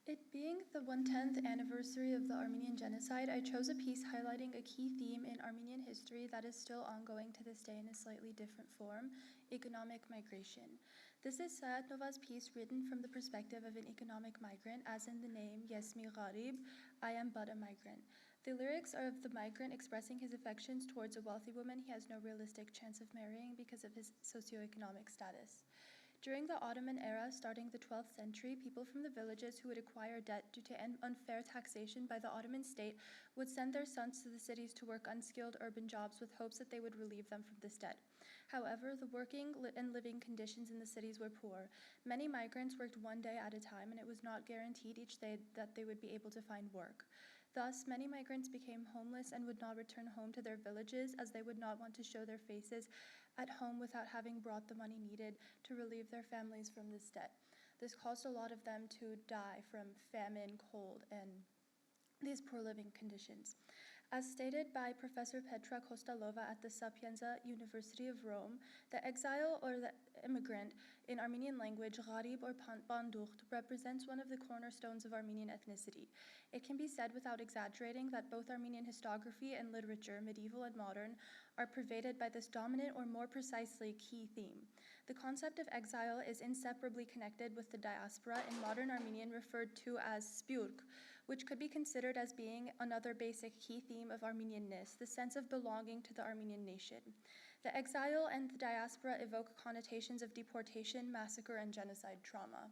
It being the 110th anniversary of the Armenian genocide, I chose a piece highlighting a key theme in Armenian history that is still ongoing to this day in a slightly different form: economic migration. This is Sayat Nova's piece written from the perspective of an economic migrant, as in the name Yesmi Gharib, I am but a migrant. The lyrics are of the migrant expressing his affections towards a wealthy woman he has no realistic chance of marrying because of his socioeconomic status. During the Ottoman era, starting the 12th century, people from the villages who would acquire debt due to unfair taxation by the Ottoman state would send their sons to the cities to work unskilled urban jobs with hopes that they would relieve them from this debt. However, the working and living conditions in the cities were poor. Many migrants worked one day at a time, and it was not guaranteed each day that they would be able to find work. Thus, many migrants became homeless and would not return home to their villages, as they would not want to show their faces at home without having brought the money needed to relieve their families from this debt. This caused a lot of them to die from famine, cold, and these poor living conditions. As stated by Professor Petra Kostalova at the Sapienza University of Rome, the exile or the immigrant, in Armenian language, gharib or bandukht, represents one of the cornerstones of Armenian ethnicity. It can be said without exaggerating that both Armenian historiography and literature, medieval and modern, are pervaded by this dominant, or more precisely, key theme. The concept of exile is inseparably connected with the diaspora, in modern Armenian referred to as spyurk, which could be considered as being another basic key theme of Armenianness, the sense of belonging to the Armenian nation. The exile and the diaspora evoke connotations of deportation, massacre, and genocide trauma.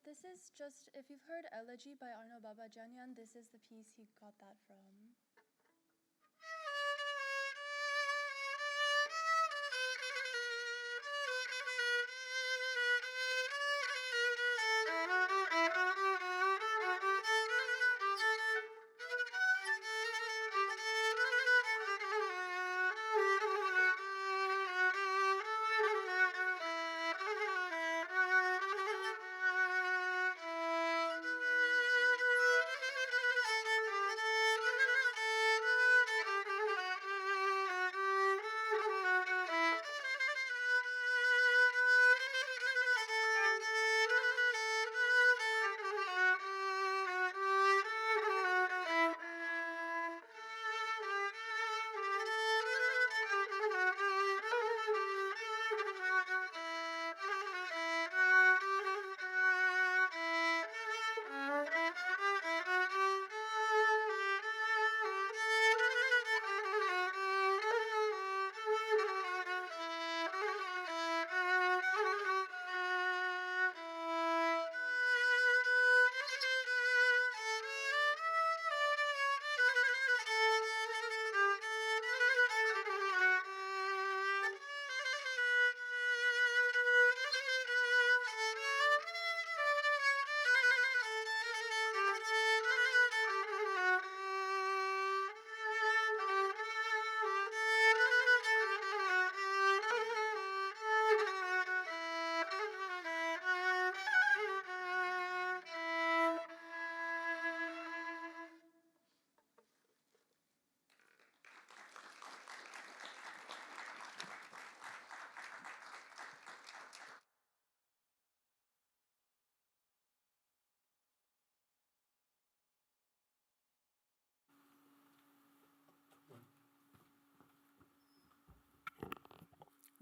This is just, if you've heard Elegy by Arno Babajanyan, this is the piece he got that from.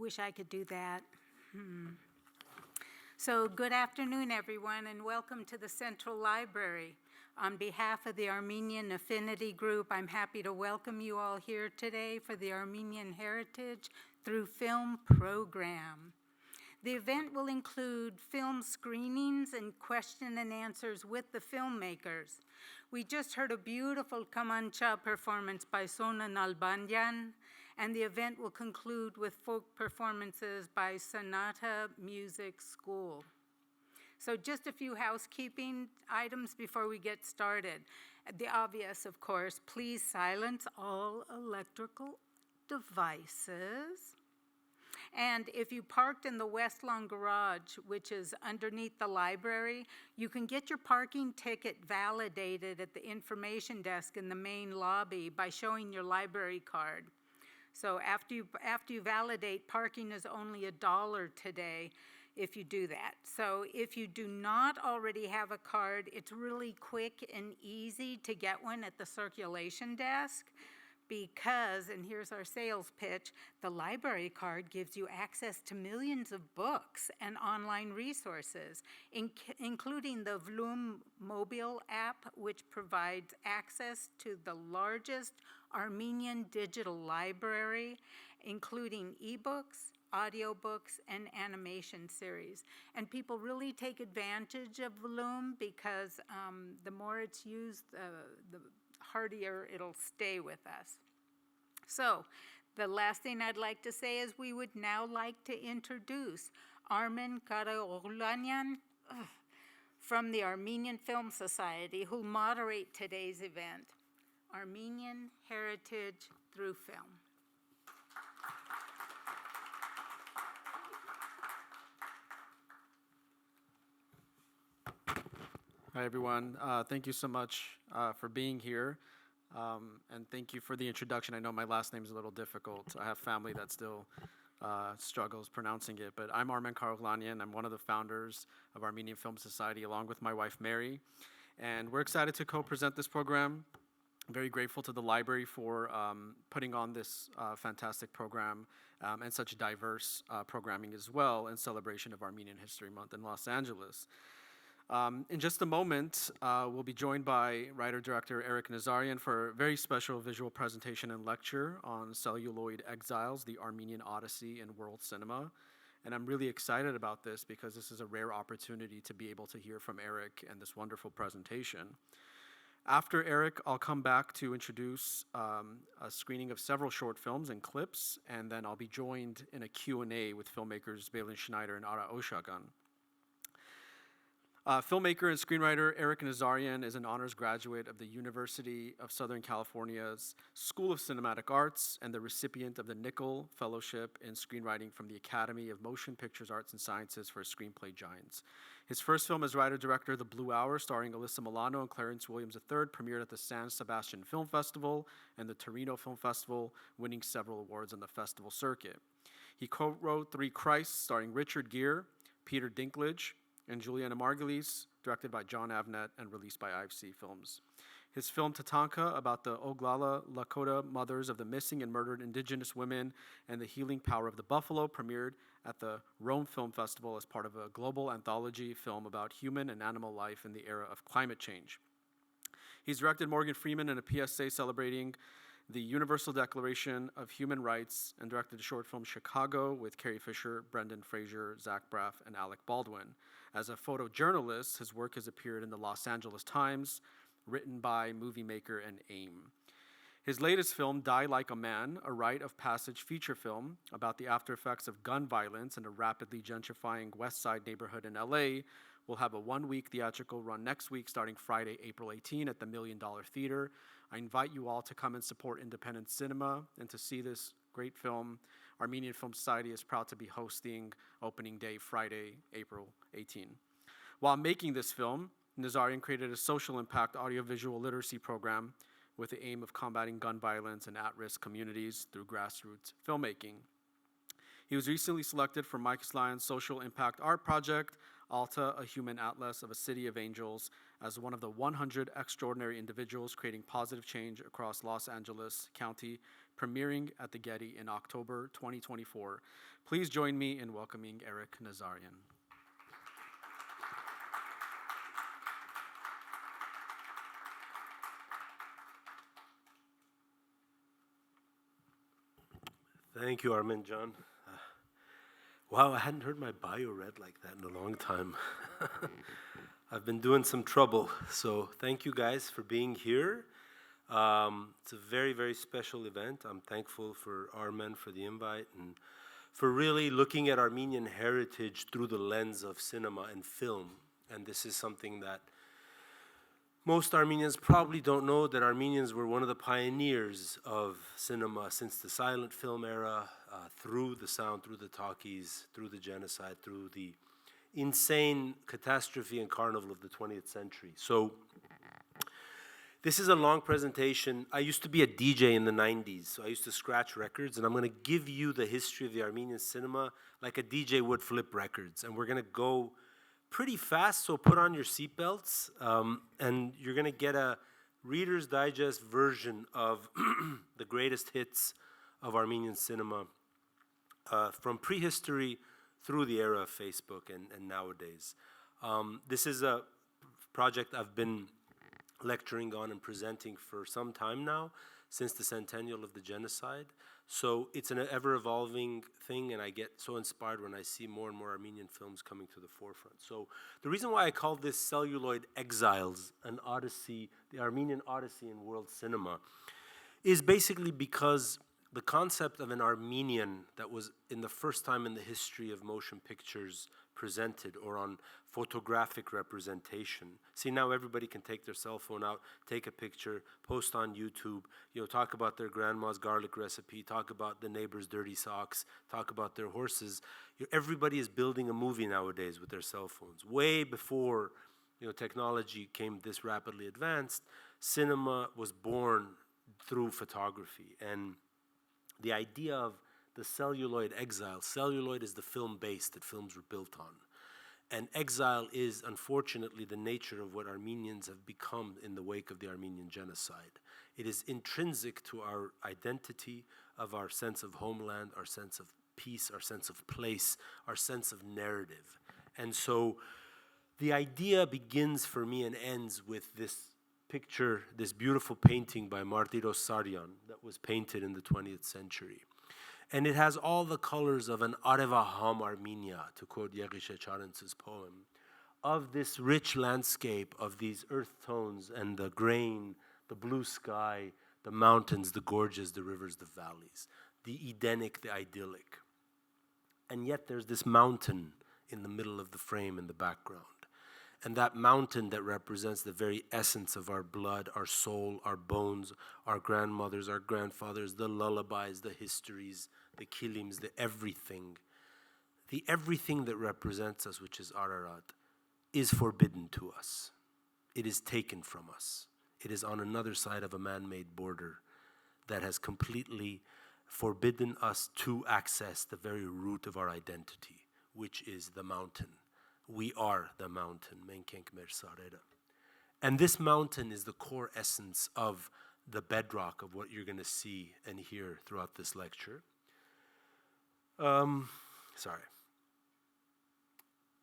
Wish I could do that. So good afternoon, everyone, and welcome to the Central Library. On behalf of the Armenian Affinity Group, I'm happy to welcome you all here today for the Armenian Heritage Through Film program. The event will include film screenings and question and answers with the filmmakers. We just heard a beautiful kamancha performance by Sona Nalbandian, and the event will conclude with folk performances by Sonata Music School. So just a few housekeeping items before we get started. The obvious, of course, please silence all electrical devices. And if you parked in the West Lawn Garage, which is underneath the library, you can get your parking ticket validated at the information desk in the main lobby by showing your library card. So after you validate, parking is only $1 today if you do that. So if you do not already have a card, it's really quick and easy to get one at the circulation desk. Because, and here's our sales pitch, the library card gives you access to millions of books and online resources, including the Vloom mobile app, which provides access to the largest Armenian digital library, including ebooks, audiobooks, and animation series. And people really take advantage of Vloom because the more it's used, the hardier it'll stay with us. So the last thing I'd like to say is we would now like to introduce Armen Karaoghlanian from the Armenian Film Society, who'll moderate today's event, Armenian Heritage Through Film. Hi, everyone. Thank you so much for being here. And thank you for the introduction. I know my last name is a little difficult. I have family that still struggles pronouncing it. But I'm Armen Karaoghlanian. I'm one of the founders of Armenian Film Society, along with my wife, Mary. And we're excited to co-present this program. I'm very grateful to the library for putting on this fantastic program and such diverse programming as well in celebration of Armenian History Month in Los Angeles. In just a moment, we'll be joined by writer-director Eric Nazarian for a very special visual presentation and lecture on Celluloid Exiles, the Armenian Odyssey in world cinema. And I'm really excited about this because this is a rare opportunity to be able to hear from Eric and this wonderful presentation. After Eric, I'll come back to introduce a screening of several short films and clips, and then I'll be joined in a Q&A with filmmakers Balin, Schneider, and Oshagan. Filmmaker and screenwriter Eric Nazarian is an honors graduate of the University of Southern California's School of Cinematic Arts and the recipient of the Nickel Fellowship in Screenwriting from the Academy of Motion Pictures Arts and Sciences for Screenplay Giants. His first film as writer-director, The Blue Hour, starring Alyssa Milano and Clarence Williams III, premiered at the San Sebastian Film Festival and the Torino Film Festival, winning several awards on the festival circuit. He co-wrote Three Christs, starring Richard Gere, Peter Dinklage, and Juliana Margulies, directed by John Avnet and released by IFC Films. His film Tatanka, about the Oglala Lakota mothers of the missing and murdered indigenous women and the healing power of the buffalo, premiered at the Rome Film Festival as part of a global anthology film about human and animal life in the era of climate change. He's directed Morgan Freeman in a PSA celebrating the Universal Declaration of Human Rights and directed the short film Chicago with Carrie Fisher, Brendan Fraser, Zach Braff, and Alec Baldwin. As a photojournalist, his work has appeared in the Los Angeles Times, written by Movie Maker and AIM. His latest film, Die Like a Man, a rite of passage feature film about the after effects of gun violence in a rapidly gentrifying West Side neighborhood in LA, will have a one-week theatrical run next week starting Friday, April 18 at the $1 Million Theater. I invite you all to come and support independent cinema and to see this great film. Armenian Film Society is proud to be hosting opening day Friday, April 18. While making this film, Nazarian created a social impact audiovisual literacy program with the aim of combating gun violence in at-risk communities through grassroots filmmaking. He was recently selected for Mike Lyon's social impact art project, Alta, a Human Atlas of a City of Angels, as one of the 100 extraordinary individuals creating positive change across Los Angeles County, premiering at the Getty in October 2024. Please join me in welcoming Eric Nazarian. Thank you, Armen John. Wow, I hadn't heard my bio read like that in a long time. I've been doing some trouble, so thank you guys for being here. It's a very, very special event. I'm thankful for Armen for the invite and for really looking at Armenian heritage through the lens of cinema and film. And this is something that most Armenians probably don't know, that Armenians were one of the pioneers of cinema since the silent film era, through the sound, through the talkies, through the genocide, through the insane catastrophe and carnival of the 20th century. So this is a long presentation. I used to be a DJ in the 90s, so I used to scratch records, and I'm going to give you the history of the Armenian cinema like a DJ would flip records. And we're going to go pretty fast, so put on your seatbelts, and you're going to get a Reader's Digest version of the greatest hits of Armenian cinema from prehistory through the era of Facebook and nowadays. This is a project I've been lecturing on and presenting for some time now, since the centennial of the genocide. So it's an ever-evolving thing, and I get so inspired when I see more and more Armenian films coming to the forefront. So the reason why I call this Celluloid Exiles, an Odyssey, the Armenian Odyssey in world cinema, is basically because the concept of an Armenian that was in the first time in the history of motion pictures presented or on photographic representation. See, now everybody can take their cell phone out, take a picture, post on YouTube, talk about their grandma's garlic recipe, talk about the neighbor's dirty socks, talk about their horses. Everybody is building a movie nowadays with their cell phones. Way before technology came this rapidly advanced, cinema was born through photography. And the idea of the celluloid exile, celluloid is the film base that films were built on. And exile is, unfortunately, the nature of what Armenians have become in the wake of the Armenian genocide. It is intrinsic to our identity, of our sense of homeland, our sense of peace, our sense of place, our sense of narrative. And so the idea begins for me and ends with this picture, this beautiful painting by Marcia Melkonian that was painted in the 20th century. And it has all the colors of an Arevaham Armenia, to quote Yegishe Charents's poem, of this rich landscape of these earth tones and the grain, the blue sky, the mountains, the gorges, the rivers, the valleys, the Edenic, the idyllic. And yet there's this mountain in the middle of the frame in the background. And that mountain that represents the very essence of our blood, our soul, our bones, our grandmothers, our grandfathers, the lullabies, the histories, the kilims, the everything that represents us, which is Ararat, is forbidden to us. It is taken from us. It is on another side of a man-made border that has completely forbidden us to access the very root of our identity, which is the mountain. We are the mountain. And this mountain is the core essence of the bedrock of what you're going to see and hear throughout this lecture.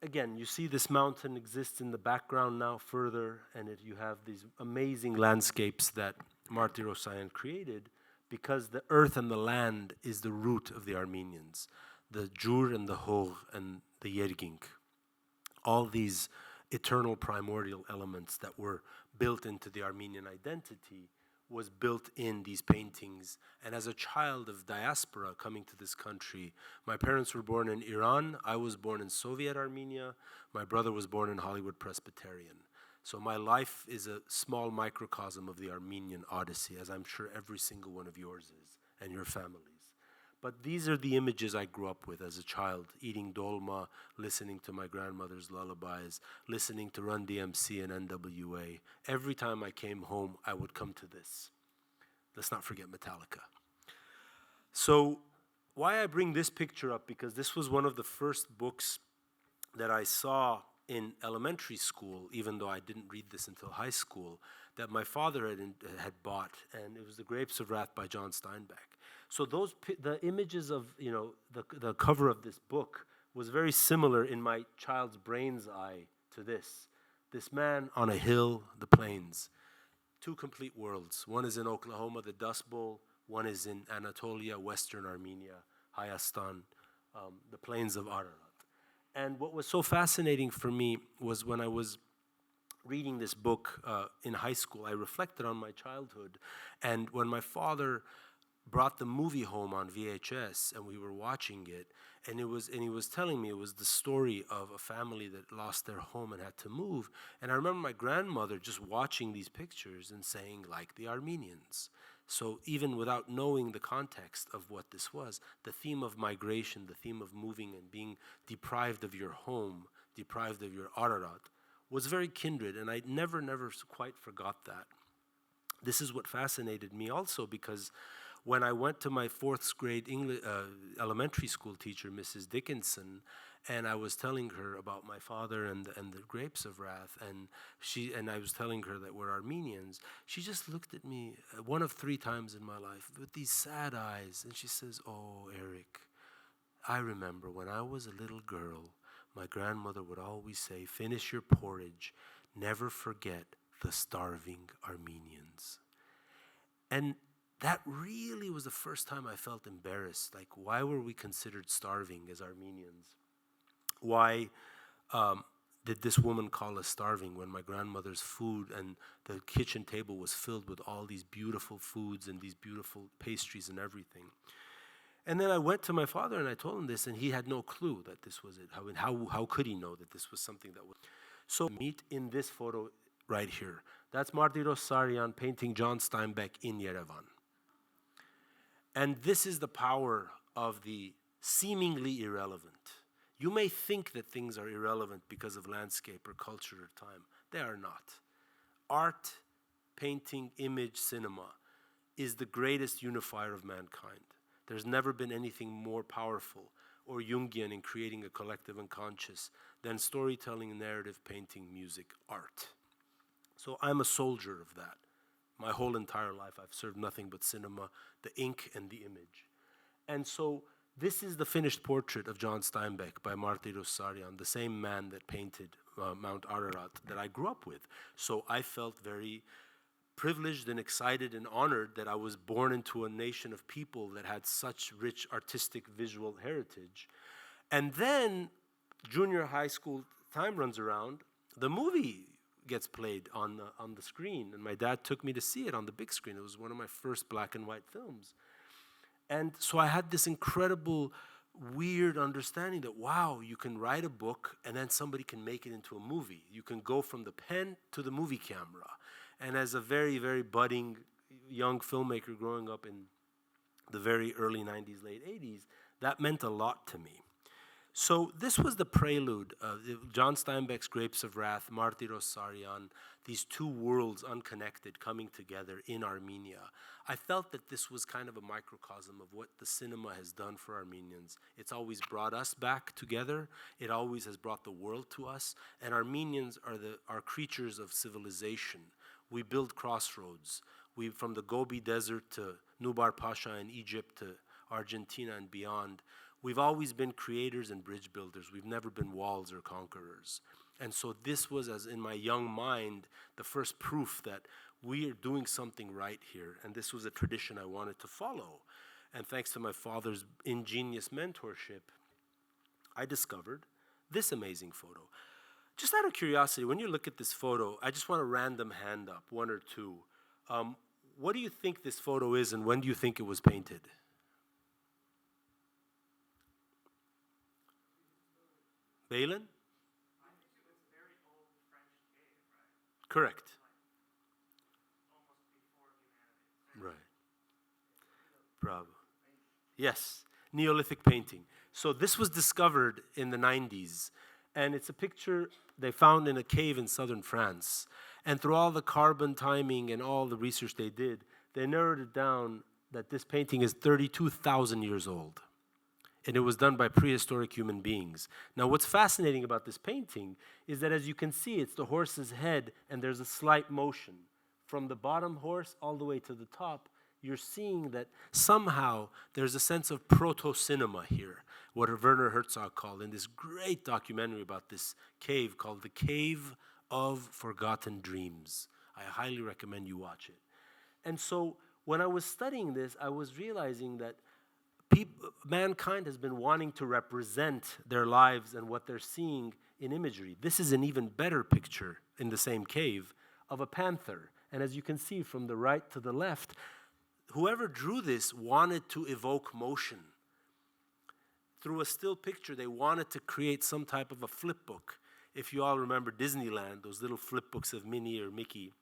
Again, you see this mountain exists in the background now further, and you have these amazing landscapes that Marcia Melkonian created, because the earth and the land is the root of the Armenians, the Jur and the Hog and the Yergink. All these eternal primordial elements that were built into the Armenian identity was built in these paintings. And as a child of diaspora coming to this country, my parents were born in Iran, I was born in Soviet Armenia, my brother was born in Hollywood Presbyterian. So my life is a small microcosm of the Armenian Odyssey, as I'm sure every single one of yours is, and your families. But these are the images I grew up with as a child, eating dolma, listening to my grandmother's lullabies, listening to Run DMC and NWA. Every time I came home, I would come to this. Let's not forget Metallica. So why I bring this picture up, because this was one of the first books that I saw in elementary school, even though I didn't read this until high school, that my father had bought, and it was The Grapes of Wrath by John Steinbeck. So the images of, the cover of this book was very similar in my child's brain's eye to this. This man on a hill, the plains, two complete worlds. One is in Oklahoma, the Dust Bowl. One is in Anatolia, Western Armenia, Hayastan, the plains of Ararat. And what was so fascinating for me was when I was reading this book in high school, I reflected on my childhood. And when my father brought the movie home on VHS and we were watching it, and he was telling me it was the story of a family that lost their home and had to move. And I remember my grandmother just watching these pictures and saying, like the Armenians. So even without knowing the context of what this was, the theme of migration, the theme of moving and being deprived of your home, deprived of your Ararat, was very kindred, and I never quite forgot that. This is what fascinated me also, because when I went to my fourth grade English, elementary school teacher, Mrs. Dickinson, and I was telling her about my father and the Grapes of Wrath, and I was telling her that we're Armenians, she just looked at me one of 3 times in my life with these sad eyes, and she says, "Oh, Eric, I remember when I was a little girl, my grandmother would always say, 'Finish your porridge, never forget the starving Armenians.'" And that really was the first time I felt embarrassed. Like, why were we considered starving as Armenians? Why did this woman call us starving when my grandmother's food and the kitchen table was filled with all these beautiful foods and these beautiful pastries and everything? And then I went to my father and I told him this, and he had no clue that this was it. How could he know that this was something that was? So meet in this photo right here. That's Marcia Melkonian painting John Steinbeck in Yerevan. And this is the power of the seemingly irrelevant. You may think that things are irrelevant because of landscape or culture or time. They are not. Art, painting, image, cinema is the greatest unifier of mankind. There's never been anything more powerful or Jungian in creating a collective unconscious than storytelling, narrative, painting, music, art. So I'm a soldier of that. My whole entire life I've served nothing but cinema, the ink and the image. And so this is the finished portrait of John Steinbeck by Marcia Melkonian, the same man that painted Mount Ararat that I grew up with. So I felt very privileged and excited and honored that I was born into a nation of people that had such rich artistic visual heritage. And then junior high school time runs around, the movie gets played on the screen, and my dad took me to see it on the big screen. It was one of my first black and white films. And so I had this incredible, weird understanding that, wow, you can write a book and then somebody can make it into a movie. You can go from the pen to the movie camera. And as a very, very budding young filmmaker growing up in the very early 90s, late 80s, that meant a lot to me. So this was the prelude of John Steinbeck's Grapes of Wrath, Marcia Melkonian, these two worlds unconnected coming together in Armenia. I felt that this was kind of a microcosm of what the cinema has done for Armenians. It's always brought us back together. It always has brought the world to us. And Armenians are creatures of civilization. We build crossroads. From the Gobi Desert to Nubar Pasha in Egypt to Argentina and beyond, we've always been creators and bridge builders. We've never been walls or conquerors. And so this was, as in my young mind, the first proof that we are doing something right here. And this was a tradition I wanted to follow. And thanks to my father's ingenious mentorship, I discovered this amazing photo. Just out of curiosity, when you look at this photo, I just want a random hand up, one or two. What do you think this photo is, and when do you think it was painted? Balin? I think it was a very old French cave, right? Correct. Almost before humanity. Right. Bravo. Yes, Neolithic painting. So this was discovered in the 90s, and it's a picture they found in a cave in southern France. And through all the carbon timing and all the research they did, they narrowed it down that this painting is 32,000 years old. and it was done by prehistoric human beings. Now, what's fascinating about this painting is that, as you can see, it's the horse's head, and there's a slight motion. From the bottom horse all the way to the top, you're seeing that somehow there's a sense of proto-cinema here, what Werner Herzog called in this great documentary about this cave called The Cave of Forgotten Dreams. I highly recommend you watch it. And so when I was studying this, I was realizing that mankind has been wanting to represent their lives and what they're seeing in imagery. This is an even better picture in the same cave of a panther. And as you can see from the right to the left, whoever drew this wanted to evoke motion. Through a still picture, they wanted to create some type of a flip book. If you all remember Disneyland, those little flip books of Minnie or Mickey,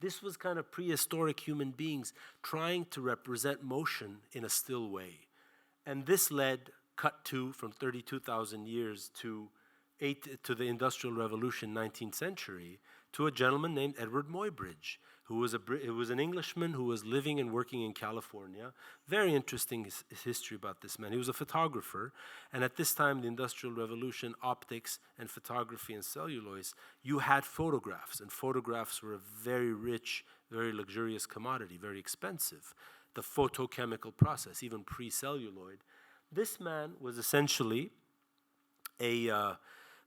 this was kind of prehistoric human beings trying to represent motion in a still way. And this led, cut to, from 32,000 years to the Industrial Revolution, 19th century, to a gentleman named Edward Muybridge, who was an Englishman who was living and working in California. Very interesting history about this man. He was a photographer, and at this time, the Industrial Revolution, optics and photography and celluloid, you had photographs, and photographs were a very rich, very luxurious commodity, very expensive. The photochemical process, even pre-celluloid. This man was essentially a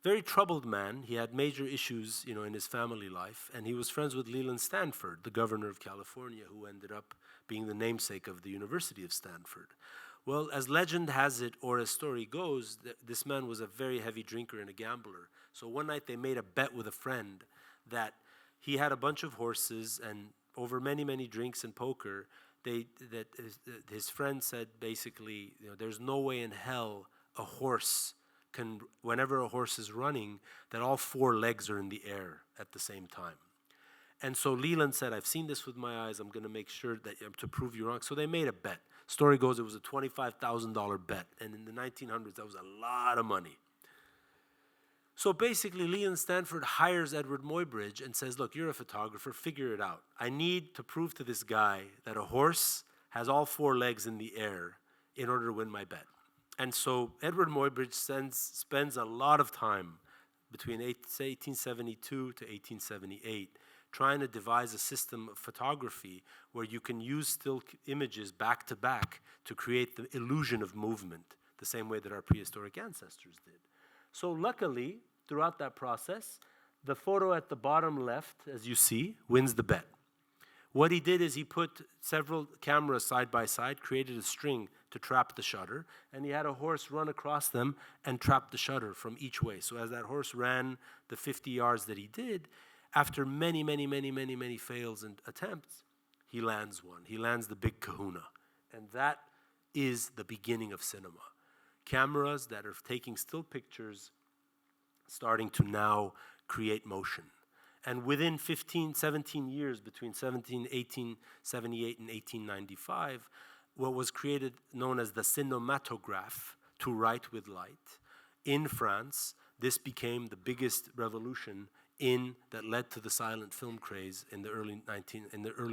very troubled man. He had major issues, in his family life, and he was friends with Leland Stanford, the governor of California, who ended up being the namesake of the University of Stanford. Well, as legend has it, or as story goes, this man was a very heavy drinker and a gambler. So one night they made a bet with a friend that he had a bunch of horses, and over many, many drinks and poker, his friend said basically, there's no way in hell a horse can, whenever a horse is running, that all four legs are in the air at the same time. And so Leland said, I've seen this with my eyes, I'm going to make sure that to prove you wrong. So they made a bet. Story goes, it was a $25,000 bet. And in the 1900s, that was a lot of money. So basically, Leland Stanford hires Edward Muybridge and says, look, you're a photographer, figure it out. I need to prove to this guy that a horse has all four legs in the air in order to win my bet. And so Edward Muybridge spends a lot of time between 1872 to 1878 trying to devise a system of photography where you can use still images back to back to create the illusion of movement, the same way that our prehistoric ancestors did. So luckily, throughout that process, the photo at the bottom left, as you see, wins the bet. What he did is he put several cameras side by side, created a string to trap the shutter, and he had a horse run across them and trap the shutter from each way. So as that horse ran the 50 yards that he did, after many, many, many, many, many fails and attempts, he lands one. He lands the big kahuna. And that is the beginning of cinema. Cameras that are taking still pictures starting to now create motion. And within 17 years, between 1878 and 1895, what was created, known as the cinematograph, to write with light, in France, this became the biggest revolution that led to the silent film craze in the early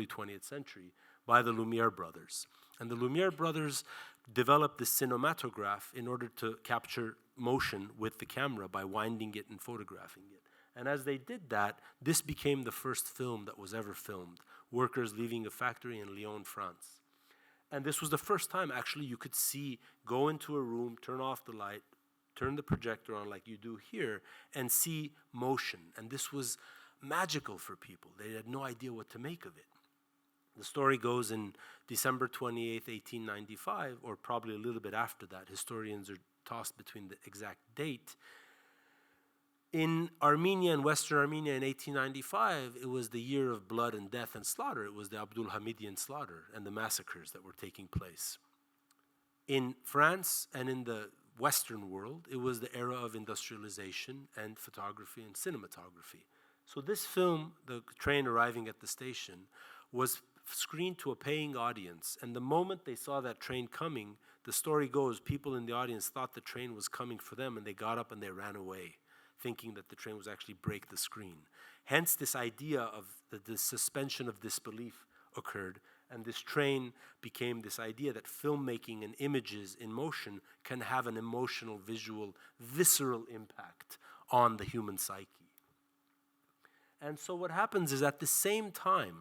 20th century by the Lumiere brothers. And the Lumiere brothers developed the cinematograph in order to capture motion with the camera by winding it and photographing it. And as they did that, this became the first film that was ever filmed, workers leaving a factory in Lyon, France. And this was the first time, actually, you could go into a room, turn off the light, turn the projector on like you do here, and see motion. And this was magical for people. They had no idea what to make of it. The story goes in December 28th, 1895, or probably a little bit after that. Historians are tossed between the exact date. In Armenia and Western Armenia in 1895, it was the year of blood and death and slaughter. It was the Abdul Hamidian slaughter and the massacres that were taking place. In France and in the Western world, it was the era of industrialization and photography and cinematography. So this film, the train arriving at the station, was screened to a paying audience. And the moment they saw that train coming, the story goes, people in the audience thought the train was coming for them, and they got up and they ran away, thinking that the train was actually break the screen. Hence, this idea of the suspension of disbelief occurred And this train became this idea that filmmaking and images in motion can have an emotional, visual, visceral impact on the human psyche. And so what happens is at the same time,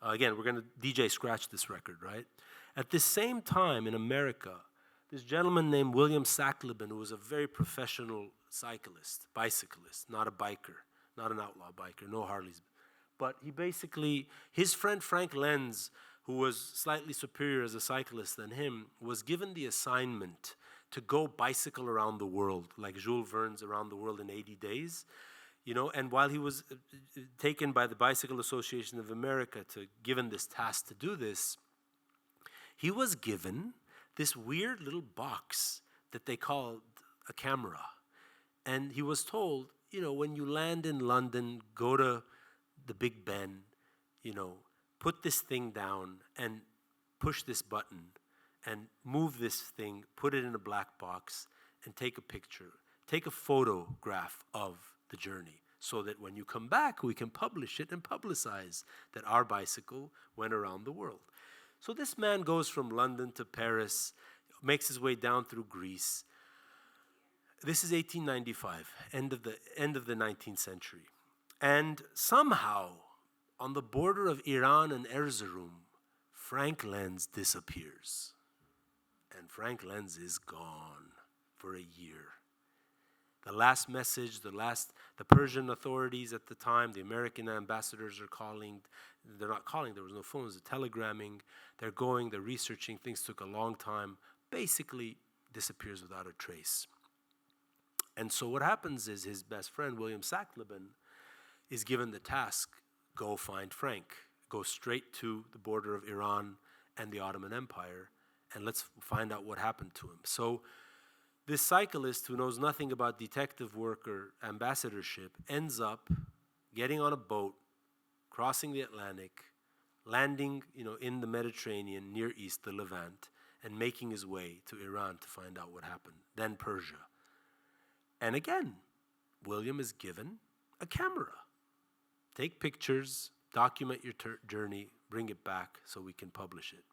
again, we're going to DJ scratch this record, right? At the same time in America, this gentleman named William Sackleben, who was a very professional cyclist, bicyclist, not a biker, not an outlaw biker, no Harleys. But he basically, his friend Frank Lenz, who was slightly superior as a cyclist than him, was given the assignment to go bicycle around the world, like Jules Verne's Around the World in 80 Days. You know, and while he was taken by the Bicycle Association of America given this task to do this, he was given this weird little box that they called a camera. And he was told, you know, when you land in London, go to the Big Ben, you know, put this thing down and push this button and move this thing, put it in a black box and take a picture, take a photograph of the journey so that when you come back, we can publish it and publicize that our bicycle went around the world. So this man goes from London to Paris, makes his way down through Greece. This is 1895, end of the 19th century. And somehow, on the border of Iran and Erzurum, Frank Lenz disappears. And Frank Lenz is gone for a year. The last message, the Persian authorities at the time, the American ambassadors are calling. They're not calling, there was no phones, they're telegramming. They're going, they're researching, things took a long time. Basically disappears without a trace. And so what happens is his best friend, William Sackleben, is given the task, go find Frank. Go straight to the border of Iran and the Ottoman Empire, and let's find out what happened to him. So this cyclist who knows nothing about detective work or ambassadorship ends up getting on a boat, crossing the Atlantic, landing, you know, in the Mediterranean, Near East, the Levant, and making his way to Iran to find out what happened, then Persia. And again, William is given a camera. Take pictures, document your journey, bring it back so we can publish it.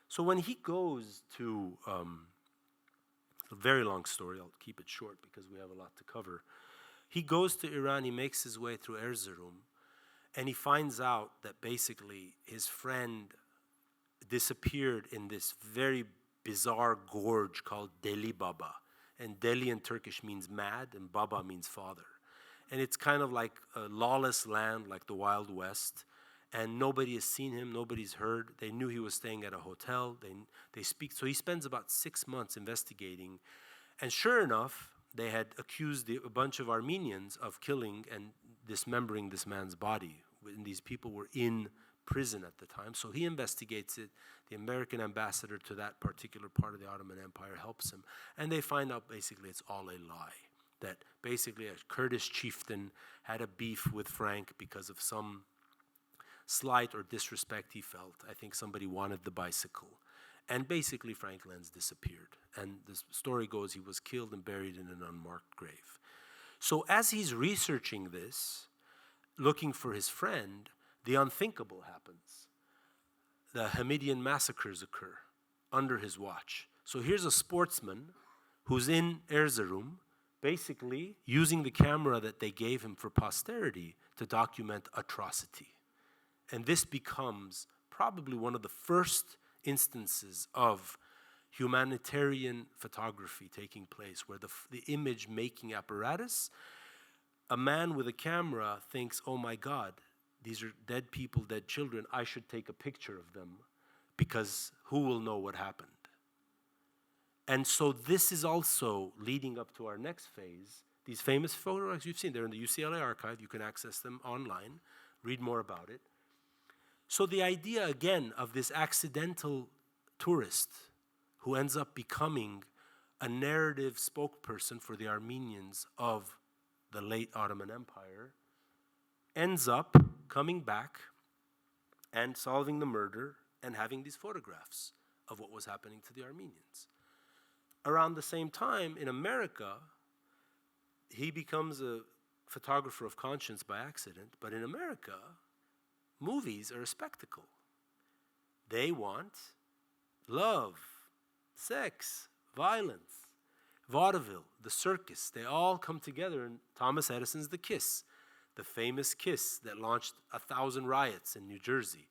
So when he goes to, a very long story, I'll keep it short because we have a lot to cover. He goes to Iran, he makes his way through Erzurum, and he finds out that basically his friend disappeared in this very bizarre gorge called Deli Baba. And Deli in Turkish means mad, and Baba means father. And it's kind of like a lawless land, like the Wild West. And nobody has seen him, nobody's heard. They knew he was staying at a hotel. They speak. So he spends about 6 months investigating. And sure enough, they had accused a bunch of Armenians of killing and dismembering this man's body. And these people were in prison at the time. So he investigates it. The American ambassador to that particular part of the Ottoman Empire helps him. And they find out basically it's all a lie. That basically a Kurdish chieftain had a beef with Frank because of some slight or disrespect he felt. I think somebody wanted the bicycle. And basically Frank Lenz disappeared. And the story goes he was killed and buried in an unmarked grave. So as he's researching this, looking for his friend, the unthinkable happens. The Hamidian massacres occur under his watch. So here's a sportsman who's in Erzurum, basically using the camera that they gave him for posterity to document atrocity. And this becomes probably one of the first instances of humanitarian photography taking place, where the image-making apparatus, a man with a camera thinks, oh my God, these are dead people, dead children, I should take a picture of them because who will know what happened? And so this is also leading up to our next phase. These famous photographs you've seen, they're in the UCLA archive, you can access them online, read more about it. So the idea, again, of this accidental tourist who ends up becoming a narrative spokesperson for the Armenians of the late Ottoman Empire ends up coming back and solving the murder and having these photographs of what was happening to the Armenians. Around the same time, in America, he becomes a photographer of conscience by accident, but in America, movies are a spectacle. They want love, sex, violence, vaudeville, the circus. They all come together in Thomas Edison's The Kiss, the famous kiss that launched 1,000 riots in New Jersey.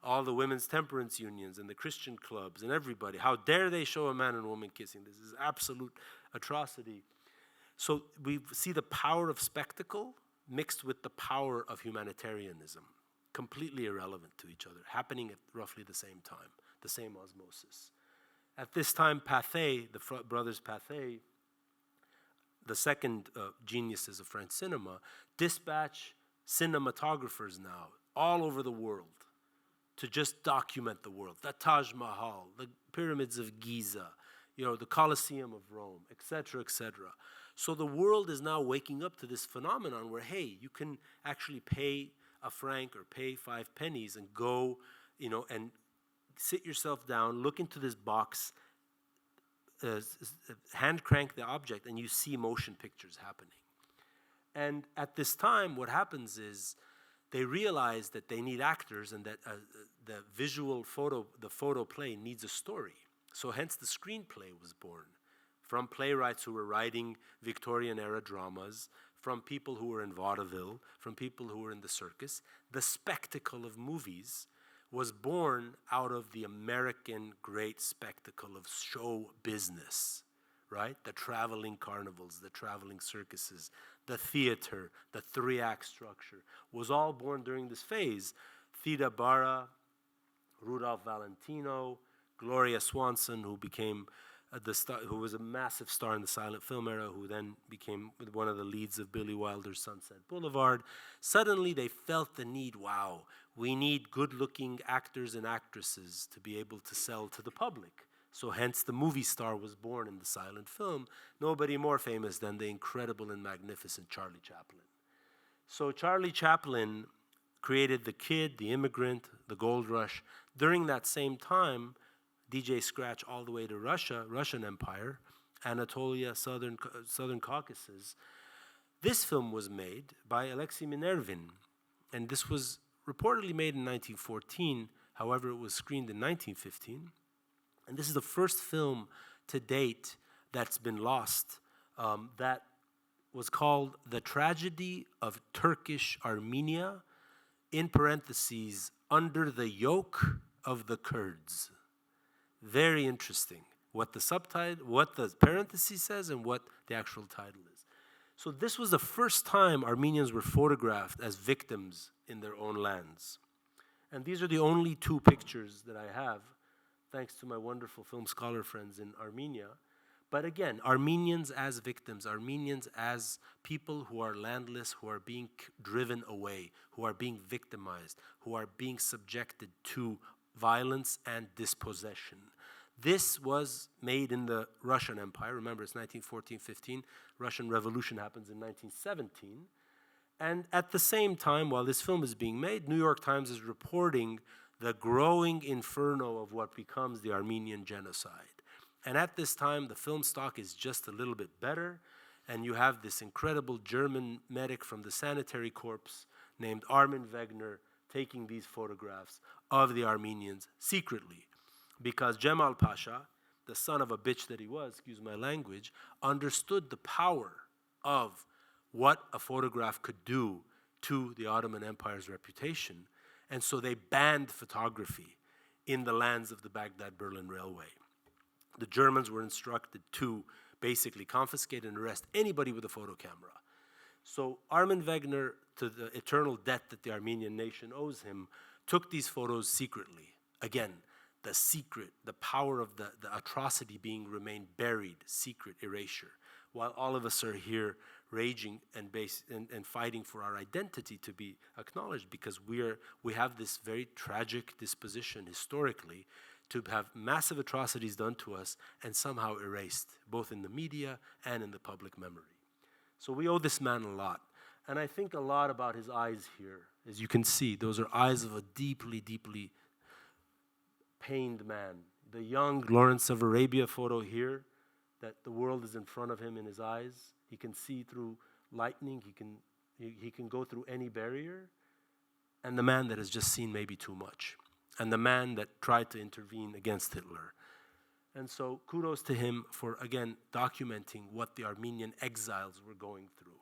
All the women's temperance unions and the Christian clubs and everybody. How dare they show a man and woman kissing? This is absolute atrocity. So we see the power of spectacle mixed with the power of humanitarianism, completely irrelevant to each other, happening at roughly the same time, the same osmosis. At this time, Pathé, the brothers Pathé, the second geniuses of French cinema, dispatch cinematographers now all over the world to just document the world. The Taj Mahal, the pyramids of Giza, the Colosseum of Rome, etc., etc. So the world is now waking up to this phenomenon where, hey, you can actually pay a franc or pay 5 pennies and go, and sit yourself down, look into this box, hand crank the object, and you see motion pictures happening. And at this time, what happens is they realize that they need actors and that the visual photo, the photo play needs a story. So hence the screenplay was born from playwrights who were writing Victorian-era dramas, from people who were in vaudeville, from people who were in the circus. The spectacle of movies was born out of the American great spectacle of show business, right? The traveling carnivals, the traveling circuses, the theater, the 3-act structure was all born during this phase. Theda Bara, Rudolph Valentino, Gloria Swanson, who became who was a massive star in the silent film era, who then became one of the leads of Billy Wilder's Sunset Boulevard. Suddenly they felt the need, wow, we need good-looking actors and actresses to be able to sell to the public. So hence the movie star was born in the silent film. Nobody more famous than the incredible and magnificent Charlie Chaplin. So Charlie Chaplin created The Kid, The Immigrant, The Gold Rush. During that same time, DJ Scratch all the way to Russia, Russian Empire, Anatolia, Southern Caucasus. This film was made by Alexei Minervin, and this was reportedly made in 1914. However, it was screened in 1915. And this is the first film to date that's been lost that was called The Tragedy of Turkish Armenia, in parentheses, Under the Yoke of the Kurds. Very interesting what the subtitle, what the parenthesis says, and what the actual title is. So this was the first time Armenians were photographed as victims in their own lands. And these are the only 2 pictures that I have, thanks to my wonderful film scholar friends in Armenia. But again, Armenians as victims, Armenians as people who are landless, who are being driven away, who are being victimized, who are being subjected to violence and dispossession. This was made in the Russian Empire. Remember, it's 1914-15. Russian Revolution happens in 1917. And at the same time, while this film is being made, New York Times is reporting the growing inferno of what becomes the Armenian genocide. And at this time, the film stock is just a little bit better, and you have this incredible German medic from the Sanitary Corps named Armen Wegener taking these photographs of the Armenians secretly, because Cemal Pasha, the son of a bitch that he was, excuse my language, understood the power of what a photograph could do to the Ottoman Empire's reputation. And so they banned photography in the lands of the Baghdad-Berlin Railway. The Germans were instructed to basically confiscate and arrest anybody with a photo camera. So Armen Wegener, to the eternal debt that the Armenian nation owes him, took these photos secretly. Again, the secret, the power of the atrocity being remained buried, secret erasure, while all of us are here raging and fighting for our identity to be acknowledged, because we have this very tragic disposition historically to have massive atrocities done to us and somehow erased, both in the media and in the public memory. So we owe this man a lot. And I think a lot about his eyes here. As you can see, those are eyes of a deeply, deeply pained man. The young Lawrence of Arabia photo here, that the world is in front of him in his eyes. He can see through lightning. He can go through any barrier. And the man that has just seen maybe too much. and the man that tried to intervene against Hitler. And so kudos to him for, again, documenting what the Armenian exiles were going through.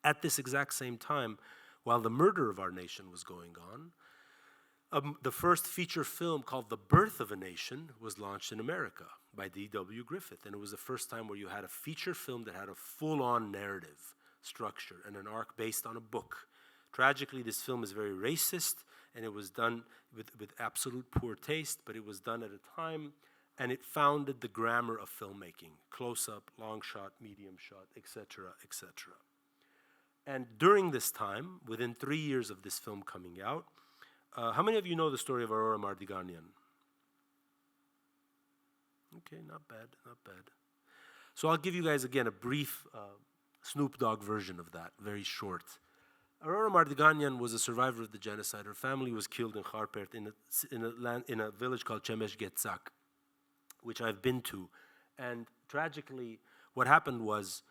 At this exact same time, while the murder of our nation was going on, the first feature film called The Birth of a Nation was launched in America by D.W. Griffith. And it was the first time where you had a feature film that had a full-on narrative structure and an arc based on a book. Tragically, this film is very racist, and it was done with absolute poor taste, but it was done at a time, and it founded the grammar of filmmaking: close-up, long shot, medium shot, etc., etc. And during this time, within 3 years of this film coming out, how many of you know the story of Aurora Mardiganian? Okay, not bad, not bad. So I'll give you guys, again, a brief Snoop Dogg version of that, very short. Aurora Mardiganian was a survivor of the genocide. Her family was killed in Kharpert in a village called Chemesh Getzak, which I've been to. And tragically, what happened was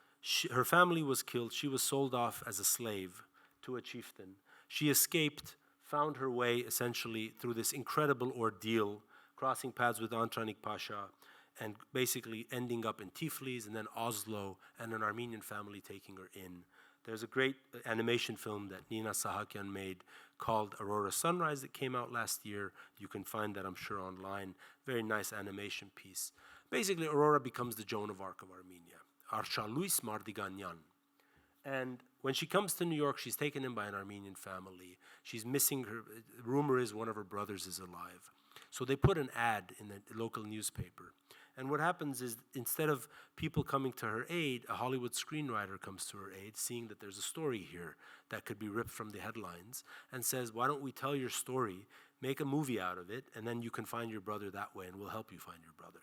her family was killed. She was sold off as a slave to a chieftain. She escaped, found her way essentially through this incredible ordeal, crossing paths with Antranik Pasha, and basically ending up in Tiflis and then Oslo, and an Armenian family taking her in. There's a great animation film that Nina Sahakian made called Aurora Sunrise that came out last year. You can find that, I'm sure, online. Very nice animation piece. Basically, Aurora becomes the Joan of Arc of Armenia, Arshaluis Mardiganian. And when she comes to New York, she's taken in by an Armenian family. She's missing her. Rumor is one of her brothers is alive. So they put an ad in the local newspaper. And what happens is, instead of people coming to her aid, a Hollywood screenwriter comes to her aid, seeing that there's a story here that could be ripped from the headlines, and says, why don't we tell your story, make a movie out of it, and then you can find your brother that way, and we'll help you find your brother.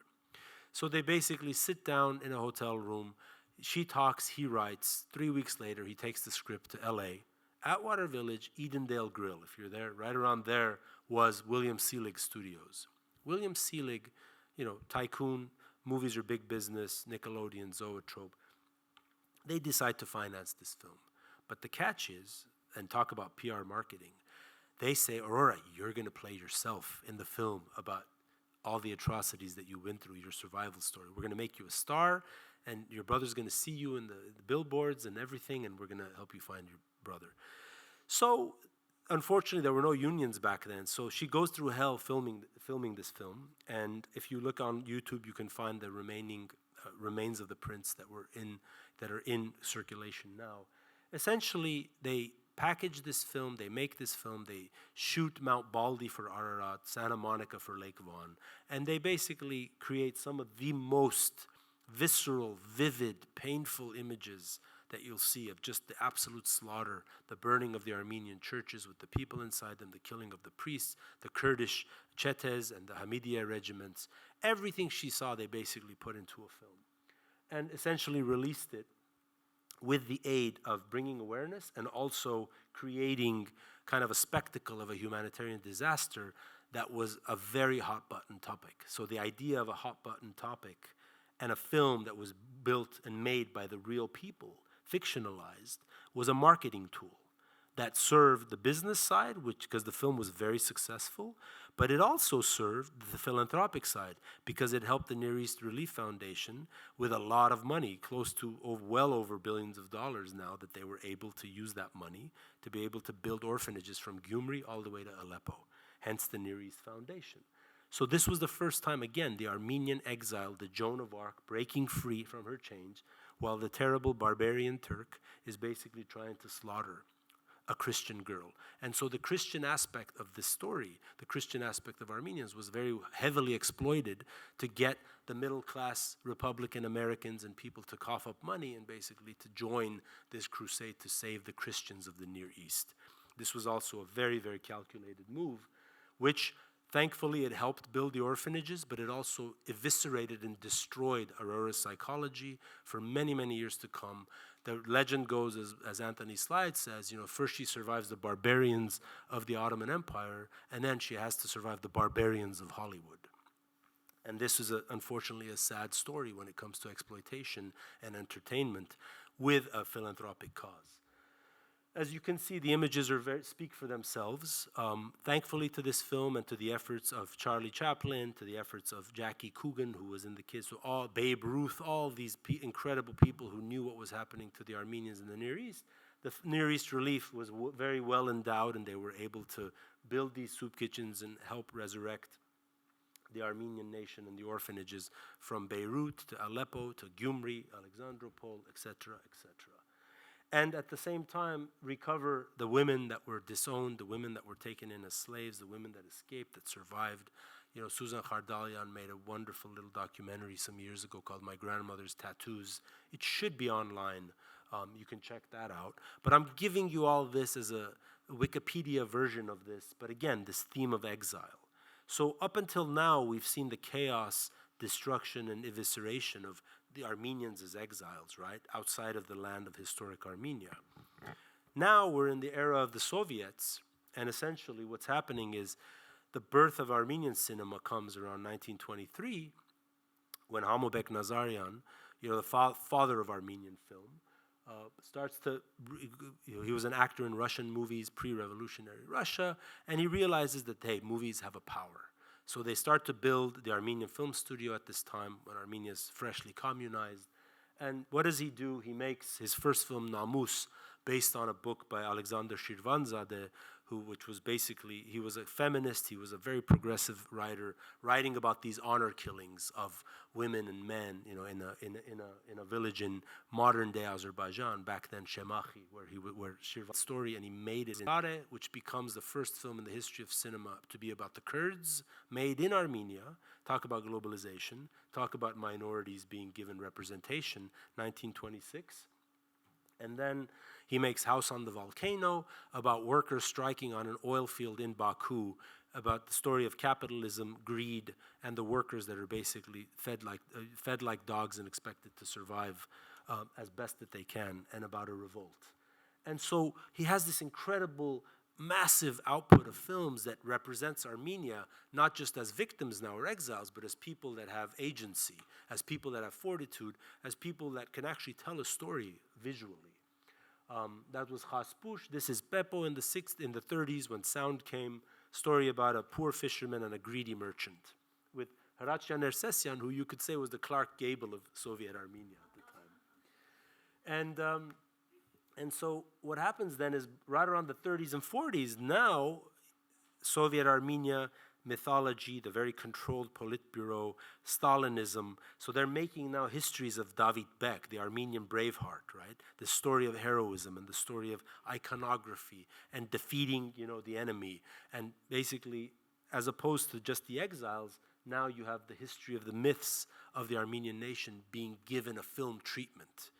So they basically sit down in a hotel room. She talks, he writes. 3 weeks later, he takes the script to L.A. Atwater Village, Edendale Grill, if you're there, right around there was William Selig Studios. William Selig, you know, tycoon, movies are big business, Nickelodeon, Zoetrope. They decide to finance this film. But the catch is, and talk about PR marketing, they say, Aurora, you're going to play yourself in the film about all the atrocities that you went through, your survival story. We're going to make you a star, and your brother's going to see you in the billboards and everything, and we're going to help you find your brother. So, unfortunately, there were no unions back then, so she goes through hell filming this film. And if you look on YouTube, you can find the remaining remains of the prints that are in circulation now. Essentially, they package this film, they make this film, they shoot Mount Baldy for Ararat, Santa Monica for Lake Vaughan, and they basically create some of the most visceral, vivid, painful images that you'll see of just the absolute slaughter, the burning of the Armenian churches with the people inside them, the killing of the priests, the Kurdish chetes and the Hamidiya regiments. Everything she saw, they basically put into a film and essentially released it with the aid of bringing awareness and also creating kind of a spectacle of a humanitarian disaster that was a very hot-button topic. So the idea of a hot-button topic and a film that was built and made by the real people, fictionalized, was a marketing tool that served the business side, because the film was very successful, but it also served the philanthropic side because it helped the Near East Relief Foundation with a lot of money, close to well over billions of dollars now, that they were able to use that money to be able to build orphanages from Gyumri all the way to Aleppo, hence the Near East Foundation. So this was the first time, again, the Armenian exile, the Joan of Arc, breaking free from her chains, while the terrible barbarian Turk is basically trying to slaughter a Christian girl. And so the Christian aspect of this story, the Christian aspect of Armenians, was very heavily exploited to get the middle-class Republican Americans and people to cough up money and basically to join this crusade to save the Christians of the Near East. This was also a very, very calculated move, which thankfully it helped build the orphanages, but it also eviscerated and destroyed Aurora's psychology for many, many years to come. The legend goes, as Anthony Slide says, first she survives the barbarians of the Ottoman Empire, and then she has to survive the barbarians of Hollywood. And this is, unfortunately, a sad story when it comes to exploitation and entertainment with a philanthropic cause. As you can see, the images speak for themselves. Thankfully to this film and to the efforts of Charlie Chaplin, to the efforts of Jackie Coogan, who was in the kids, so all Babe Ruth, all these incredible people who knew what was happening to the Armenians in the Near East. The Near East relief was very well endowed, and they were able to build these soup kitchens and help resurrect the Armenian nation and the orphanages from Beirut to Aleppo to Gyumri, Alexandropol, etc., etc. And at the same time, recover the women that were disowned, the women that were taken in as slaves, the women that escaped, that survived. You know, Susan Khardalian made a wonderful little documentary some years ago called My Grandmother's Tattoos. It should be online. You can check that out. But I'm giving you all this as a Wikipedia version of this, but again, this theme of exile. So up until now, we've seen the chaos, destruction, and evisceration of the Armenians as exiles, right, outside of the land of historic Armenia. Now we're in the era of the Soviets, and essentially what's happening is the birth of Armenian cinema comes around 1923, when Hamobek Nazarian, you know, the father of Armenian film, starts to, he was an actor in Russian movies, pre-revolutionary Russia, and he realizes that, hey, movies have a power. So they start to build the Armenian Film Studio at this time, when Armenia is freshly communized. And what does he do? He makes his first film, Namus, based on a book by Alexander Shirvanzadeh, which was basically, he was a feminist, he was a very progressive writer, writing about these honor killings of women and men, you know, in a village in modern-day Azerbaijan, back then Shemachi, where Shirvanzadeh's story, and he made it in Are, which becomes the first film in the history of cinema to be about the Kurds, made in Armenia. Talk about globalization, talk about minorities being given representation, 1926. And then he makes House on the Volcano, about workers striking on an oil field in Baku, about the story of capitalism, greed, and the workers that are basically fed like dogs and expected to survive as best that they can, and about a revolt. And so he has this incredible, massive output of films that represents Armenia, not just as victims now or exiles, but as people that have agency, as people that have fortitude, as people that can actually tell a story visually. That was Khaspush. This is Beppo in the 30s, when sound came, story about a poor fisherman and a greedy merchant, with Haratia Nersesyan, who you could say was the Clark Gable of Soviet Armenia at the time. And so what happens then is, right around the 30s and 40s, now Soviet Armenia, mythology, the very controlled Politburo, Stalinism. So they're making now histories of David Bek, the Armenian Braveheart, right? The story of heroism and the story of iconography and defeating, you know, the enemy. And basically, as opposed to just the exiles, now you have the history of the myths of the Armenian nation being given a film treatment,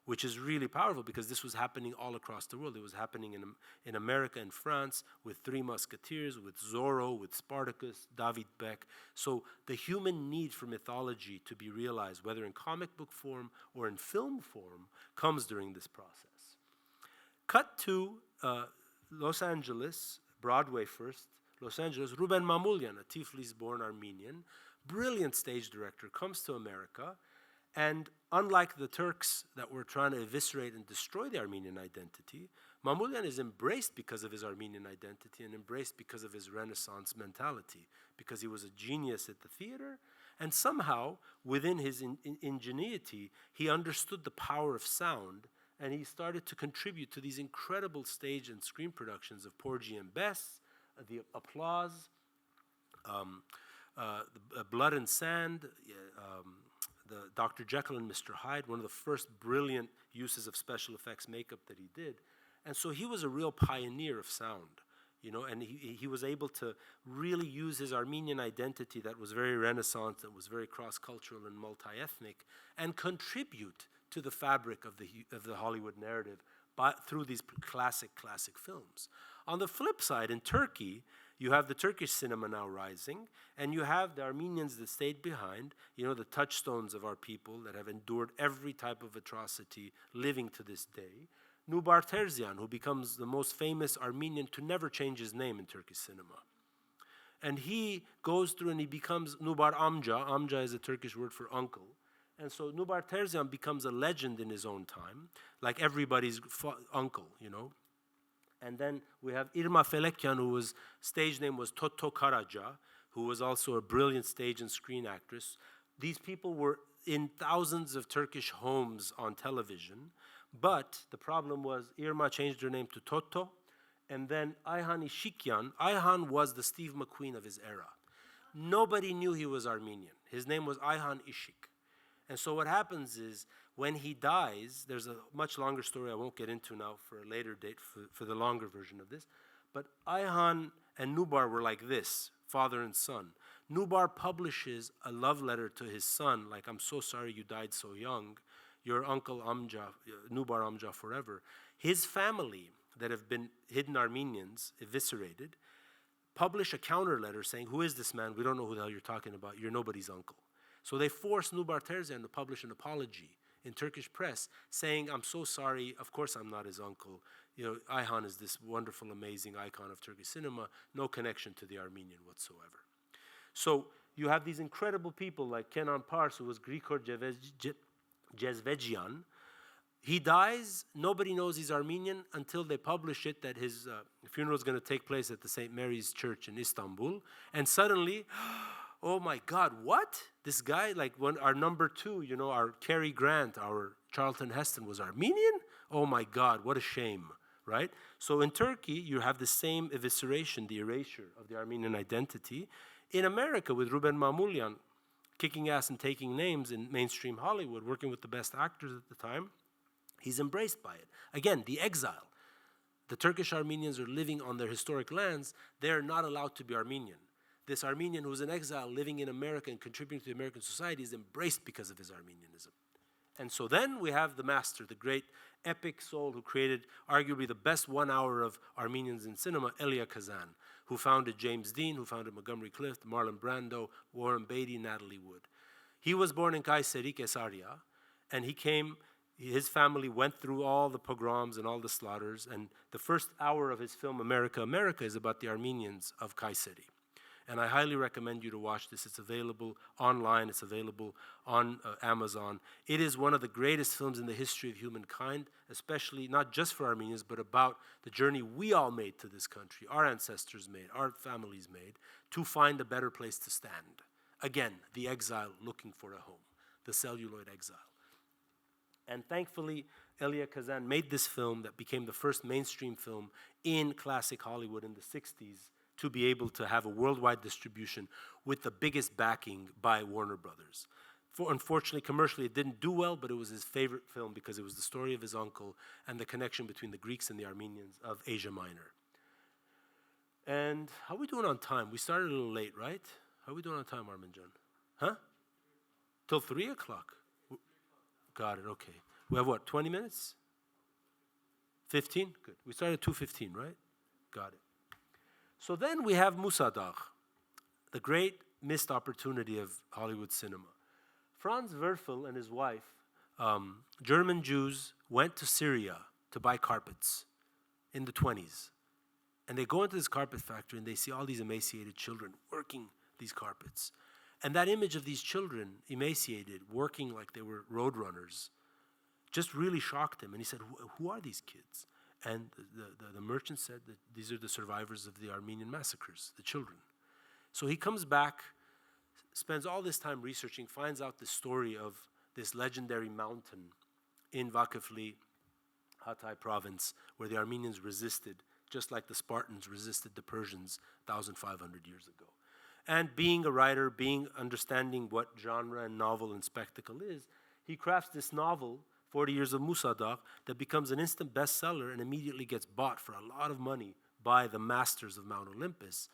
which is really powerful, because this was happening all across the world. It was happening in America and France with Three Musketeers, with Zorro, with Spartacus, David Bek. So the human need for mythology to be realized, whether in comic book form or in film form, comes during this process. Cut to Los Angeles, Broadway first, Los Angeles. Ruben Mamoulian, a Tiflis-born Armenian, brilliant stage director, comes to America. And unlike the Turks that were trying to eviscerate and destroy the Armenian identity, Mamoulian is embraced because of his Armenian identity and embraced because of his Renaissance mentality, because he was a genius at the theater, and somehow, within his ingenuity, he understood the power of sound, and he started to contribute to these incredible stage and screen productions of Porgy and Bess, The Applause, Blood and Sand, the Dr. Jekyll and Mr. Hyde, one of the first brilliant uses of special effects makeup that he did. And so he was a real pioneer of sound, you know, and he was able to really use his Armenian identity that was very Renaissance, that was very cross-cultural and multi-ethnic, and contribute to the fabric of the Hollywood narrative through these classic films. On the flip side, in Turkey, you have the Turkish cinema now rising, and you have the Armenians that stayed behind, you know, the touchstones of our people that have endured every type of atrocity living to this day. Nubar Terzian, who becomes the most famous Armenian to never change his name in Turkish cinema. And he goes through and he becomes Nubar Amca. Amca is a Turkish word for uncle. And so Nubar Terzian becomes a legend in his own time, like everybody's uncle, you know. And then we have Irma Felekyan, whose stage name was Toto Karaca, who was also a brilliant stage and screen actress. These people were in thousands of Turkish homes on television, but the problem was Irma changed her name to Toto, and then Ayhan Ishikyan, Ayhan was the Steve McQueen of his era. Nobody knew he was Armenian. His name was Ayhan Ishik. And so what happens is, when he dies, there's a much longer story I won't get into now for a later date for the longer version of this, but Ayhan and Nubar were like this, father and son. Nubar publishes a love letter to his son, like, I'm so sorry you died so young, your uncle Amja, Nubar Amja forever. His family, that have been hidden Armenians, eviscerated, publish a counter letter saying, who is this man? We don't know who the hell you're talking about. You're nobody's uncle. So they forced Nubar Terzian to publish an apology in Turkish press saying, I'm so sorry, of course I'm not his uncle. You know, Ayhan is this wonderful, amazing icon of Turkish cinema, no connection to the Armenian whatsoever. So you have these incredible people like Kenan Pars, who was Grigor Jezvejian. He dies, nobody knows he's Armenian until they publish it that his funeral is going to take place at the St. Mary's Church in Istanbul. And suddenly, oh my God, what? This guy, like our number two, you know, our Cary Grant, our Charlton Heston was Armenian? Oh my God, what a shame, right? So in Turkey, you have the same evisceration, the erasure of the Armenian identity. In America, with Ruben Mamoulian kicking ass and taking names in mainstream Hollywood, working with the best actors at the time, he's embraced by it. Again, the exile. The Turkish Armenians are living on their historic lands. They're not allowed to be Armenian. This Armenian who's in exile living in America and contributing to American society is embraced because of his Armenianism. And so then we have the master, the great epic soul who created arguably the best 1 hour of Armenians in cinema, Elia Kazan, who founded James Dean, who founded Montgomery Clift, Marlon Brando, Warren Beatty, Natalie Wood. He was born in Kayseri, Kesaria, and his family went through all the pogroms and all the slaughters, and the first hour of his film, America, America, is about the Armenians of Kayseri. And I highly recommend you to watch this. It's available online. It's available on Amazon. It is one of the greatest films in the history of humankind, especially not just for Armenians, but about the journey we all made to this country, our ancestors made, our families made, to find a better place to stand. Again, the exile looking for a home, the celluloid exile. And thankfully, Elia Kazan made this film that became the first mainstream film in classic Hollywood in the 60s to be able to have a worldwide distribution with the biggest backing by Warner Brothers. Unfortunately, commercially, it didn't do well, but it was his favorite film because it was the story of his uncle and the connection between the Greeks and the Armenians of Asia Minor. And how are we doing on time? We started a little late, right? How are we doing on time, Armen John? Huh? Till 3 o'clock? Got it, okay. We have what, 20 minutes? 15? Good. We started at 2:15, right? Got it. So then we have Musadagh, the great missed opportunity of Hollywood cinema. Franz Werfel and his wife, German Jews, went to Syria to buy carpets in the 20s. And they go into this carpet factory and they see all these emaciated children working these carpets. And that image of these children, emaciated, working like they were road runners, just really shocked him. And he said, who are these kids? And the merchant said that these are the survivors of the Armenian massacres, the children. So he comes back, spends all this time researching, finds out the story of this legendary mountain in Vakıflı, Hatay province, where the Armenians resisted, just like the Spartans resisted the Persians 1,500 years ago. And being a writer, understanding what genre and novel and spectacle is, he crafts this novel, 40 Years of Musadagh, that becomes an instant bestseller and immediately gets bought for a lot of money by the masters of Mount Olympus.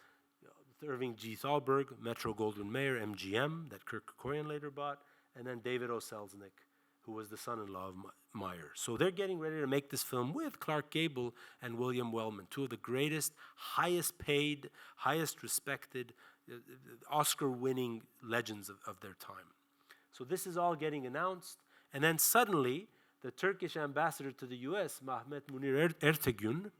Irving G. Thalberg, Metro-Goldwyn-Mayer, MGM, that Kirk Kerkorian later bought, and then David O. Selznick, who was the son-in-law of Meyer. So they're getting ready to make this film with Clark Gable and William Wellman, two of the greatest, highest paid, highest respected, Oscar-winning legends of their time. So this is all getting announced, and then suddenly, the Turkish ambassador to the US, Mehmet Munir Ertegün,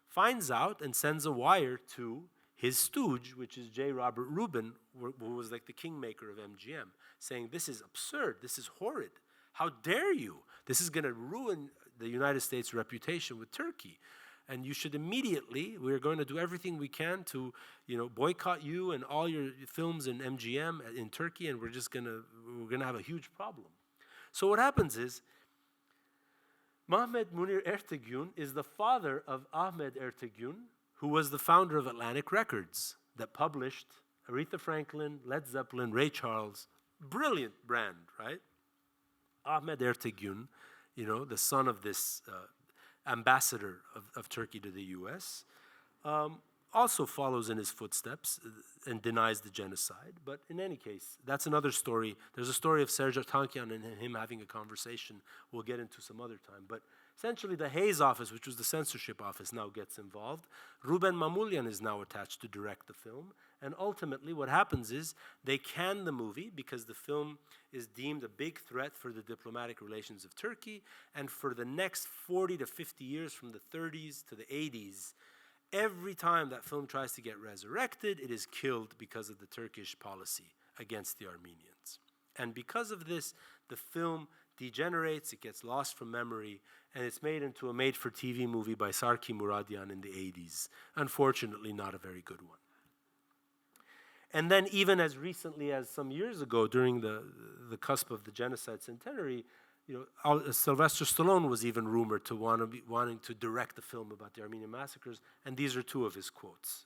finds out and sends a wire to his stooge, which is J. Robert Rubin, who was like the kingmaker of MGM, saying, this is absurd, this is horrid. How dare you? This is going to ruin the United States' reputation with Turkey. and you should immediately, we're going to do everything we can to, boycott you and all your films in MGM in Turkey, and we're gonna have a huge problem. So what happens is, Mehmet Munir Ertegün is the father of Ahmet Ertegün, who was the founder of Atlantic Records, that published Aretha Franklin, Led Zeppelin, Ray Charles. Brilliant brand, right? Ahmet Ertegün, the son of this ambassador of Turkey to the US, also follows in his footsteps and denies the genocide. But in any case, that's another story. There's a story of Serge Tankian and him having a conversation we'll get into some other time. But essentially, the Hayes office, which was the censorship office, now gets involved. Ruben Mamoulian is now attached to direct the film. And ultimately, what happens is they can the movie because the film is deemed a big threat for the diplomatic relations of Turkey. And for the next 40 to 50 years, from the 30s to the 80s, every time that film tries to get resurrected, it is killed because of the Turkish policy against the Armenians. And because of this, the film degenerates, it gets lost from memory, and it's made into a made-for-TV movie by Sarki Muradian in the 80s. Unfortunately, not a very good one. And then even as recently as some years ago, during the cusp of the genocide centenary, Sylvester Stallone was even rumored to wanting to direct a film about the Armenian massacres, and these are two of his quotes.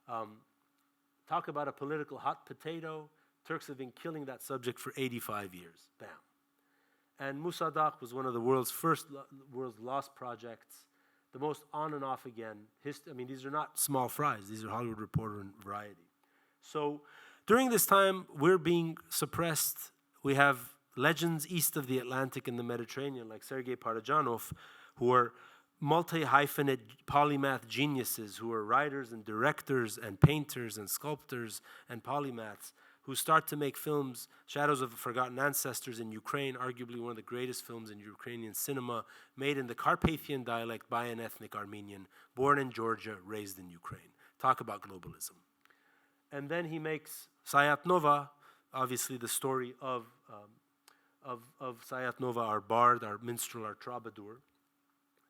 Talk about a political hot potato. Turks have been killing that subject for 85 years. Bam. And Musadaq was one of the world's lost projects, the most on and off again. These are not small fries. These are Hollywood Reporter and Variety. So during this time, we're being suppressed. We have legends east of the Atlantic and the Mediterranean, like Sergei Parajanov, who are multi-hyphenate polymath geniuses, who are writers and directors and painters and sculptors and polymaths, who start to make films, Shadows of Forgotten Ancestors in Ukraine, arguably one of the greatest films in Ukrainian cinema, made in the Carpathian dialect by an ethnic Armenian, born in Georgia, raised in Ukraine. Talk about globalism. And then he makes Sayat Nova, obviously the story of Sayat Nova, our bard, our minstrel, our troubadour.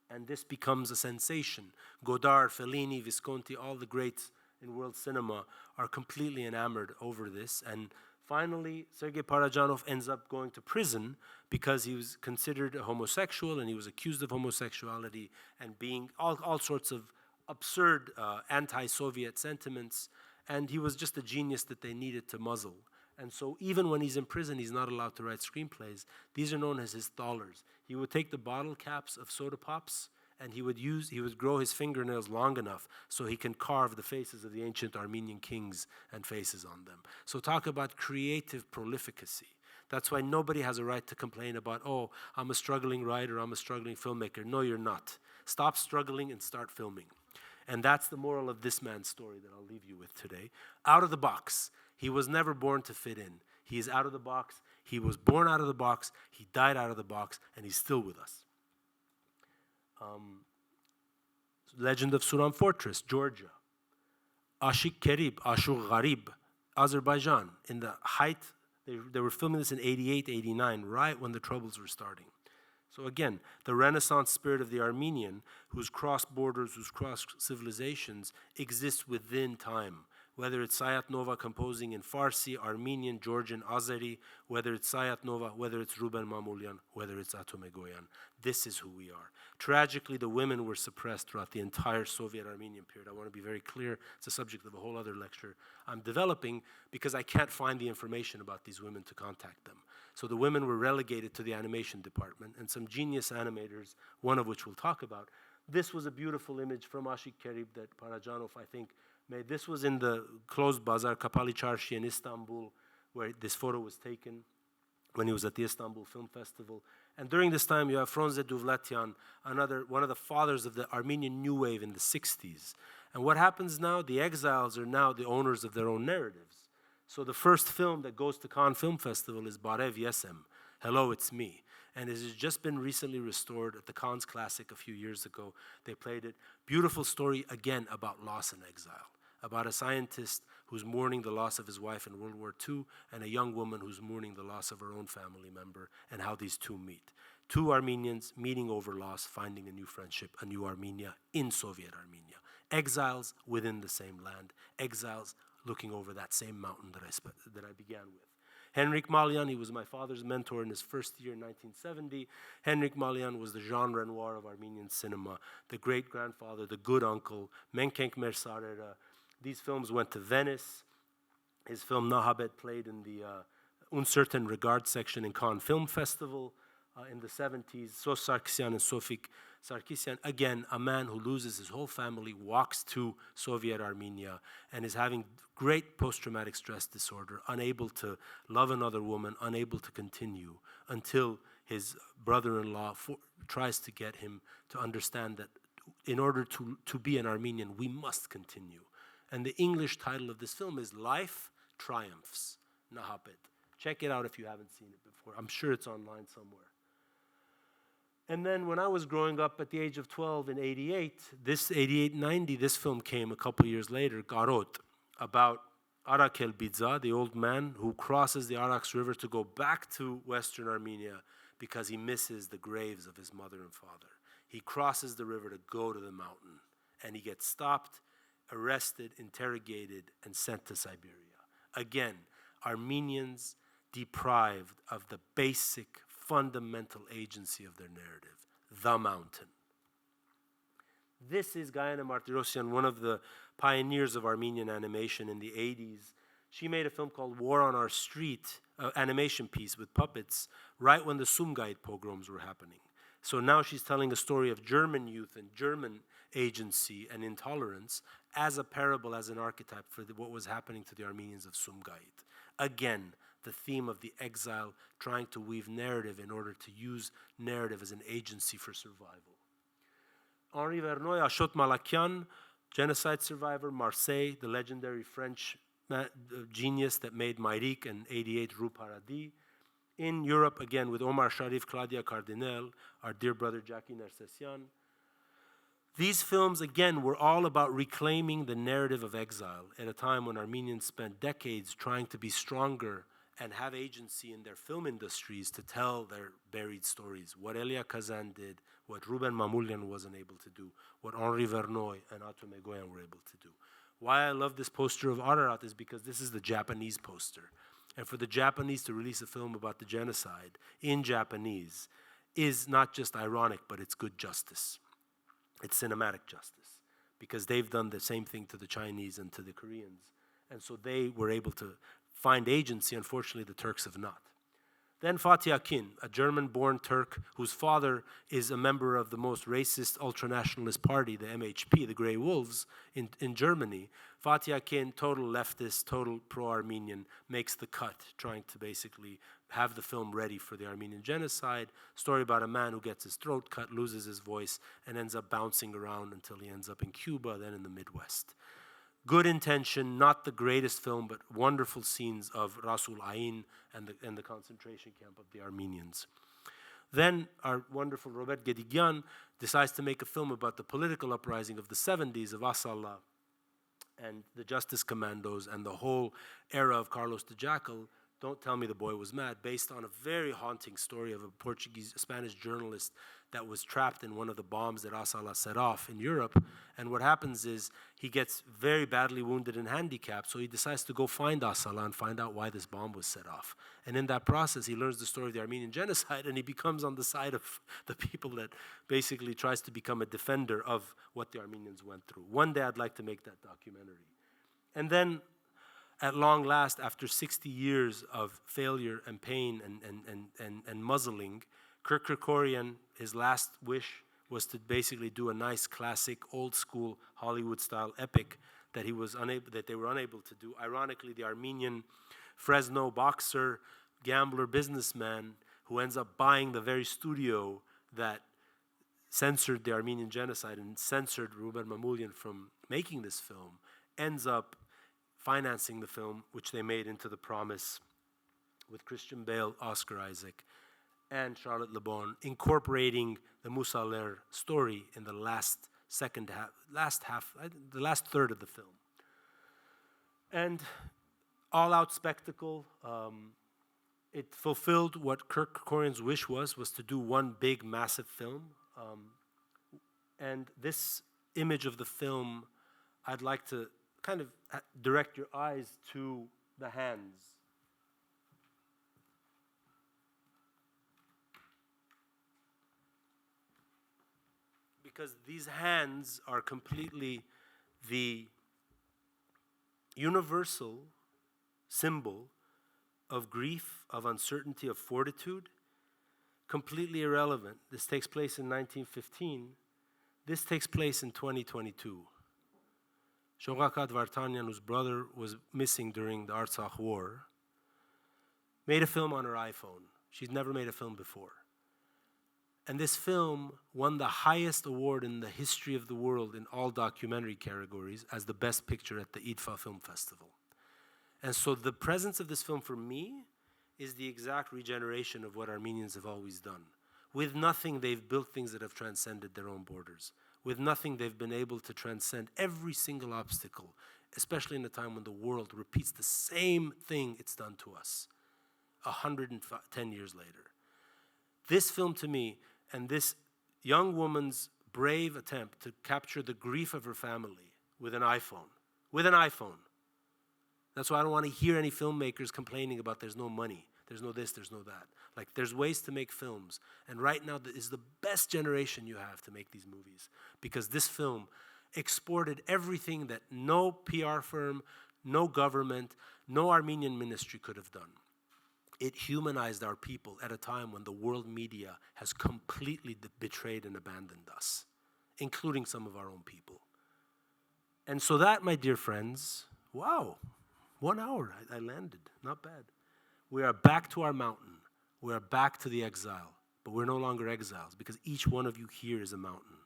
And this becomes a sensation. Godard, Fellini, Visconti, all the greats in world cinema are completely enamored over this. And finally, Sergei Parajanov ends up going to prison because he was considered a homosexual and he was accused of homosexuality and being all sorts of absurd anti-Soviet sentiments. And he was just a genius that they needed to muzzle. And so even when he's in prison, he's not allowed to write screenplays. These are known as his thalers. He would take the bottle caps of soda pops and he would grow his fingernails long enough so he can carve the faces of the ancient Armenian kings and faces on them. So talk about creative prolificacy. That's why nobody has a right to complain about, oh, I'm a struggling writer, I'm a struggling filmmaker. No, you're not. Stop struggling and start filming. And that's the moral of this man's story that I'll leave you with today. Out of the box. He was never born to fit in. He is out of the box. He was born out of the box. He died out of the box. And he's still with us. Legend of Suram Fortress, Georgia. Ashik Kerib, Ashur Gharib, Azerbaijan. In the height, they were filming this in 88, 89, right when the Troubles were starting. So again, the Renaissance spirit of the Armenian, whose crossed borders, whose crossed civilizations, exists within time. Whether it's Sayat Nova composing in Farsi, Armenian, Georgian, Azeri, whether it's Sayat Nova, whether it's Ruben Mamoulian, whether it's Atom Egoyan. This is who we are. Tragically, the women were suppressed throughout the entire Soviet-Armenian period. I want to be very clear. It's a subject of a whole other lecture I'm developing because I can't find the information about these women to contact them. So the women were relegated to the animation department, and some genius animators, one of which we'll talk about. This was a beautiful image from Ashik Kerib that Parajanov, I think, made. This was in the closed bazaar, Kapali Çarşı in Istanbul, where this photo was taken when he was at the Istanbul Film Festival. And during this time, you have Frunze Duvlatyan, one of the fathers of the Armenian New Wave in the 60s. And what happens now? The exiles are now the owners of their own narratives. So the first film that goes to Cannes Film Festival is Barev Yesem, Hello, It's Me. And it has just been recently restored at the Cannes Classic a few years ago. They played it. Beautiful story, again, about loss and exile, about a scientist who's mourning the loss of his wife in World War II and a young woman who's mourning the loss of her own family member and how these two meet. Two Armenians meeting over loss, finding a new friendship, a new Armenia in Soviet Armenia. Exiles within the same land, exiles looking over that same mountain that I began with. Henrik Malian, he was my father's mentor in his first year in 1970. Henrik Malian was the Jean Renoir of Armenian cinema, the great-grandfather, the good uncle, Menkenk Mersarera. These films went to Venice. His film Nahabet played in the Uncertain Regard section in Cannes Film Festival in the 70s. Sos Sarkisian and Sofik Sarkisian, again, a man who loses his whole family, walks to Soviet Armenia, and is having great post-traumatic stress disorder, unable to love another woman, unable to continue, until his brother-in-law tries to get him to understand that in order to be an Armenian, we must continue. And the English title of this film is Life Triumphs, Nahabet. Check it out if you haven't seen it before. I'm sure it's online somewhere. And then when I was growing up at the age of 12 in 88, 90, this film came a couple years later, Garot, about Arak el-Bidza, the old man who crosses the Arax River to go back to Western Armenia because he misses the graves of his mother and father. He crosses the river to go to the mountain, and he gets stopped, arrested, interrogated, and sent to Siberia. Again, Armenians deprived of the basic, fundamental agency of their narrative, the mountain. This is Gayana Martirosyan, one of the pioneers of Armenian animation in the 80s. She made a film called War on Our Street, an animation piece with puppets, right when the Sumgait pogroms were happening. So now she's telling a story of German youth and German agency and intolerance as a parable, as an archetype for what was happening to the Armenians of Sumgait. Again, the theme of the exile trying to weave narrative in order to use narrative as an agency for survival. Henri Verneuil, Ashot Malakian, genocide survivor, Marseille, the legendary French genius that made Mayrik and 88 Rue Paradis. In Europe, again, with Omar Sharif, Claudia Cardinal, our dear brother Jackie Nersessian. These films, again, were all about reclaiming the narrative of exile at a time when Armenians spent decades trying to be stronger and have agency in their film industries to tell their buried stories. What Elia Kazan did, what Ruben Mamoulian wasn't able to do, what Henri Verneuil and Atom Egoyan were able to do. Why I love this poster of Ararat is because this is the Japanese poster. And for the Japanese to release a film about the genocide in Japanese is not just ironic, but it's good justice. It's cinematic justice, because they've done the same thing to the Chinese and to the Koreans. And so they were able to find agency. Unfortunately, the Turks have not. Then Fatih Akin, a German-born Turk whose father is a member of the most racist ultranationalist party, the MHP, the Grey Wolves, in Germany. Fatih Akin, total leftist, total pro-Armenian, makes the cut, trying to basically have the film ready for the Armenian genocide. Story about a man who gets his throat cut, loses his voice, and ends up bouncing around until he ends up in Cuba, then in the Midwest. Good intention, not the greatest film, but wonderful scenes of Rasul Ain and the concentration camp of the Armenians. Then our wonderful Robert Gedigyan decides to make a film about the political uprising of the 70s of Asala and the Justice Commandos and the whole era of Carlos the Jackal, Don't Tell Me the Boy Was Mad, based on a very haunting story of a Spanish journalist that was trapped in one of the bombs that Asala set off in Europe. And what happens is he gets very badly wounded and handicapped, so he decides to go find Asala and find out why this bomb was set off. And in that process, he learns the story of the Armenian genocide, and he becomes on the side of the people that basically tries to become a defender of what the Armenians went through. One day I'd like to make that documentary. And then at long last, after 60 years of failure and pain and muzzling, Kirk Kerkorian, his last wish was to basically do a nice, classic, old-school Hollywood-style epic that they were unable to do. Ironically, the Armenian Fresno boxer, gambler, businessman who ends up buying the very studio that censored the Armenian genocide and censored Ruben Mamoulian from making this film, ends up financing the film, which they made into The Promise with Christian Bale, Oscar Isaac, and Charlotte Le Bon, incorporating the Musaler story in the last third of the film. And all-out spectacle, it fulfilled what Kirk Kerkorian's wish was to do one big, massive film. And this image of the film, I'd like to kind of direct your eyes to the hands. Because these hands are completely the universal symbol of grief, of uncertainty, of fortitude, completely irrelevant. This takes place in 1915. This takes place in 2022. Sonata Vardanian, whose brother was missing during the Artsakh war, made a film on her iPhone. She'd never made a film before. And this film won the highest award in the history of the world in all documentary categories as the best picture at the IDFA Film Festival. And so the presence of this film for me is the exact regeneration of what Armenians have always done. With nothing, they've built things that have transcended their own borders. With nothing, they've been able to transcend every single obstacle, especially in a time when the world repeats the same thing it's done to us 110 years later. This film to me, and this young woman's brave attempt to capture the grief of her family with an iPhone. With an iPhone. That's why I don't want to hear any filmmakers complaining about there's no money, there's no this, there's no that. Like, there's ways to make films. And right now is the best generation you have to make these movies. Because this film exported everything that no PR firm, no government, no Armenian ministry could have done. It humanized our people at a time when the world media has completely betrayed and abandoned us, including some of our own people. And so that, my dear friends, wow, 1 hour, I landed, not bad. We are back to our mountain. We are back to the exile, but we're no longer exiles because each one of you here is a mountain.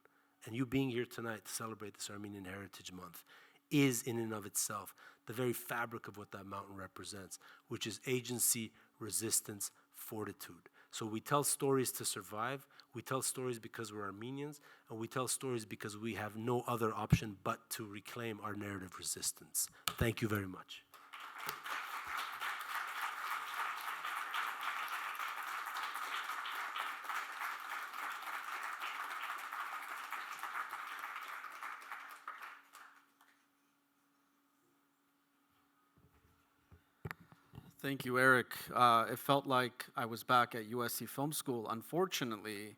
And you being here tonight to celebrate this Armenian Heritage Month is in and of itself the very fabric of what that mountain represents, which is agency, resistance, fortitude. So we tell stories to survive, we tell stories because we're Armenians, and we tell stories because we have no other option but to reclaim our narrative resistance. Thank you very much. Thank you, Eric. It felt like I was back at USC Film School. Unfortunately,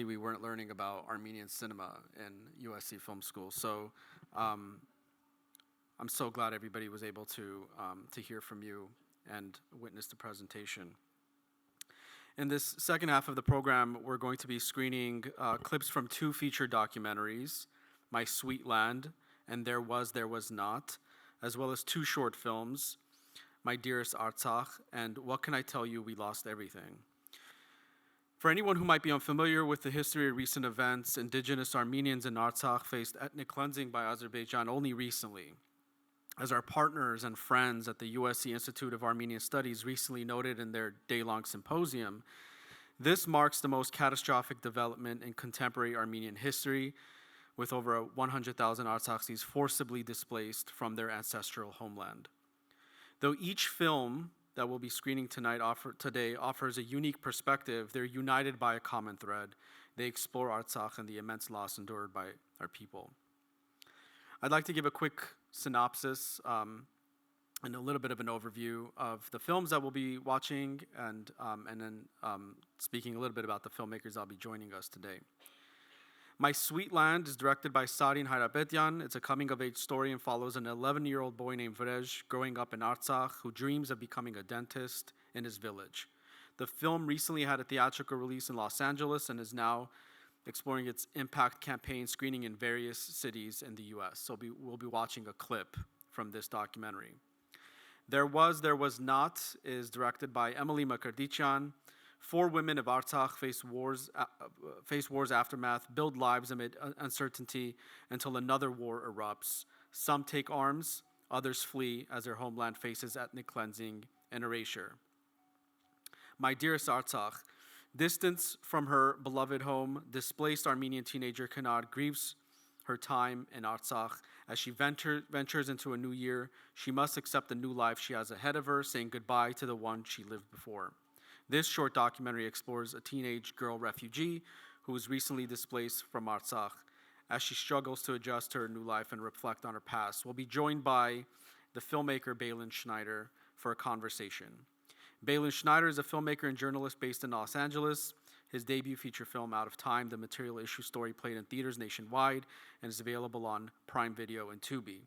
we weren't learning about Armenian cinema in USC Film School. So I'm so glad everybody was able to hear from you and witness the presentation. In this second half of the program, we're going to be screening clips from 2 feature documentaries, My Sweet Land and There Was Not, as well as 2 short films, My Dearest Artsakh, and What Can I Tell You, We Lost Everything. For anyone who might be unfamiliar with the history of recent events, indigenous Armenians in Artsakh faced ethnic cleansing by Azerbaijan only recently. As our partners and friends at the USC Institute of Armenian Studies recently noted in their day-long symposium, this marks the most catastrophic development in contemporary Armenian history, with over 100,000 Artsakhis forcibly displaced from their ancestral homeland. Though each film that we'll be screening today offers a unique perspective, they're united by a common thread. They explore Artsakh and the immense loss endured by our people. I'd like to give a quick synopsis and a little bit of an overview of the films that we'll be watching, and then speaking a little bit about the filmmakers that'll be joining us today. My Sweet Land is directed by Sarin Hayrapetyan. It's a coming-of-age story and follows an 11-year-old boy named Vrej growing up in Artsakh who dreams of becoming a dentist in his village. The film recently had a theatrical release in Los Angeles and is now exploring its impact campaign screening in various cities in the U.S. So we'll be watching a clip from this documentary. There Was Not is directed by Emily Makardicyan. 4 women of Artsakh face war's aftermath, build lives amid uncertainty until another war erupts. Some take arms, others flee as their homeland faces ethnic cleansing and erasure. My Dearest Artsakh, distanced from her beloved home, displaced Armenian teenager Kanad grieves her time in Artsakh. As she ventures into a new year, she must accept the new life she has ahead of her, saying goodbye to the one she lived before. This short documentary explores a teenage girl refugee who was recently displaced from Artsakh. As she struggles to adjust to her new life and reflect on her past, we'll be joined by the filmmaker Balin Schneider for a conversation. Balin Schneider is a filmmaker and journalist based in Los Angeles. His debut feature film, Out of Time, the material issue story, played in theaters nationwide and is available on Prime Video and Tubi.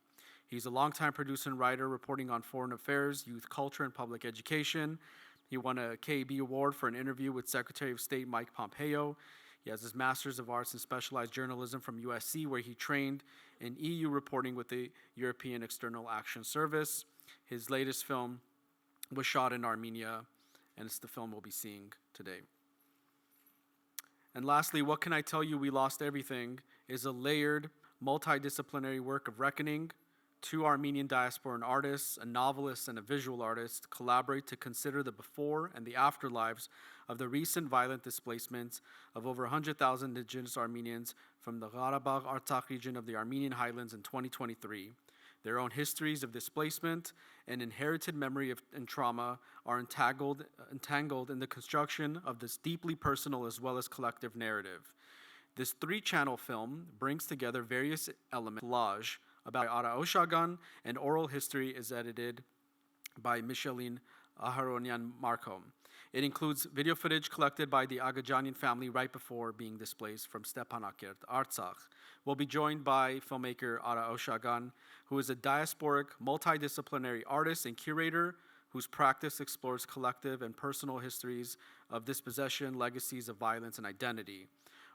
He's a longtime producer and writer reporting on foreign affairs, youth culture, and public education. He won a KAB Award for an interview with Secretary of State Mike Pompeo. He has his Master's of Arts in Specialized Journalism from USC, where he trained in EU reporting with the European External Action Service. His latest film was shot in Armenia, and it's the film we'll be seeing today. And lastly, What Can I Tell You? We Lost Everything is a layered, multidisciplinary work of reckoning. Two Armenian diasporan artists, a novelist and a visual artist, collaborate to consider the before and the after lives of the recent violent displacement of over 100,000 indigenous Armenians from the Karabakh Artsakh region of the Armenian highlands in 2023. Their own histories of displacement and inherited memory and trauma are entangled in the construction of this deeply personal as well as collective narrative. This three-channel film brings together various elements. Collage about Oshagan, and oral history is edited by Micheline Aharonian Markom. It includes video footage collected by the Agajanian family right before being displaced from Stepanakert, Artsakh. We'll be joined by filmmaker Ara Oshagan, who is a diasporic, multidisciplinary artist and curator whose practice explores collective and personal histories of dispossession, legacies of violence, and identity.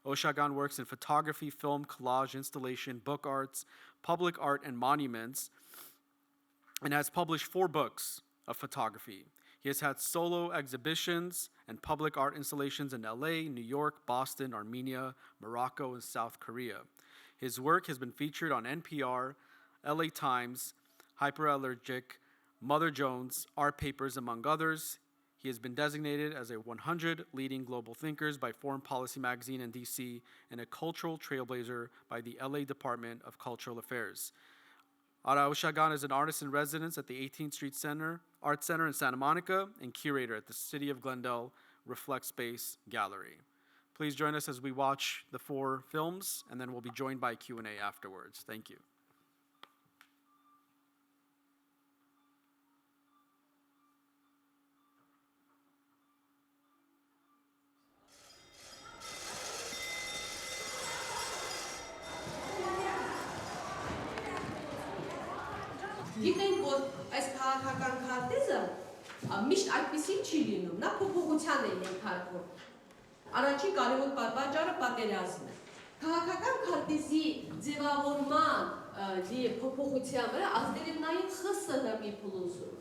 Oshagan works in photography, film, collage, installation, book arts, public art, and monuments, and has published 4 books of photography. He has had solo exhibitions and public art installations in LA, New York, Boston, Armenia, Morocco, and South Korea. His work has been featured on NPR, LA Times, Hyperallergic, Mother Jones, Art Papers, among others. He has been designated as a 100 leading global thinkers by Foreign Policy Magazine in DC and a cultural trailblazer by the LA Department of Cultural Affairs. Ara Oshagan is an artist in residence at the 18th Street Art Center in Santa Monica and curator at the City of Glendale Reflect Space Gallery. Please join us as we watch the 4 films, and then we'll be joined by Q&A afterwards. Thank you. Գիտենք, որ այս քաղաքական քարտեզը միշտ այդպեսին չի լինում, նա փոփոխության է ենթարկվում։ Առաջին կարևոր պատճառը պատերազմն է։ Քաղաքական քարտեզի ձևավորման փոփոխության վրա ազդել է նաև ԽՍՀՄ-ի փլուզումը։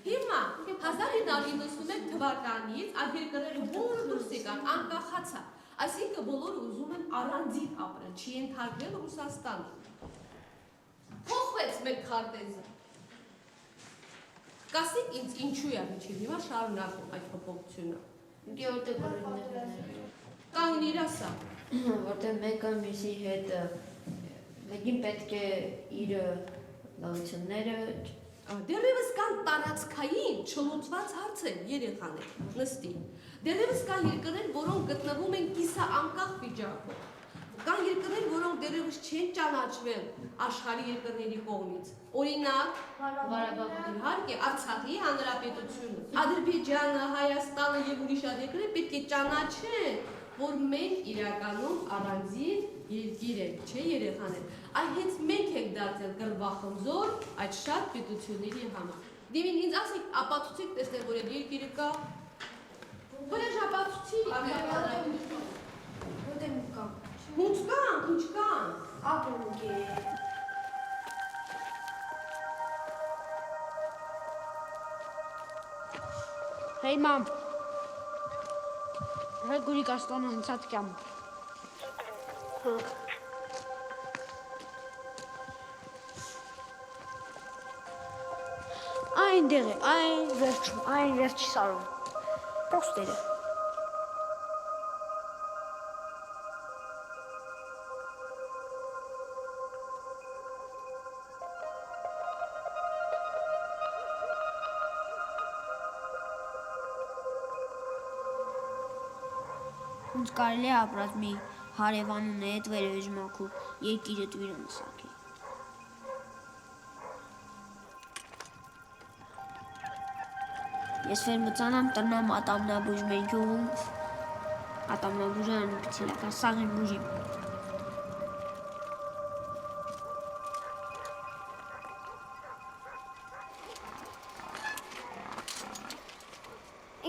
Հիմա 1991 թվականից այդ երկրները բոլորը դուրս եկան, անկախացան, այսինքն բոլորը ուզում են առանձին ապրել, չի ենթարկվել Ռուսաստանը։ Փոխվեց մեր քարտեզը։ Կասեք ինձ ինչու է միջին հիմա շարունակում այդ փոփոխությունը։ Դե որտեղ կողմներ։ Կանգնիր ասա։ Որտեղ մեկը մյուսի հետ մեկին պետք է իր լավությունները Դեռևս կան տարածքային չլուծված հարցեր երեխաներ, նստի։ Դեռևս կան երկրներ, որոնք գտնվում են կիսաանկախ վիճակում։ Կան երկրներ, որոնք դեռևս չեն ճանաչվել աշխարհի երկրների կողմից։ Օրինակ, իհարկե, Արցախի հանրապետությունը, Ադրբեջանը, Հայաստանը եւ ուրիշ երկրներ պետք է ճանաչեն, որ մենք իրականում առանձին երկիր ենք, չէ՞ երեխաներ։ Այ հենց մենք ենք դարձել գրվախնձոր այդ շատ պետությունների համար։ Դիմին ինձ ասեք, ապացուցեք տեսնել, որ այդ երկիրը կա։ Որոշ ապացուցի։ որտեղ կա։ Ինչ կան։ Ապրունքի։ Hey Mom. Regular Gaston in Satcam. Ein verci sarı. Posteri. Ոնց կարելի է ապրած մի հարևանուն հետ վերեժմակու երկիրը տվիրը նսակի։ Ես վեր մծանամ տնամ ատամնաբույժ մեր գյուղում, ատամնաբույժան պիցիլական սաղին բույժի։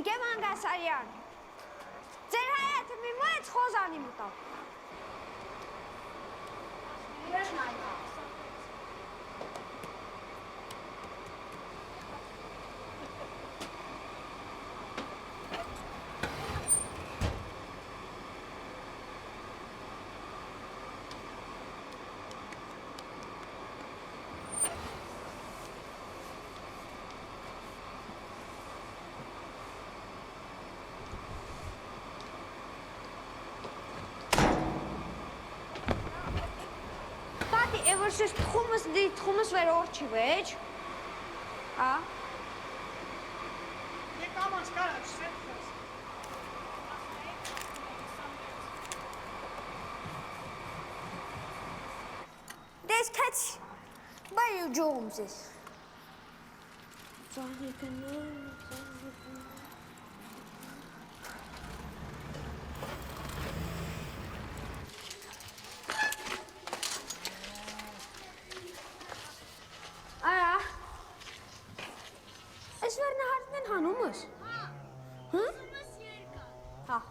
Ինգեմ Անգասարյան, ձեր հայաթը մի մոյեց խոզանի մտավ։ Ever tchummes ver orçi vech. Ha? Ne kamans karač, svetkas. Des kaç bayı coğumsiz. Aya. Es var ne hardin hanımız. Hı? Ha.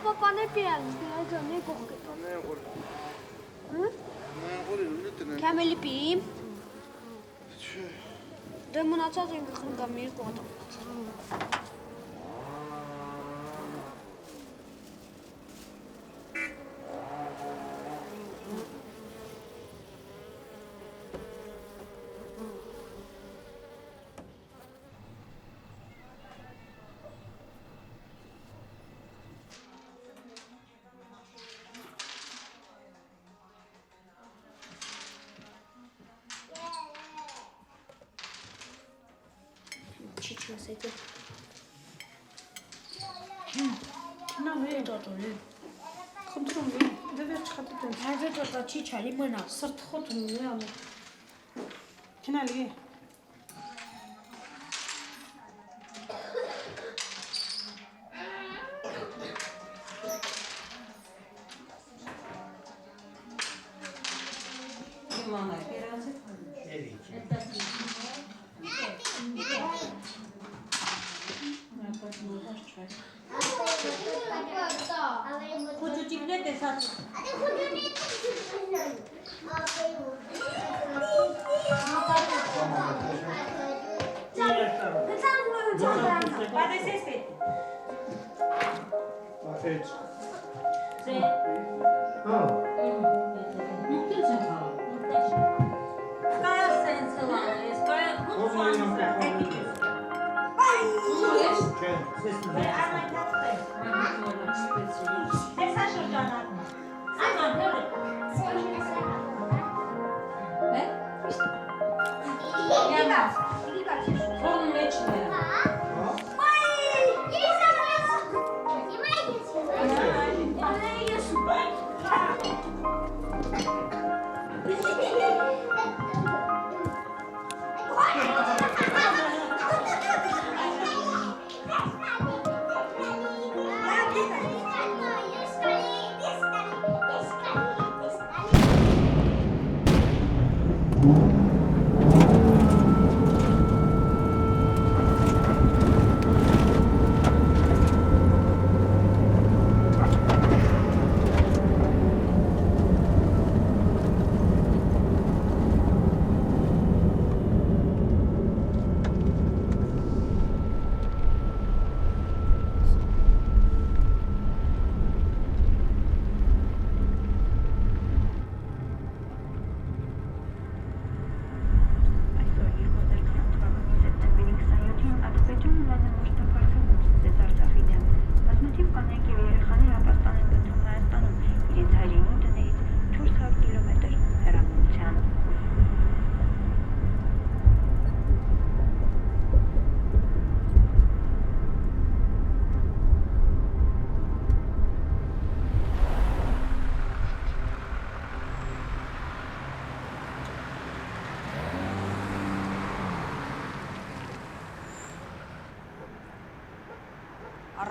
Papa ne piyanız? Ne koktu? Hı? Kameli piyim. Demin açacağım ki kırgamir koydum. Çiçmeseydi. Նա մեր դատորի։ Խնդրում եմ, դե վերջ խատում եմ։ Հայրը դատա չի չալի մնա։ Սրտ խոտում եմ անը։ Քնալի է։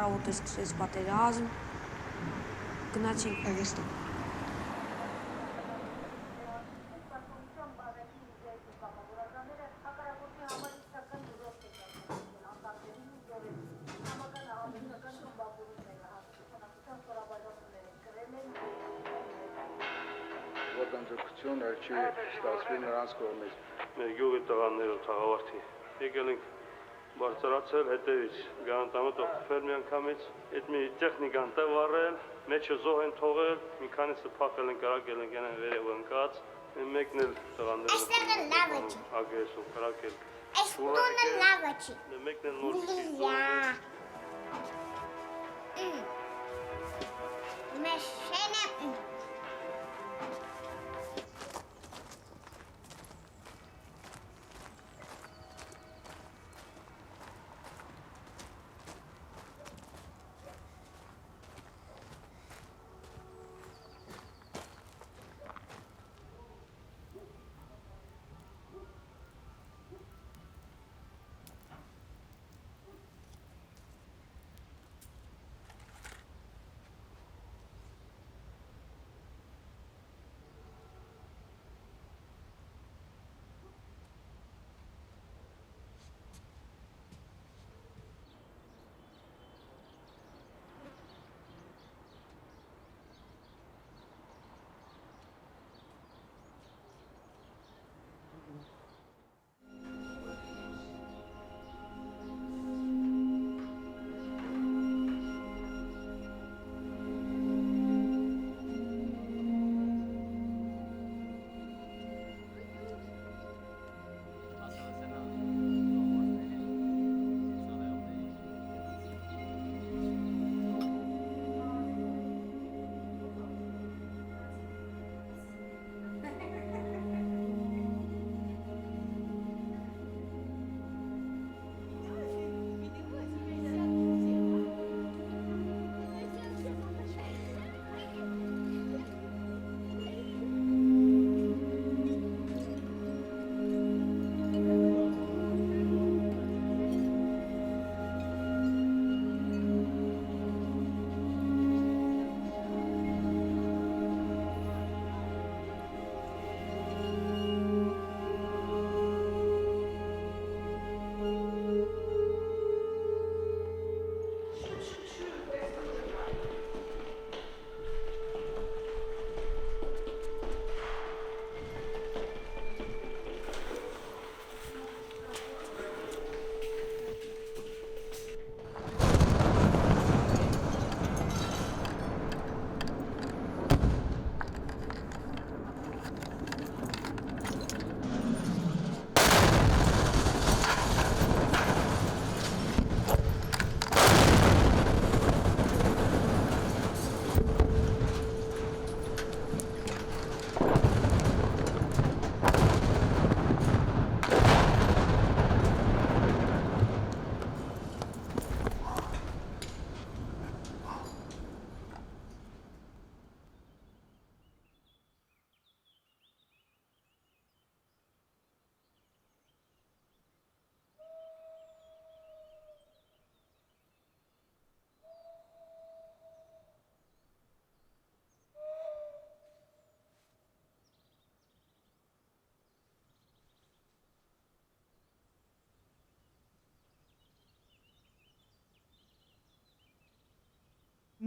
առավոտը սկսեց պատերազմ, գնացինք Հայաստան։ Ոտնձգություն չի ստացվի նրանց կողմից։ Մեր գյուղի տղաներով թաղավարտի եկել ենք բարձրացել հետևից գանտամը խփել մի անգամից, այդ մի տեխնիկան տեղ վառել, մեջը զոհ են թողել, մի քանիսը փախել են, կրակել են, գնան վերև ընկած, մեկն էլ տղաները Այստեղը լավը չի։ ագեսով կրակել։ Այս տունը լավը չի։ Մեկն էլ նոր չի։ Մեր շենը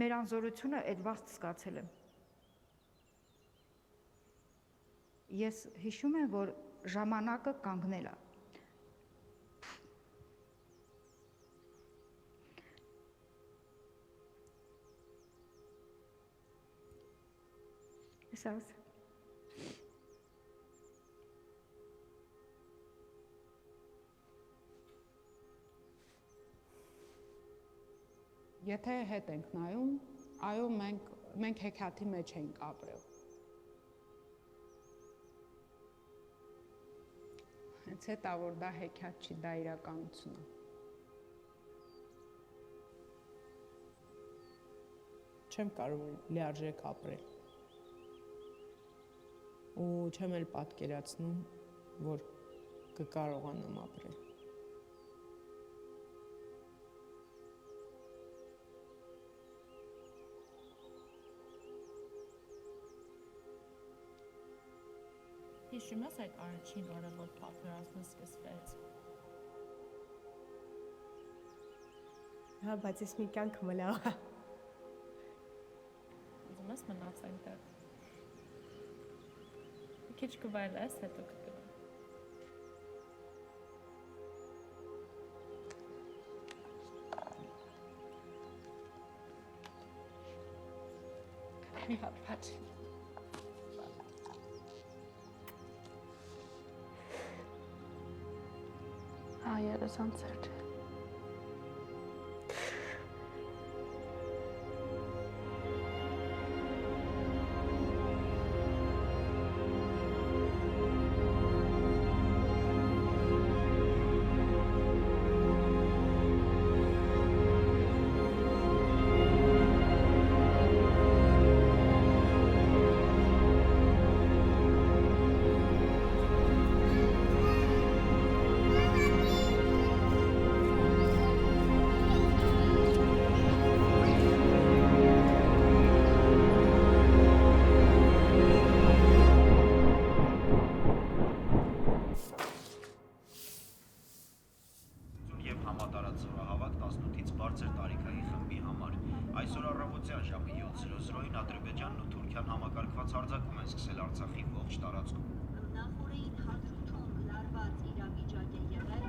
Մեր անզորությունը այդ վաղ զգացել եմ։ Ես հիշում եմ, որ ժամանակը կանգնել է։ Սաս։ Եթե հետ ենք նայում, այո, մենք հեքիաթի մեջ ենք ապրել։ Հենց հետա, որ դա հեքիաթ չի, դա իրականություն է։ Չեմ կարող լիարժեք ապրել։ Ու չեմ էլ պատկերացնում, որ կկարողանամ ապրել։ Հիշում ես այդ առաջին օրը, որ պատերազմը սկսվեց։ Հա, բայց ես մի կյանք մնա։ Ուզում ես մնաց այնտեղ։ Մի քիչ կվայելես, հետո կգնա։ Մի հատ փաչ։ Հայերս անցեր։ Այսօր առավոտյան ժամը 7:00-ին Ադրբեջանն ու Թուրքիան համակարգված հարձակում են սկսել Արցախի ողջ տարածքում։ Նախորդին հադրութում լարված իրավիճակ է եղել,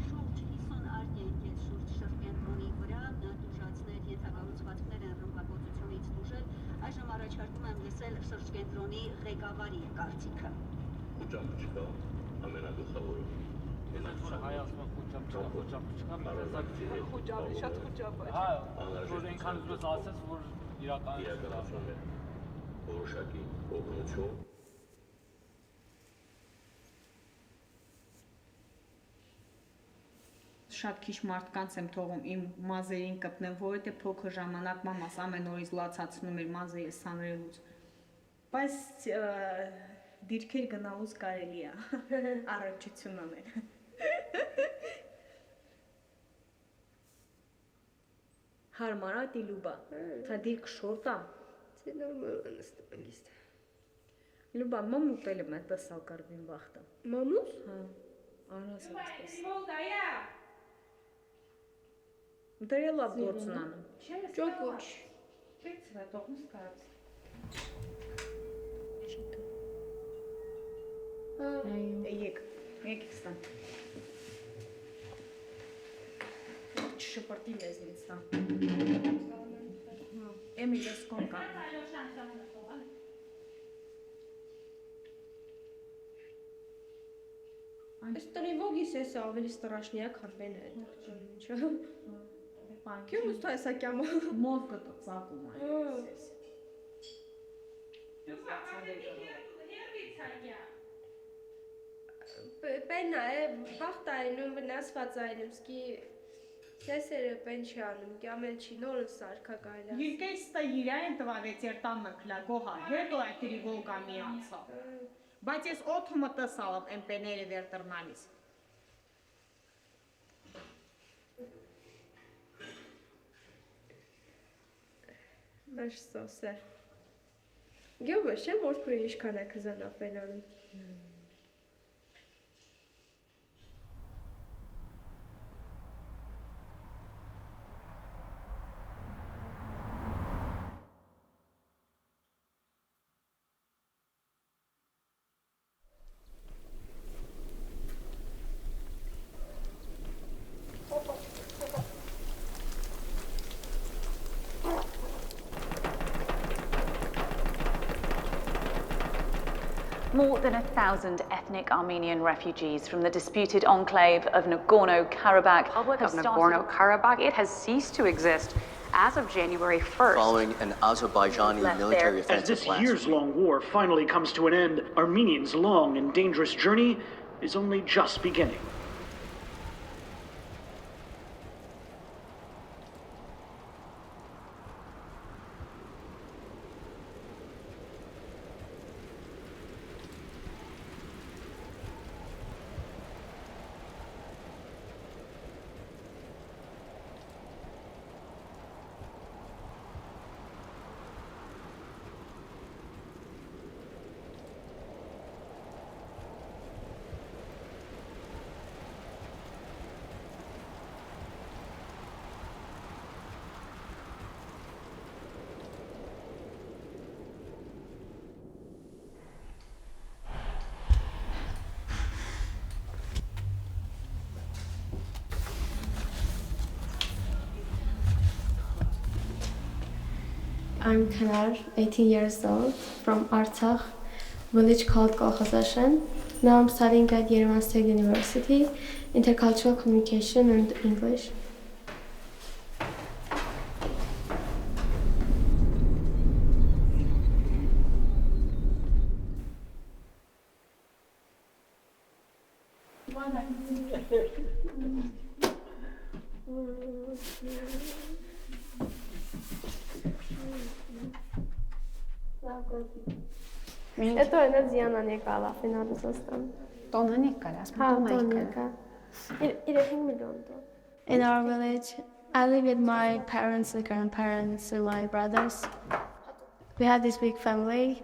շուրջ 50 արգելքել շուրջ շրջենտրոնի վրա, տուժածներ ենթակառուցվածքներ են ռմբակոծությունից տուժել, այժմ առաջարկում եմ լսել շրջենտրոնի ղեկավարի կարծիքը։ Խոճապ չկա, ամենագլխավորը։ Խոճապ, շատ խոճապ է։ Հա, որ ինքան ուզում ասես, որ իրականացնում է որոշակի օգնություն։ Շատ քիչ մարդկանց եմ թողում իմ մազերին կպնեմ, որովհետև փոքր ժամանակ մամաս ամեն օրից լացացնում էր մազերս հանրելուց։ Բայց դիրքեր գնալուց կարելի է առողջություն անել։ Հարմարա դիլուբա, թա դիրք շորտա։ Це нормально стабилист. Լուբա մամուտել եմ այդ սակարվին վախտը։ Մամուս? Հա, անաս աստես։ Մոլդայա։ Դրե լավ գործ ունանում։ Ճոկոչ։ Պետք է թողնես կարած։ Եկ ստան։ Չշպրտի մեզնից տա։ Էմիլ ես կոնկա։ Այս տրիվոգիս ես ավելի страшнее, քան մենը։ Չէ՞։ Քիչ ուստա էսա կյամա։ Մով կտո ծակում այն։ Պենա է, բախտա են, վնասված այլմսկի սեսերը պեն չի անում, կյամել չի նորը սարկա կայլա։ Երկես տա իրա են տվավեց երտան մկլա գոհա, հետո այդ տրիվոգա մի անցա։ Բայց ես օթումը տսալավ են պեները վեր տրնալիս։ Մաշ սոսեր։ Գյոբը շեմ որպրի իշքան է կզանա պենանում։ More than 1,000 ethnic Armenian refugees from the disputed enclave of Nagorno-Karabakh Republic of Nagorno-Karabakh, it has ceased to exist as of January 1st. Following an Azerbaijani military offensive As this last years-long war finally comes to an end, Armenians' long and dangerous journey is only just beginning. I'm Kanar, 18 years old, from Artsakh, village called Oshagan. Now I'm studying at Yerevan State University, Intercultural Communication and English. Это Надзиана Никала, финал состав. Տոնը նիկար, ասում Տոնիկա. 3 միլիոն դո. In our village, I live with my parents, the grandparents, and my brothers. We have this big family.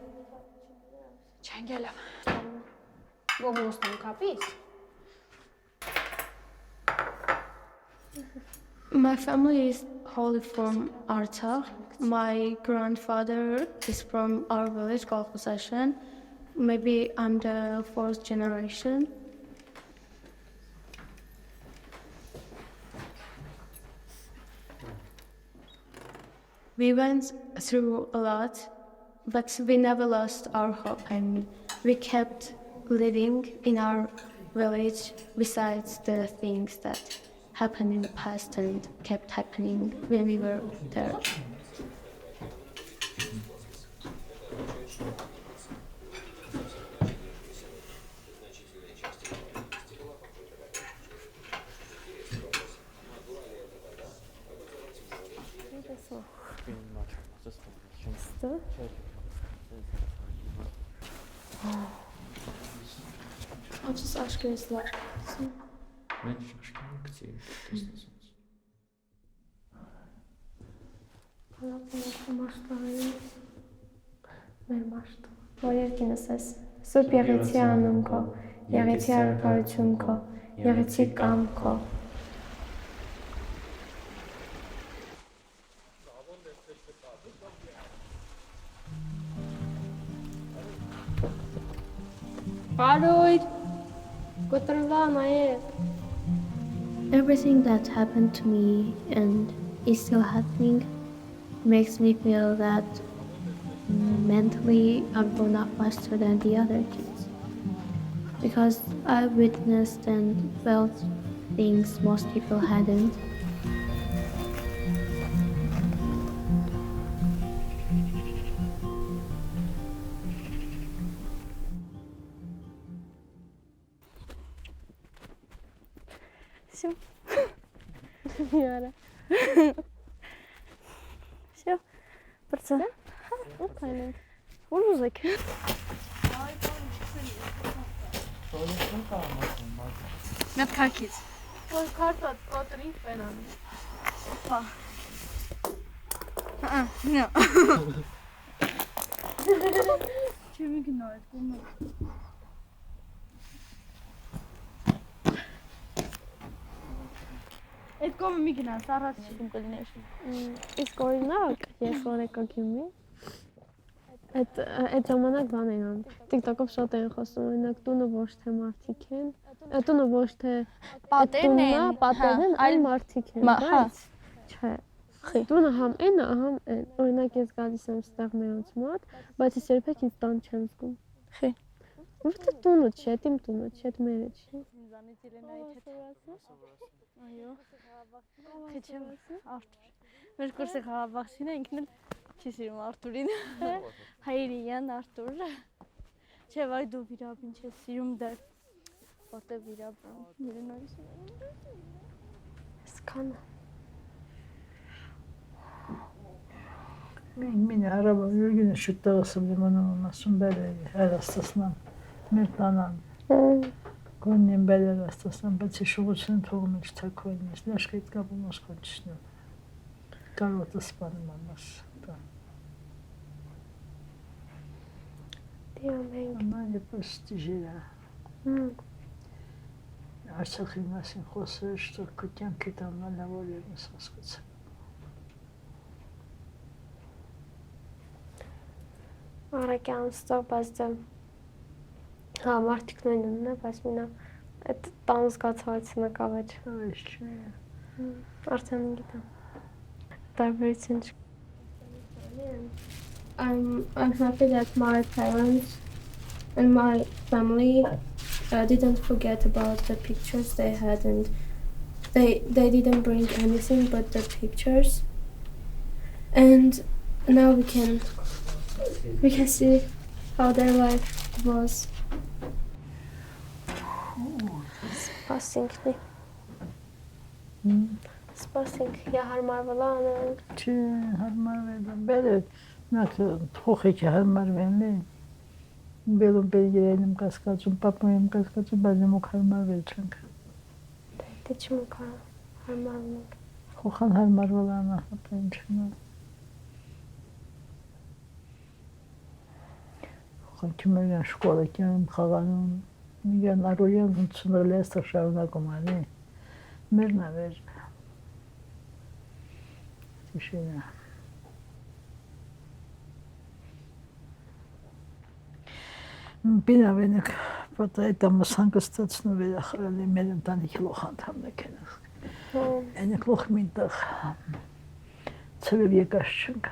Չանգելա։ Ողոստան կապից։ My family is wholly from Artsakh. My grandfather is from our village called Oshagan. Maybe I'm the 4th generation. We went through a lot, but we never lost our hope and we kept living in our village besides the things that happened in the past and kept happening when we were there. Açız aşk gözler. Ben şaşkınım kıtayım. Հարապանական մաշտարի մեր մաշտ որ երկինս ես Սուրբ Եղեցի անուն քո Եղեցի արքայություն քո Եղեցի կամ քո Բարոյ Կոտրվա նայե Everything that happened to me and is still happening makes me feel that mentally I'm grown up faster than the other kids. Because I witnessed and felt things most people hadn't. Все. Яра. Все. Процесс. Ну, тайминг. Музык. Met kakit. Ой, карта от Рифена. Опа. No. Чем игнорит? Այդ կողմը մի գնաս, առած չիմ կլիներ։ Իսկ օրինակ, ես որ եկա Գյումրի, այդ ժամանակ բան են անում։ TikTok-ով շատ են խոսում, օրինակ տունը ոչ թե մարդիկ են, տունը ոչ թե պատերն են, այլ մարդիկ են, բայց չէ։ Տունը համ են, համ են։ Օրինակ ես գալիս եմ ստեղ մերոնց մոտ, բայց ես երբեք ինձ տան չեմ զգում։ Խի։ Որտե տունը չէ, իմ տունը չէ, մերը չէ։ Այո։ Քիչեմ Արտուր։ Մեր կուրսի խաղաբախշին է ինքն էլ չի սիրում Արտուրին։ Հայրիյան Արտուր։ Չէ, վայ դու վիրաբին չես սիրում դե։ Որտե վիրաբան։ Երենայից։ Սկան։ Mine araba yürgün şutta asıl limanın olmasın böyle her hastasından mertlanan. Konnem böyle hastasından bazı şovuşun toğumuş takoymuş. Neşkayt kabulmuş konuşnu. Karota spanmamış. Она не постижила. Artsakh имасин խոսը, что котянки там на воле не соскутся. Արակյան ստող, բայց դե հա, մարդիկ նույնն է, բայց մինա այդ տան զգացվածությունը կավեջ։ Այս չէ։ Արդեն գիտեմ։ Տարբերություն չկա։ I'm happy that my parents and my family didn't forget about the pictures they had, and they didn't bring anything but the pictures. And now we can see how their life was. Սպասենք, я հարմարվալան։ Չի, հարմարվել եմ, բերել, նակ թոխեք է հարմարվեն լի։ Բելում բերգերել եմ կասկածում, պապում եմ կասկածում, բայց նմուկ հարմարվել չենք։ Դե չմուկ հարմարվում ենք։ Խոխան հարմարվալան ահապեն չնա։ Խոխան կիմերյան շկոլակյան խաղանում, միգան արորյան հունցունել է ստեղ շարունակում ալի։ Մերն ավեր։ Tишина. Բինավենեք պատայ տամասանգստացնու վերախրել է մեր ընտանիքի լոխանդամն է կենս։ Ենեք լոխ մինտեղ ծվև եկաշ չնք։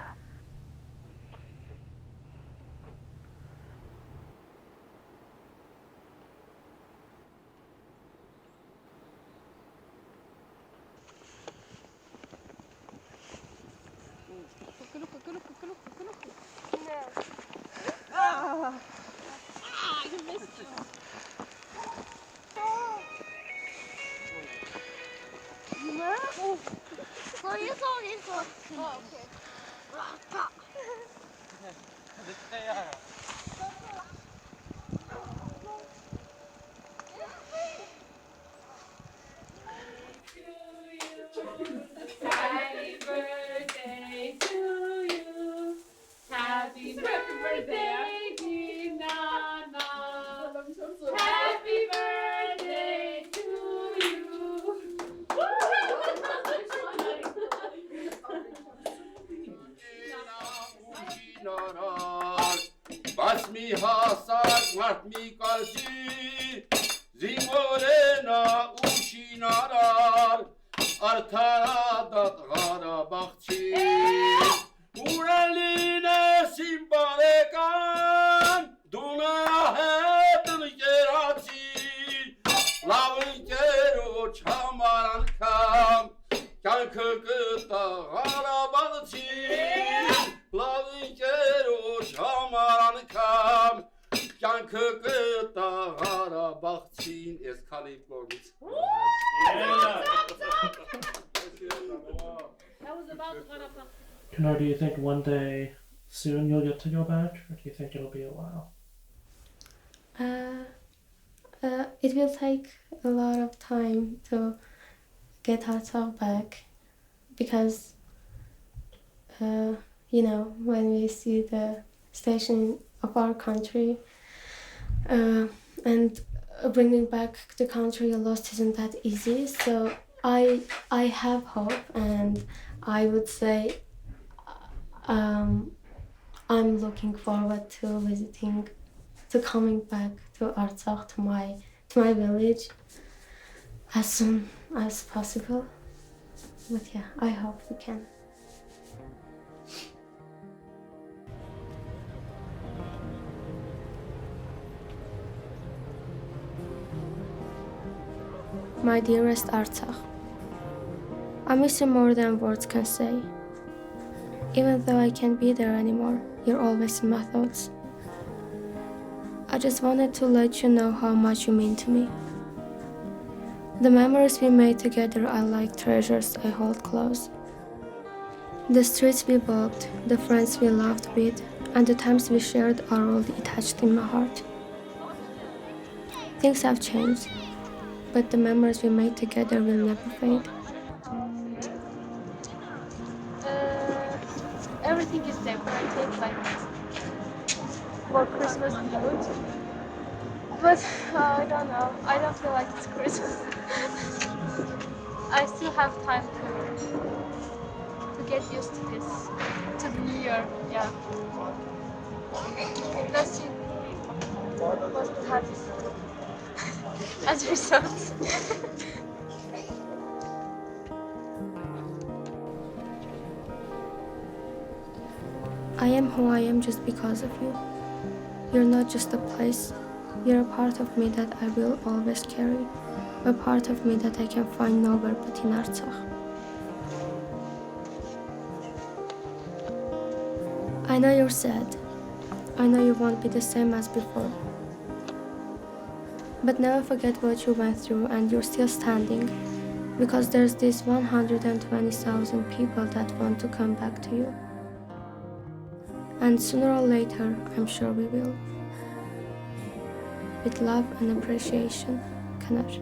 Happy birthday to you. Happy birthday, dear Nana. Happy birthday to you. Basmi hasak matmi kalsi zingorena ushinarar artara datgara bakchi uraline simbarekan duna hedl gerati lavin gero chamaran kam kanka datgara bakchi lavin gero chamaran kam kanka datgara bakchin es khalif gorgis. Do you think one day soon you'll get to go back, or do you think it'll be a while? It will take a lot of time to get Artsakh back, because when we see the station of our country and bringing back the country lost isn't that easy. So I have hope, and I would say I'm looking forward to coming back to Artsakh, to my village as soon as possible. But yeah, I hope we can. My dearest Artsakh, I miss you more than words can say. Even though I can't be there anymore, you're always in my thoughts. I just wanted to let you know how much you mean to me. The memories we made together are like treasures I hold close. The streets we walked, the friends we loved with, and the times we shared are all attached in my heart. Things have changed, but the memories we made together will never fade. Everything is decorated like for Christmas mood. But I don't know. I don't feel like it's Christmas. I still have time to get used to this, to the New Year. Yeah. Let's see what will happen as a result. am who I am just because of you. You're not just a place, you're a part of me that I will always carry, a part of me that I can find nowhere but in Artsakh. I know you're sad. I know you won't be the same as before. But never forget what you went through and you're still standing, because there's these 120,000 people that want to come back to you. And sooner or later, I'm sure we will. With love and appreciation, Kanar.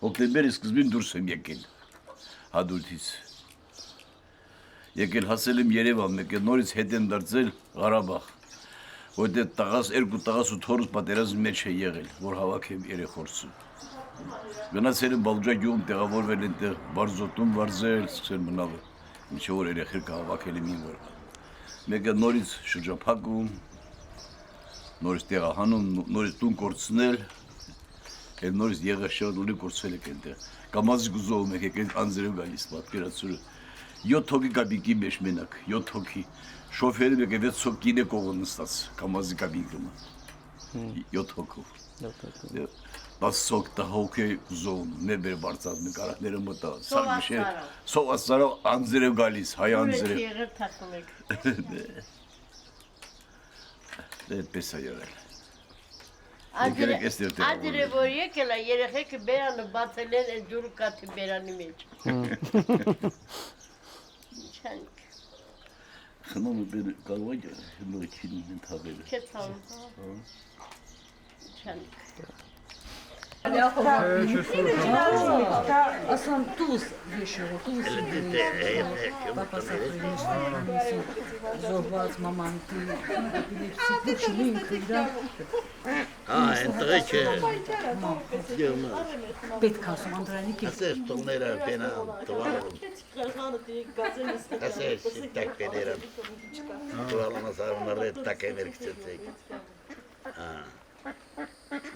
Հոկտեմբերի սկզբին դուրս եմ եկել Հադրութից։ Եկել հասել եմ Երևան, մեկ էլ նորից հետ եմ դարձել Ղարաբաղ, որտեղ երկու տղաս ու թորս պատերազմի մեջ է եղել, որ հավաքեմ երեխորսում։ Գնացել եմ Բալուջա գյուղում, տեղավորվել այնտեղ Բարզոտում վարձել, սկսել մնալ, մինչև որ երեխերքը հավաքել եմ ինձ վրա։ Մեկ էլ նորից շրջափակում, նորից տեղահանում, նորից տուն կորցնել, Այդ նորից եղաշարը լուրի կորցվել եք այնտեղ։ Կամազի գուզովում եք եկել անձերով գալիս պատկերացուրը։ 7 հոգի կաբիկի մեջ մենակ, 7 հոգի։ Շոֆերը մեկ է 6 հոգի է կողը նստած, կամազի կաբիկը։ 7 հոգով։ 10 հոգի գուզովում, նեբեր բարձած մի կարակները մտա։ Սար գիշեր, սովասարով անձերով գալիս, հայ անձերով։ Եղեր թակում եք։ Դե այդպես է եղել։ Ադրե որ եկել է երեխեքը բերանը բացել են այդ ջուրը կաթի բերանի մեջ։ Չանք։ Խնամը բեր կարող է հնոյքին ընթավերը։ Չեցան։ Չանք։ Ասան տուս վեշերո, տուս զոհված մամանքի էպիլեպսի փուչին քիրա ընտրե չէ պետք ասում Անդրանիկի ասես տոները բենա տվալում ասես так բեներան տվալում ասարները так էներգիցեք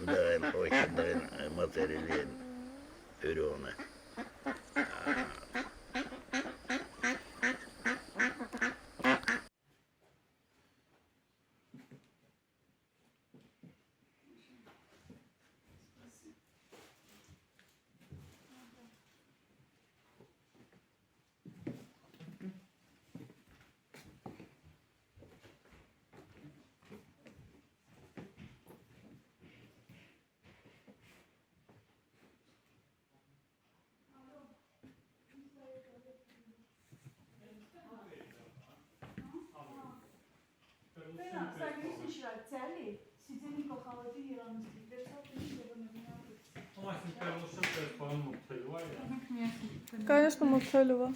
да ой да материален өрөне Конечно, Муртелева.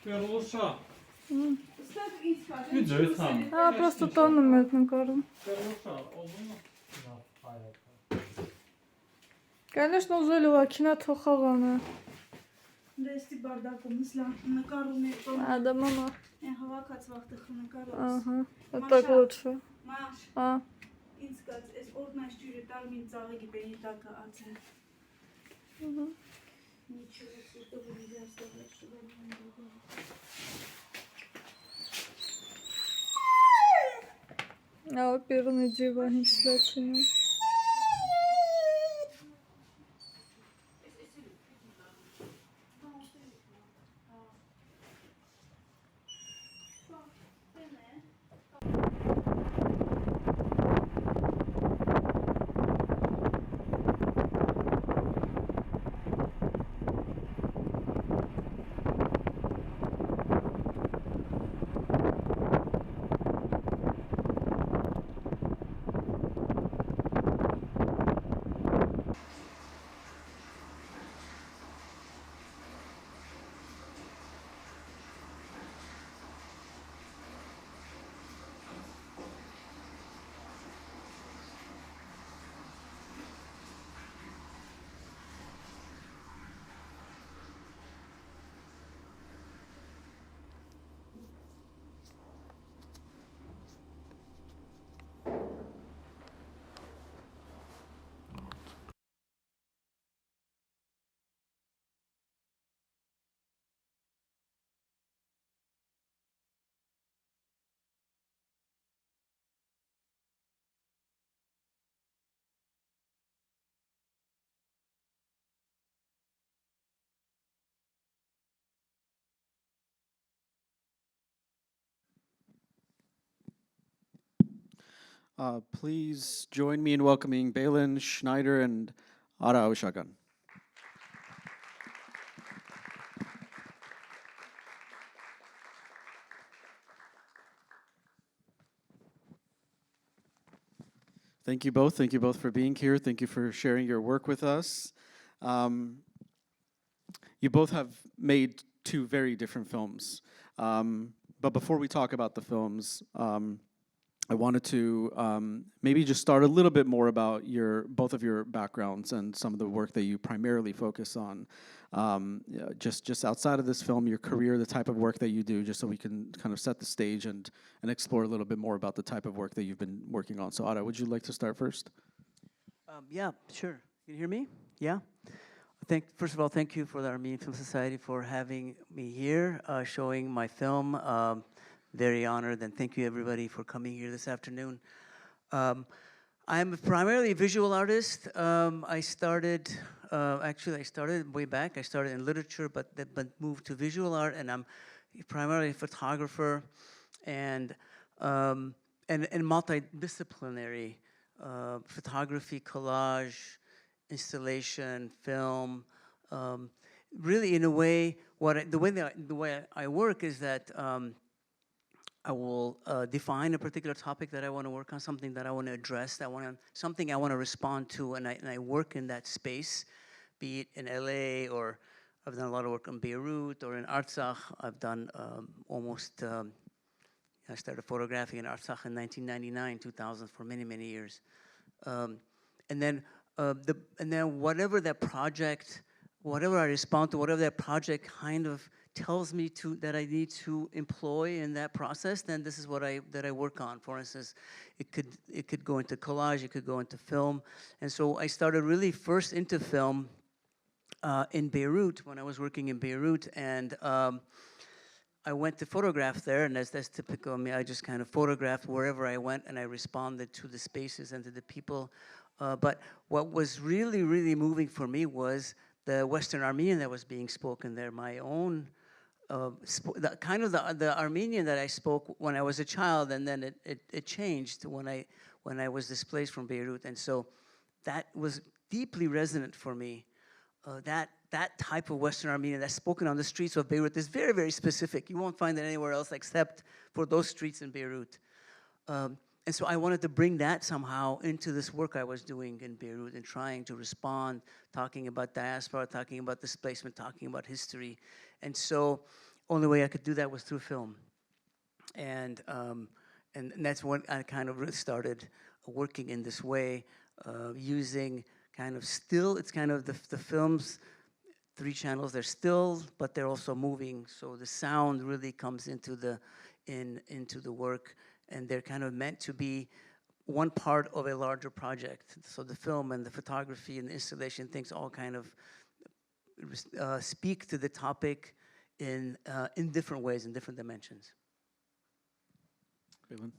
Перуша. Просто тонну метным корм. Конечно, Узелева, кино Тохавана. Դեստի բարդակում իսլամ նկարում է տոն Да, мама. հավաքած վախտը նկարում Ага, вот так лучше. Маш, ինձ կաց, ես օրնաշ ջուրը տարմին ծաղագի բենի տակը ացեն Նիչով սուրտով ունի դաստավետ շուղան А оперный диван, кстати. Please join me in welcoming Balin, Schneider, and Oshagan. Thank you both. Thank you both for being here. Thank you for sharing your work with us. You both have made two very different films. But before we talk about the films, I wanted to maybe just start a little bit more about both of your backgrounds and some of the work that you primarily focus on. Just outside of this film, your career, the type of work that you do, just so we can kind of set the stage and explore a little bit more about the type of work that you've been working on. So Ada, would you like to start first? Yeah, sure. Can you hear me? Yeah? First of all, thank you for the Armenian Film Society for having me here, showing my film. Very honored, and thank you everybody for coming here this afternoon. I'm primarily a visual artist. I started way back. I started in literature, but moved to visual art, and I'm primarily a photographer and multidisciplinary photography, collage, installation, film. Really, in a way, the way I work is that I will define a particular topic that I want to work on, something that I want to address, something I want to respond to, and I work in that space, be it in LA, or I've done a lot of work in Beirut or in Artsakh. I've done I started photographing in Artsakh in 1999, 2000, for many, many years. And then whatever that project, whatever I respond to, whatever that project kind of tells me that I need to employ in that process, then this is what I work on. For instance, it could go into collage, it could go into film. And so I started really first into film in Beirut, when I was working in Beirut, and I went to photograph there, and that's typical of me. I just kind of photographed wherever I went, and I responded to the spaces and to the people. But what was really, really moving for me was the Western Armenian that was being spoken there, my own, the Armenian that I spoke when I was a child, and then it changed when I was displaced from Beirut. And so that was deeply resonant for me. That type of Western Armenian that's spoken on the streets of Beirut is very, very specific. You won't find it anywhere else except for those streets in Beirut. And so I wanted to bring that somehow into this work I was doing in Beirut and trying to respond, talking about diaspora, talking about displacement, talking about history. And so only way I could do that was through film. And that's when I kind of really started working in this way, using kind of still, it's kind of the film's 3 channels, they're still, but they're also moving. So the sound really comes into the work, and they're kind of meant to be one part of a larger project. So the film and the photography and the installation things all kind of speak to the topic in different ways, in different dimensions. Balin?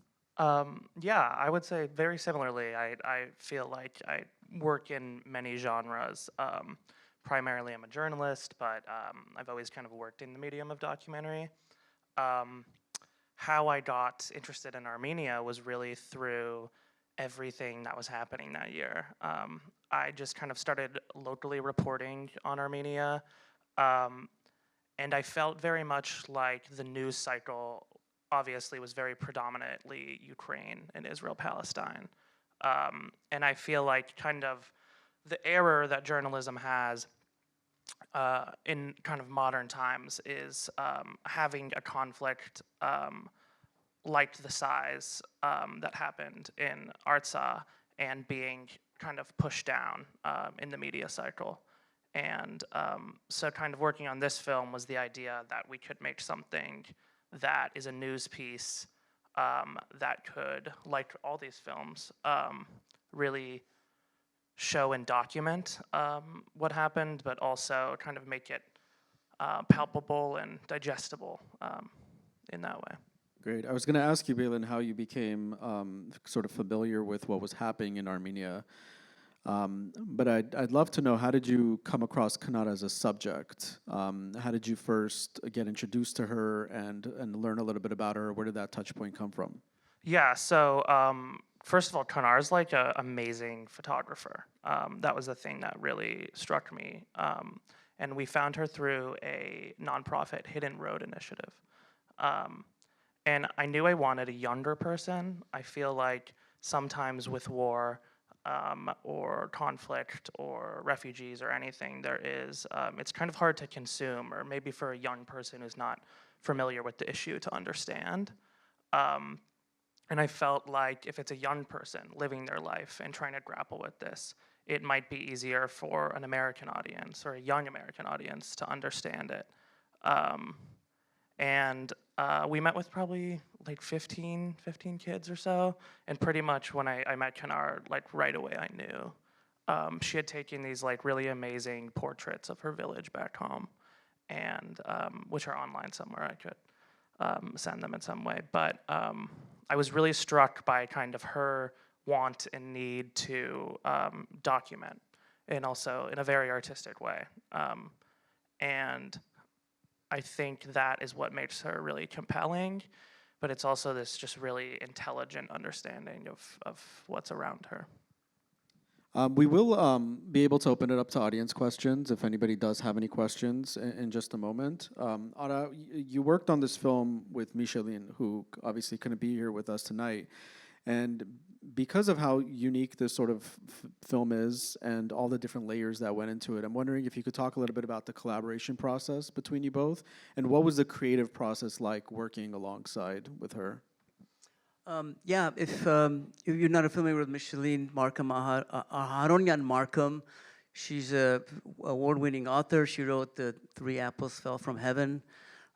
Yeah, I would say very similarly. I feel like I work in many genres. Primarily, I'm a journalist, but I've always kind of worked in the medium of documentary. How I got interested in Armenia was really through everything that was happening that year. I just kind of started locally reporting on Armenia, and I felt very much like the news cycle obviously was very predominantly Ukraine and Israel-Palestine. And I feel like kind of the error that journalism has in kind of modern times is having a conflict like the size that happened in Artsakh and being kind of pushed down in the media cycle. And so kind of working on this film was the idea that we could make something that is a news piece that could, like all these films, really show and document what happened, but also kind of make it palpable and digestible in that way. Great. I was going to ask you, Balin, how you became sort of familiar with what was happening in Armenia. But I'd love to know, how did you come across Kanata as a subject? How did you first get introduced to her and learn a little bit about her? Where did that touch point come from? Yeah, so first of all, Kanar's like an amazing photographer. That was the thing that really struck me. And we found her through a nonprofit Hidden Road initiative. And I knew I wanted a younger person. I feel like sometimes with war, or conflict or refugees or anything, it's kind of hard to consume, or maybe for a young person who's not familiar with the issue to understand. And I felt like if it's a young person living their life and trying to grapple with this, it might be easier for an American audience or a young American audience to understand it. And we met with probably like 15 kids or so, and pretty much when I met Kanar, like right away I knew. She had taken these like really amazing portraits of her village back home, and which are online somewhere. I could send them in some way, but I was really struck by kind of her want and need to document, and also in a very artistic way. And I think that is what makes her really compelling, but it's also this just really intelligent understanding of what's around her. We will be able to open it up to audience questions if anybody does have any questions in just a moment. Ara, you worked on this film with Micheline, who obviously couldn't be here with us tonight. And because of how unique this sort of film is and all the different layers that went into it, I'm wondering if you could talk a little bit about the collaboration process between you both, and what was the creative process like working alongside with her? Yeah, if you're not familiar with Micheline Aharonyan Markham, she's an award-winning author. She wrote the Three Apples Fell from Heaven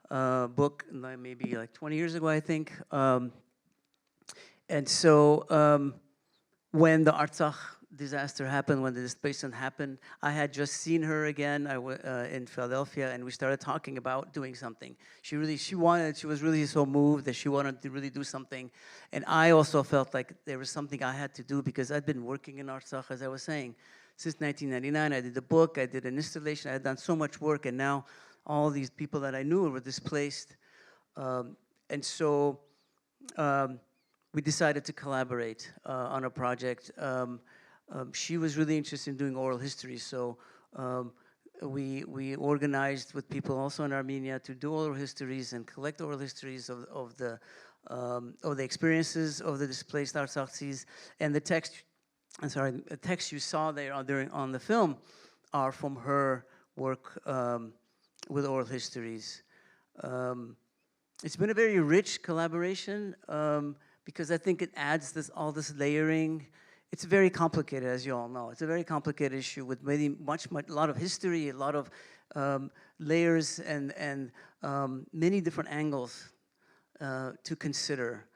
book maybe like 20 years ago, I think. And so when the Artsakh disaster happened, when the displacement happened, I had just seen her again in Philadelphia, and we started talking about doing something. She was really so moved that she wanted to really do something. And I also felt like there was something I had to do, because I'd been working in Artsakh, as I was saying, since 1999. I did the book, I did an installation, I had done so much work, and now all these people that I knew were displaced. And so we decided to collaborate on a project. She was really interested in doing oral history, so we organized with people also in Armenia to do oral histories and collect oral histories of the experiences of the displaced Artsaksis. And the text you saw there on the film are from her work with oral histories. It's been a very rich collaboration because I think it adds all this layering. It's very complicated, as you all know. It's a very complicated issue with a lot of history, a lot of layers, and many different angles to consider.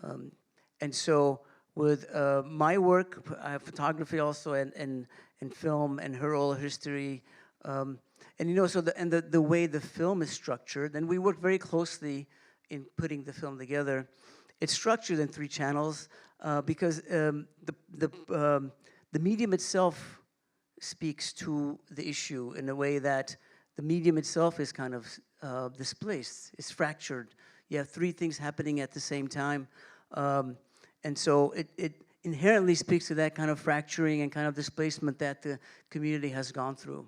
And so, with my work, I have photography also, and film, and her oral history, and so the way the film is structured, and we work very closely in putting the film together. It's structured in 3 channels. Because the medium itself speaks to the issue in a way that the medium itself is kind of displaced, it's fractured. You have 3 things happening at the same time. And so it inherently speaks to that kind of fracturing and kind of displacement that the community has gone through.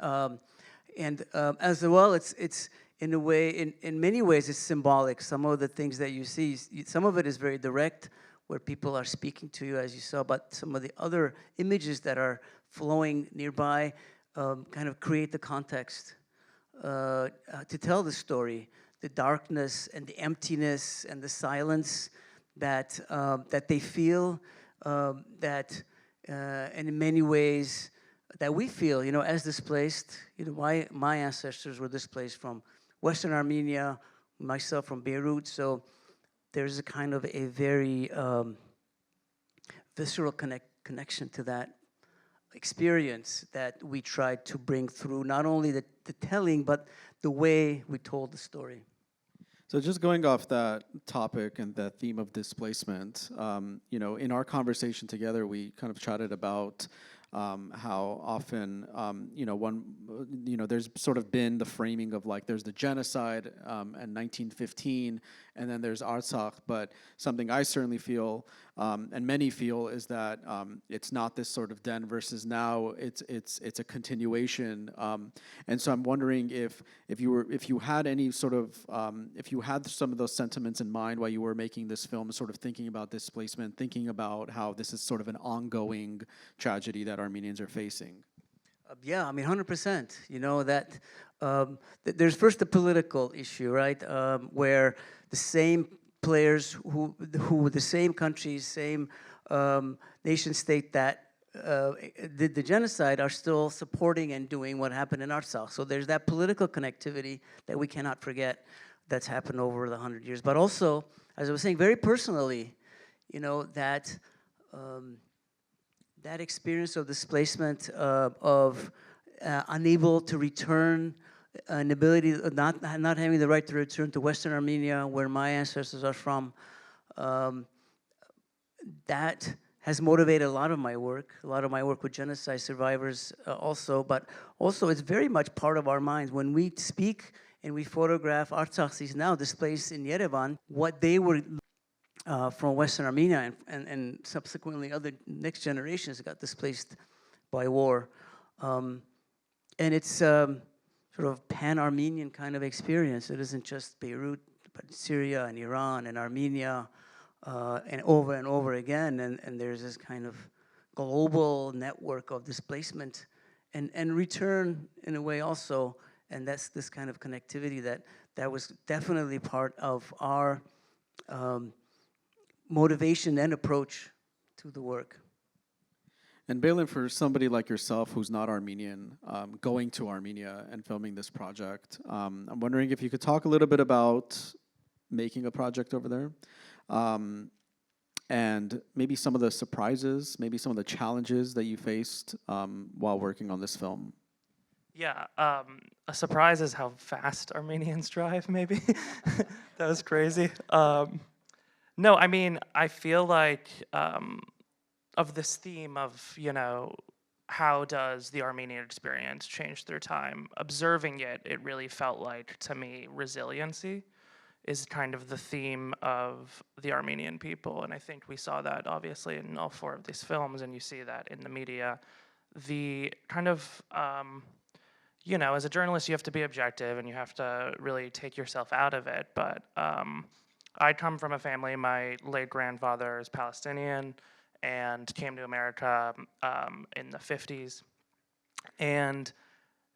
And as well, it's in a way, in many ways, it's symbolic. Some of the things that you see, some of it is very direct, where people are speaking to you, as you saw, but some of the other images that are flowing nearby kind of create the context to tell the story, the darkness and the emptiness and the silence that they feel, and in many ways that we feel, as displaced. My ancestors were displaced from Western Armenia, myself from Beirut, so there's a kind of a very visceral connection to that experience that we tried to bring through not only the telling, but the way we told the story. So just going off that topic and that theme of displacement, in our conversation together, we kind of chatted about how often, there's sort of been the framing of like there's the genocide in 1915, and then there's Artsakh. But something I certainly feel, and many feel, is that it's not this sort of then versus now. It's a continuation. And so I'm wondering if you had any sort of if you had some of those sentiments in mind while you were making this film, sort of thinking about displacement, thinking about how this is sort of an ongoing tragedy that Armenians are facing. Yeah, I mean, 100%. That there's first the political issue, right? Where the same players who the same countries, same nation state that did the genocide are still supporting and doing what happened in Artsakh. So there's that political connectivity that we cannot forget that's happened over the 100 years. But also, as I was saying, very personally, that that experience of displacement, of unable to return, an ability of not having the right to return to Western Armenia, where my ancestors are from, that has motivated a lot of my work with genocide survivors also, but also it's very much part of our minds. When we speak and we photograph Artsaksis now displaced in Yerevan, what they were from Western Armenia, and subsequently other next generations got displaced by war. And it's sort of pan-Armenian kind of experience. It isn't just Beirut, but Syria and Iran and Armenia, and over again. And there's this kind of global network of displacement and return in a way also. And that's this kind of connectivity that was definitely part of our motivation and approach to the work. And Balin, for somebody like yourself who's not Armenian, going to Armenia and filming this project, I'm wondering if you could talk a little bit about making a project over there, and maybe some of the surprises, maybe some of the challenges that you faced while working on this film. Yeah, a surprise is how fast Armenians drive, maybe. That was crazy. No, I mean, I feel like of this theme of, you know, how does the Armenian experience change through time? Observing it, it really felt like, to me, resiliency is kind of the theme of the Armenian people. And I think we saw that, obviously, in all 4 of these films, and you see that in the media. The kind of, you know, as a journalist, you have to be objective, and you have to really take yourself out of it. But I come from a family, my late grandfather is Palestinian, and came to America in the 50s. And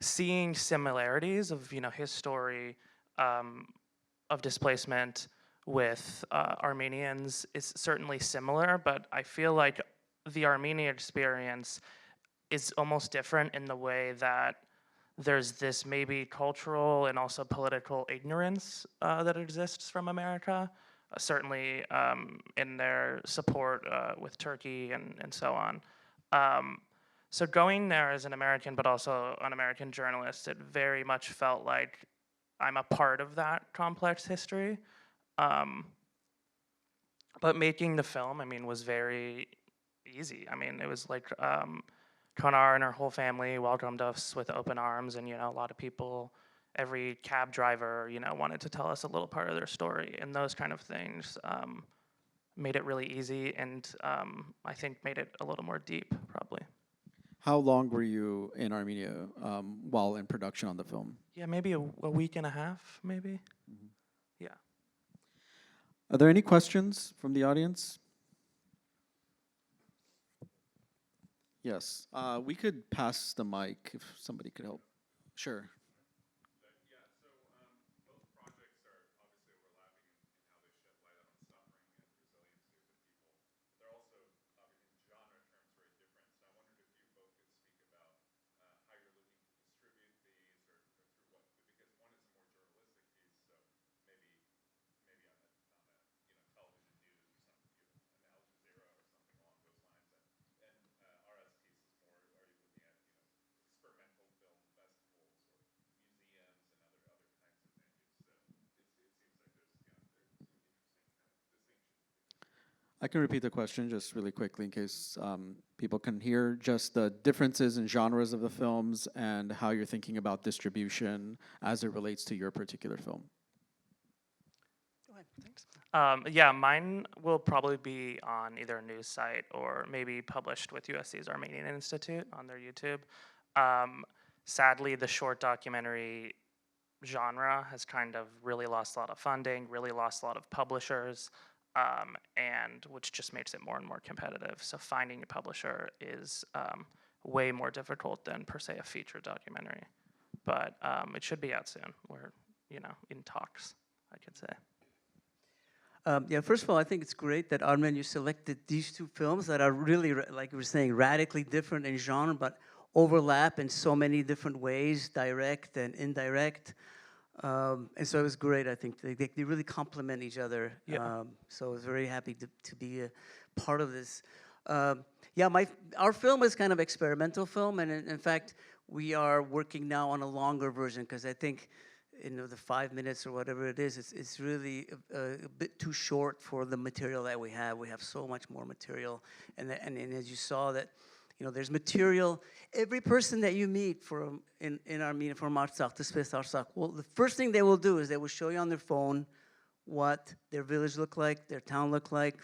seeing similarities of, you know, his story of displacement with Armenians is certainly similar, but I feel like the Armenian experience is almost different in the way that there's this maybe cultural and also political ignorance that exists from America. Certainly in their support with Turkey and so on. So going there as an American, but also an American journalist, it very much felt like I'm a part of that complex history. But making the film, I mean, was very easy. I mean, it was like Konar and her whole family welcomed us with open arms, and, you know, a lot of people, every cab driver, you know, wanted to tell us a little part of their story, and those kind of things made it really easy, and I think made it a little more deep, probably. How long were you in Armenia while in production on the film? Yeah, maybe a week and a half, maybe. Mm-hmm. Yeah. Are there any questions from the audience? Yes, we could pass the mic if somebody could help. Sure. I can repeat the question just really quickly in case people can hear just the differences in genres of the films and how you're thinking about distribution as it relates to your particular film. Go ahead, thanks. Yeah, mine will probably be on either a news site or maybe published with USC's Armenian Institute on their YouTube. Sadly, the short documentary genre has kind of really lost a lot of funding, really lost a lot of publishers, and which just makes it more and more competitive. So finding a publisher is way more difficult than per se a feature documentary. But it should be out soon. We're, you know, in talks, I could say. Yeah, first of all, I think it's great that Armen, you selected these 2 films that are really, like you were saying, radically different in genre, but overlap in so many different ways, direct and indirect. And so it was great, I think. They really complement each other. Yeah. So I was very happy to be a part of this. Yeah, our film is kind of experimental film, and in fact, we are working now on a longer version, because I think, you know, the 5 minutes or whatever it is, it's really a bit too short for the material that we have. We have so much more material, and as you saw that, you know, there's material. Every person that you meet in Armenia from Artsakh, this place Artsakh, well, the first thing they will do is they will show you on their phone what their village looked like, their town looked like.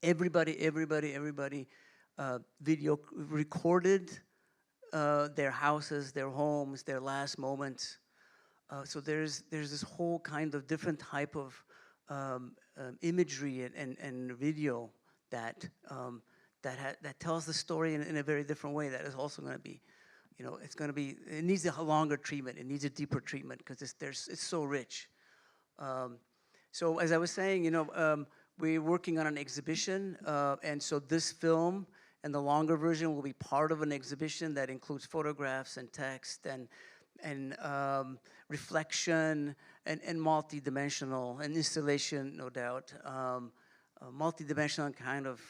Everybody video recorded their houses, their homes, their last moments. So there's this whole kind of different type of imagery and video that tells the story in a very different way. That is also going to be, it needs a longer treatment. It needs a deeper treatment because it's so rich. So as I was saying, we're working on an exhibition, and so this film and the longer version will be part of an exhibition that includes photographs and text and reflection and multi-dimensional and installation, no doubt, multi-dimensional kind of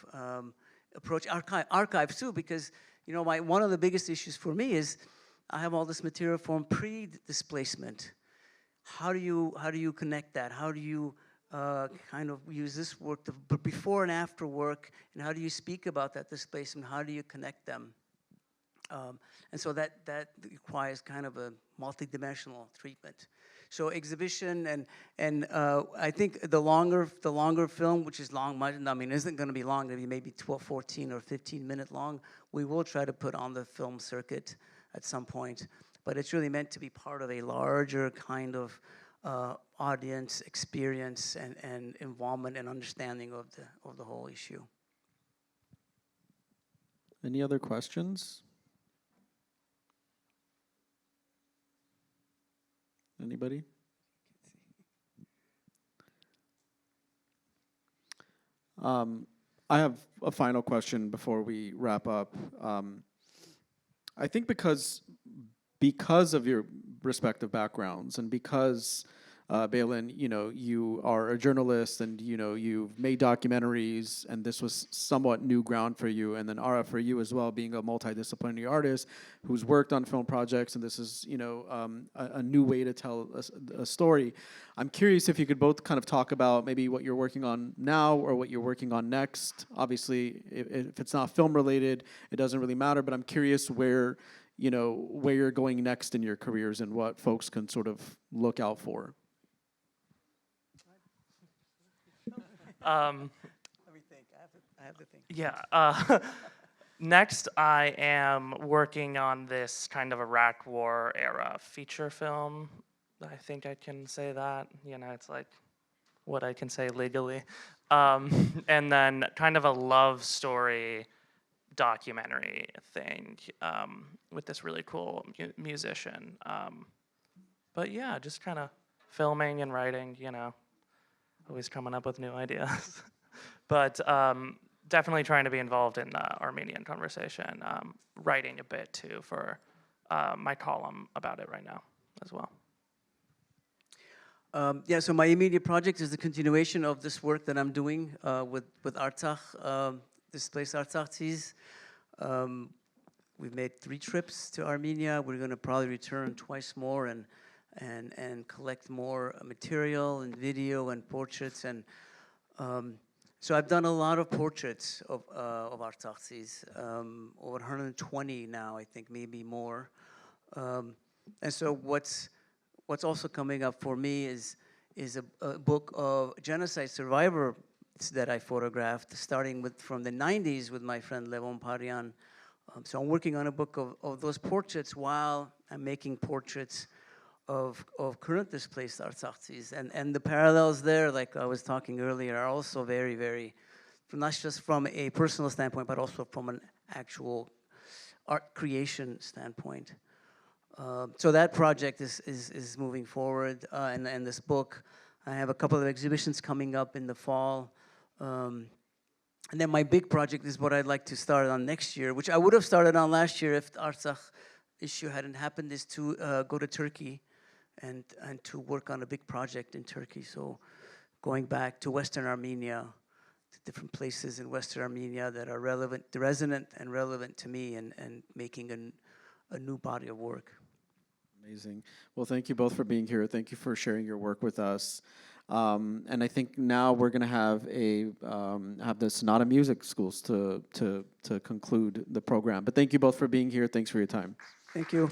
approach, archives too, because one of the biggest issues for me is I have all this material from pre-displacement. How do you connect that? How do you kind of use this work, the before and after work, and how do you speak about that displacement? How do you connect them? And so that requires kind of a multi-dimensional treatment. So exhibition and I think the longer film, which is long, isn't going to be long. It'll be maybe 12, 14, or 15-minute long. We will try to put on the film circuit at some point, but it's really meant to be part of a larger kind of audience experience and involvement and understanding of the whole issue. Any other questions? Anybody? I have a final question before we wrap up. I think because of your respective backgrounds and because Balin, you are a journalist and you've made documentaries, and this was somewhat new ground for you. And then Ara, for you as well, being a multidisciplinary artist who's worked on film projects, and this is a new way to tell a story. I'm curious if you could both kind of talk about maybe what you're working on now or what you're working on next. Obviously, if it's not film related, it doesn't really matter. But I'm curious where you're going next in your careers and what folks can sort of look out for. Let me think. I have to think. Yeah. Next, I am working on this kind of Iraq War era feature film. I think I can say that. It's like what I can say legally. And then kind of a love story documentary thing with this really cool musician. But yeah, just kind of filming and writing, always coming up with new ideas. But definitely trying to be involved in the Armenian conversation, writing a bit too for my column about it right now as well. So my immediate project is the continuation of this work that I'm doing with Artsakh, displaced Artsakh. We've made 3 trips to Armenia. We're going to probably return twice more and collect more material and video and portraits. And so I've done a lot of portraits of Artsakhs, over 120 now, I think, maybe more. And so what's also coming up for me is a book of genocide survivors that I photographed, starting from the 90s with my friend Levon Parian. So I'm working on a book of those portraits while I'm making portraits of current displaced Artsakh. And the parallels there, like I was talking earlier, are also very, very, not just from a personal standpoint, but also from an actual art creation standpoint. So that project is moving forward, and this book. I have a couple of exhibitions coming up in the fall. And then my big project is what I'd like to start on next year, which I would have started on last year if the Artsakh issue hadn't happened, is to go to Turkey and to work on a big project in Turkey. So going back to Western Armenia, to different places in Western Armenia that are resonant and relevant to me, and making a new body of work. Amazing. Well, thank you both for being here. Thank you for sharing your work with us. And I think now we're going to have the Sonata Music Schools to conclude the program. But thank you both for being here. Thanks for your time. Thank you.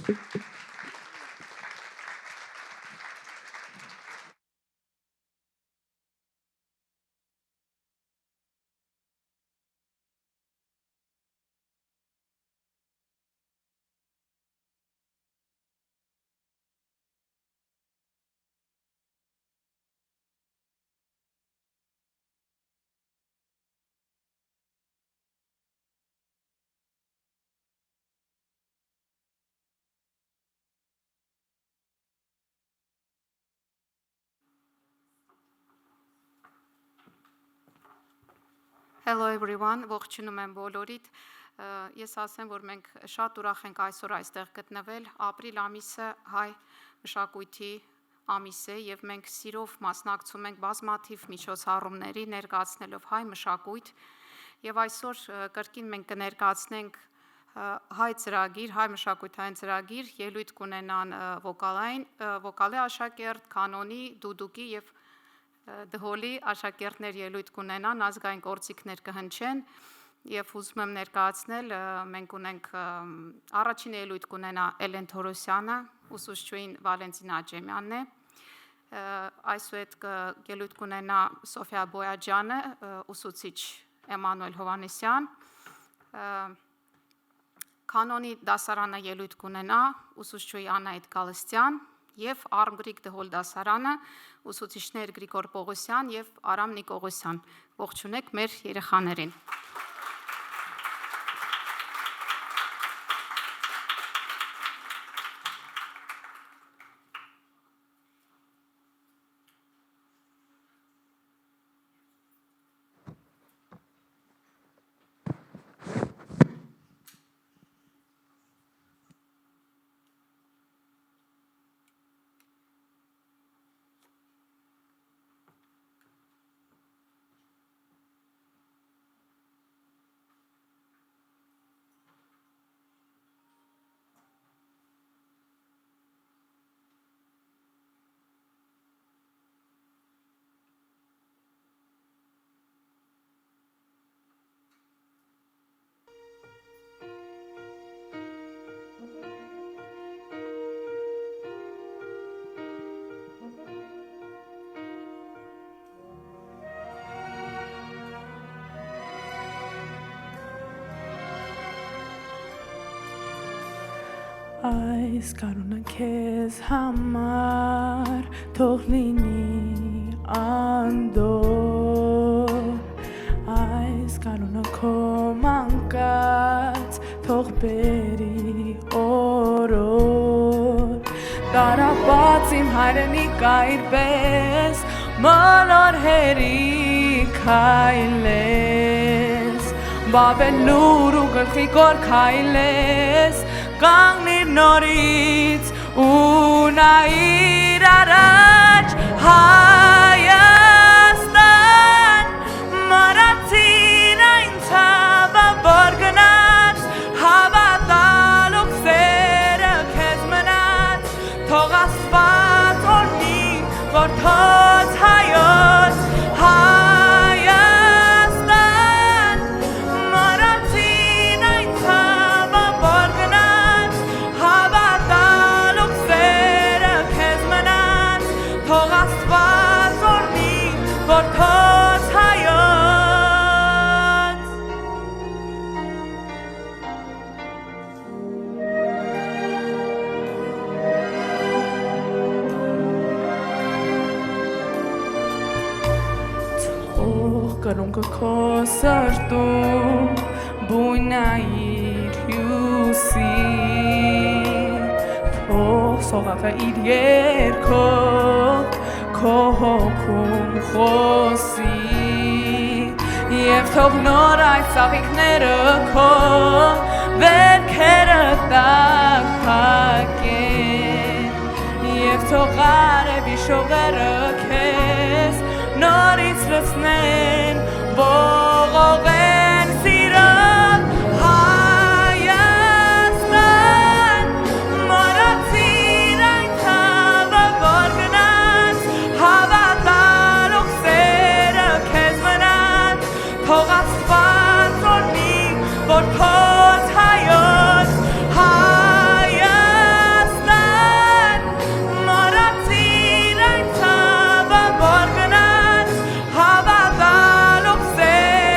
Hello everyone, ողջունում եմ բոլորիդ։ Ես ասեմ, որ մենք շատ ուրախ ենք այսօր այստեղ գտնվել։ Ապրիլ ամիսը հայ մշակույթի ամիս է եւ մենք սիրով մասնակցում ենք բազմաթիվ միջոցառումների ներկայացնելով հայ մշակույթ եւ այսօր կրկին մենք կներկայացնենք հայ ծրագիր, հայ մշակութային ծրագիր, ելույթ կունենան վոկալի աշակերտ, կանոնի, դուդուկի եւ դհոլի աշակերտներ ելույթ կունենան, ազգային գործիքներ կհնչեն եւ ուզում եմ ներկայացնել մենք ունենք առաջին ելույթ կունենա Էլեն Թորոսյանը, ուսուցչուհին Վալենտինա Աջեմյանն է, այսուհետ ելույթ կունենա Սոֆիա Բոյաջյանը, ուսուցիչ Էմանուել Հովանեսյան, կանոնի դասարանը ելույթ կունենա ուսուցչուհի Անահիտ Գալստյան եւ Արմգրիկ դհոլ դասարանը ուսուցիչներ Գրիգոր Պողոսյան եւ Արամ Նիկողոսյան։ Ողջունեք մեր երեխաներին։ Այս կանոնը քեզ համար թող լինի անդոր, այս կանոնը քո մանկած թող բերի օրոր, տարապած իմ հայրենիքայր պես մոլոր հերիք այլես, բաբելուր ու գլխի կորքայլես, կանգնիր նորից ու նայիր առաջ Հայաստան, մոռացիր այն ցավը, որ գնաց, հավատալ ուսերը քեզ մնաց, թող Աստված օրհնի, որ թոց հայոց Հայաստան, մոռացիր այն ցավը, որ գնաց, հավատալ ուսերը քեզ մնաց, թող Աստված օրհնի, որ թոց հայոց։ Թող կրունկը քո սրտում բույնայիր հյուսի, թող սողակը իր երգով քո հոգում խոսի, և թող նոր այդ ծաղիկները քո վերքերը տակ փակեն, և թող արևի շողերը քեզ նորից լցնեն, ողողեն սիրով Հայաստան, մոռացիր այն ցավը, որ գնաց, հավատալ ուսերը քեզ մնաց, թող Աստված օրհնի, որ թոց հայոց Հայաստան, մոռացիր այն ցավը, որ գնաց, հավատալ ուսերը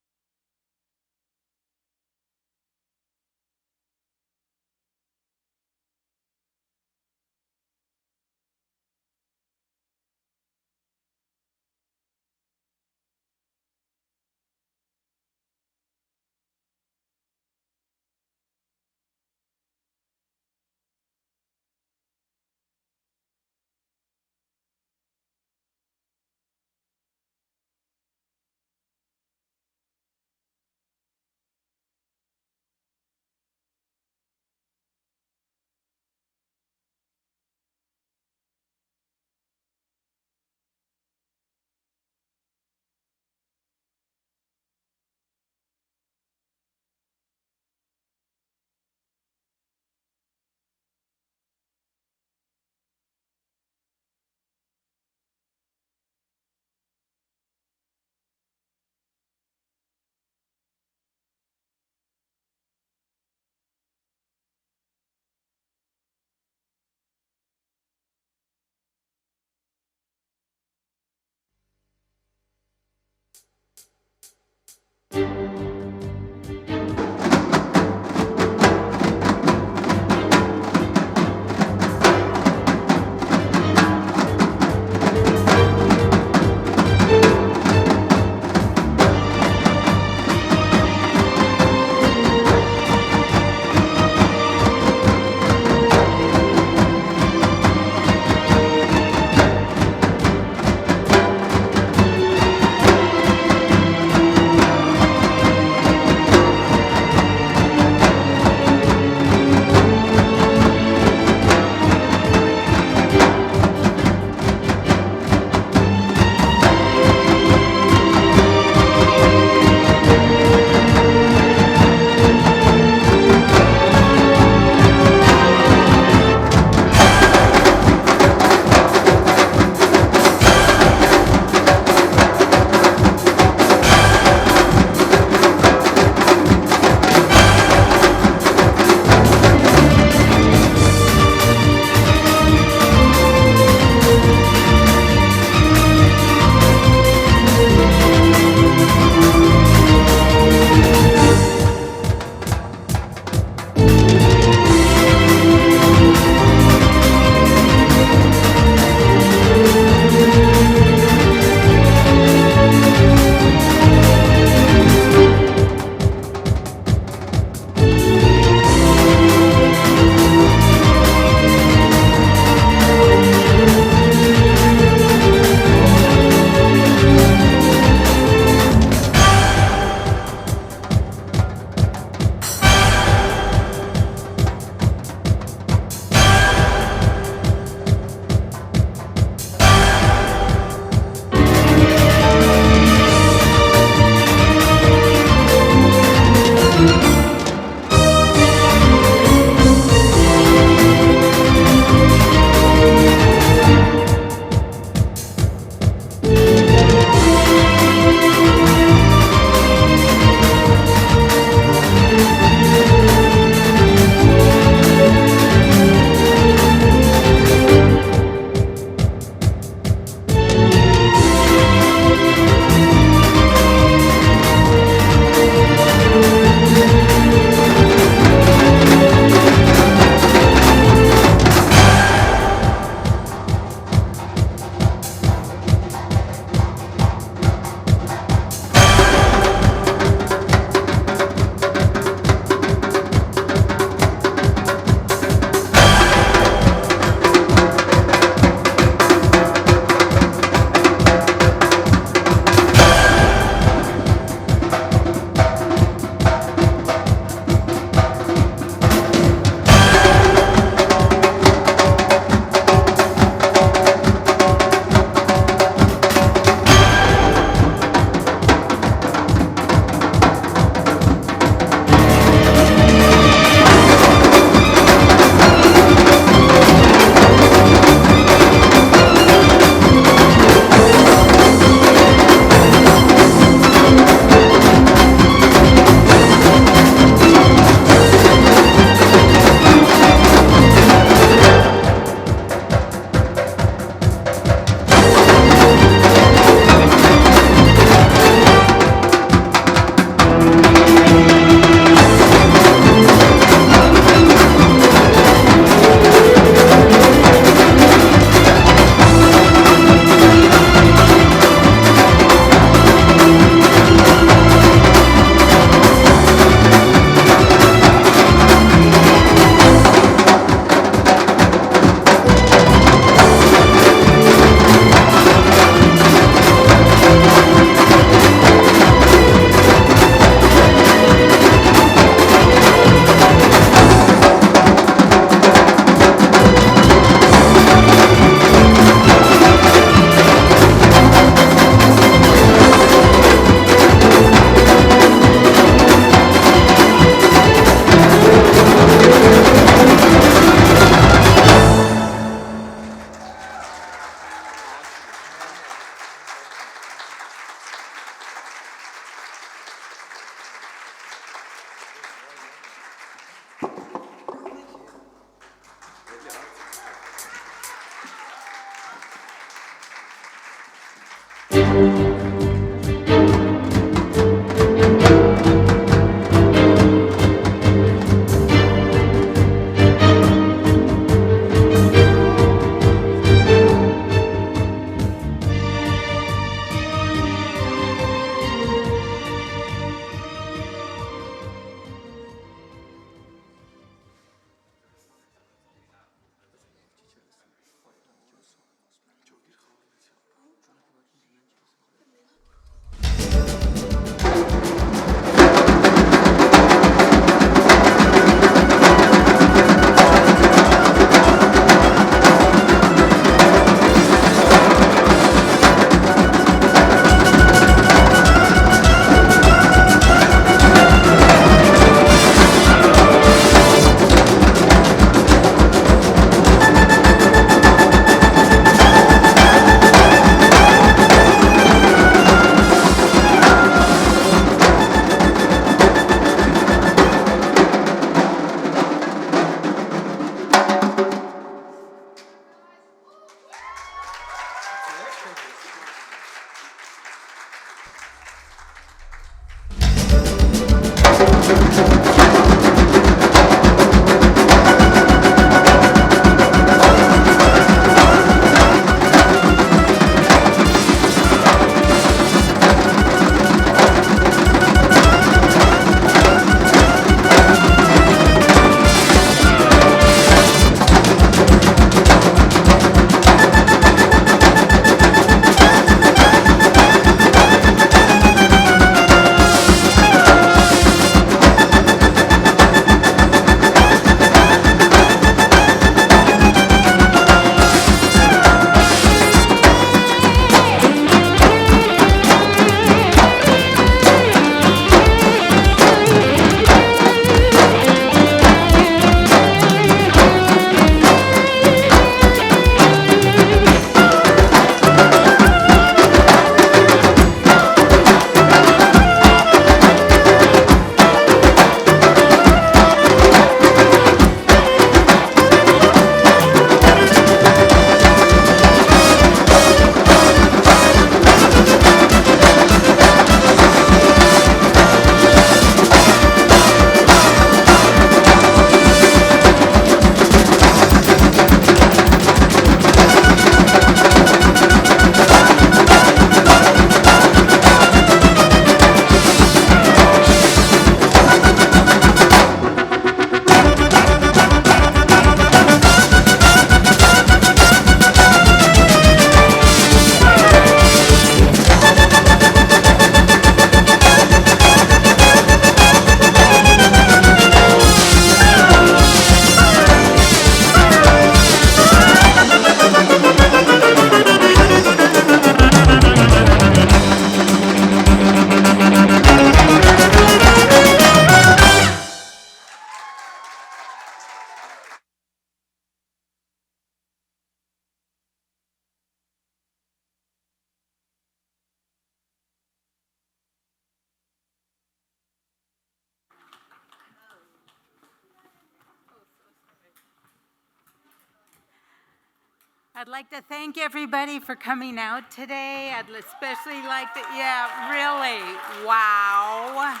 I'd like to thank everybody for coming out today. I'd especially like to, yeah, really, wow.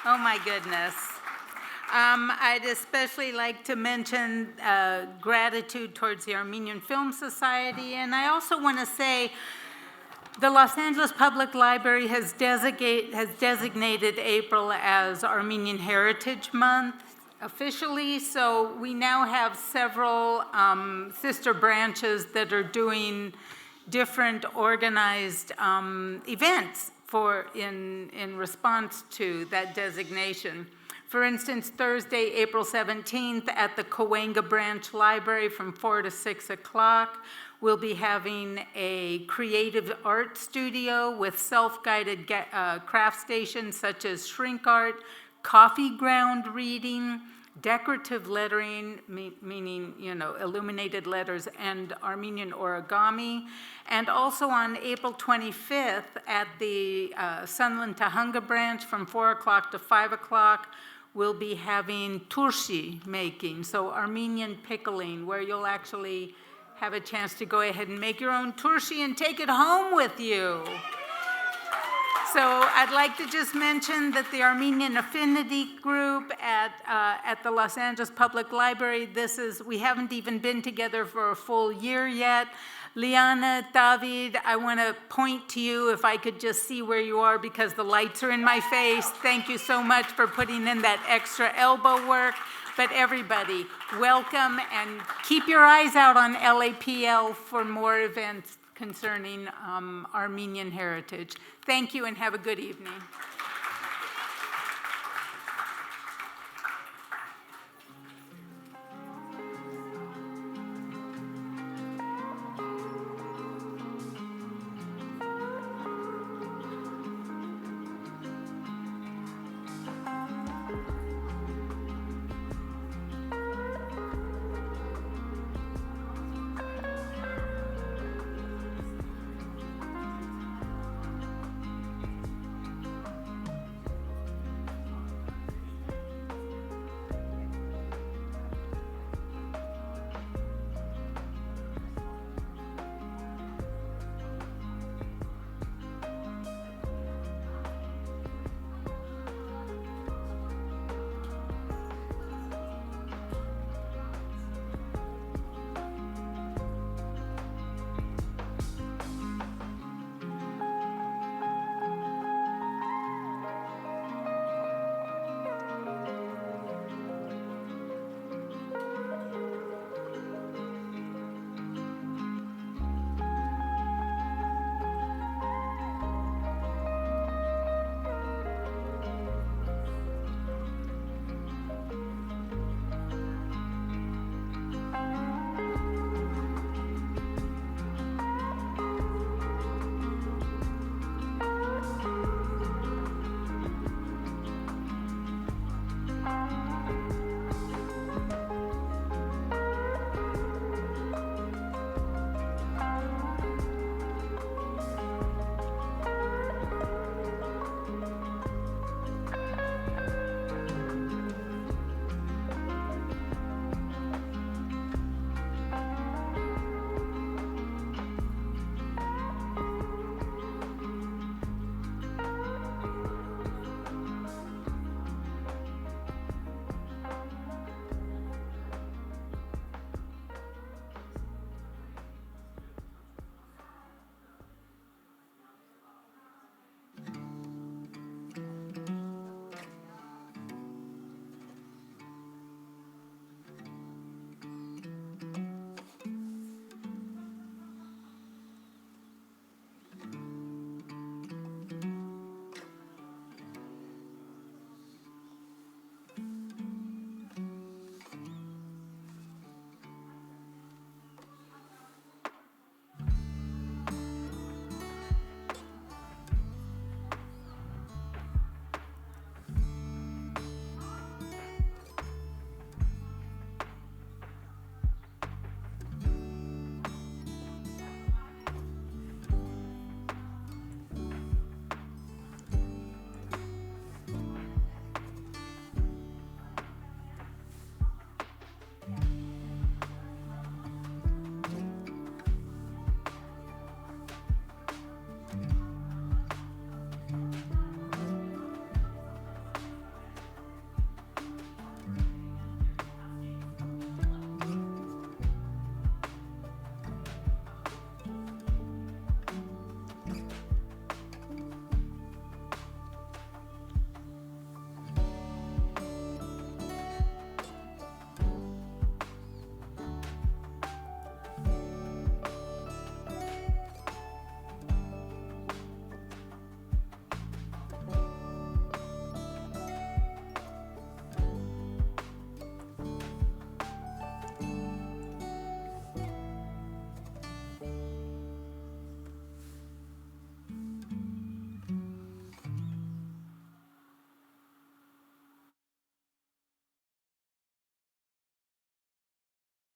Oh my goodness. I'd especially like to mention gratitude towards the Armenian Film Society, and I also want to say the Los Angeles Public Library has designated April as Armenian Heritage Month officially, so we now have several sister branches that are doing different organized events in response to that designation. For instance, Thursday, April 17th at the Cahuenga Branch Library from 4 to 6 o'clock, we'll be having a creative art studio with self-guided craft stations such as shrink art, coffee ground reading, decorative lettering, meaning, illuminated letters, and Armenian origami. And also on April 25th at the Sunland Tahunga branch from 4 o'clock to 5 o'clock, we'll be having turshi making, so Armenian pickling, where you'll actually have a chance to go ahead and make your own turshi and take it home with you. So I'd like to just mention that the Armenian Affinity Group at the Los Angeles Public Library, we haven't even been together for a full year yet. Liana, David, I want to point to you if I could just see where you are because the lights are in my face. Thank you so much for putting in that extra elbow work. But everybody, welcome and keep your eyes out on LAPL for more events concerning Armenian heritage. Thank you and have a good evening.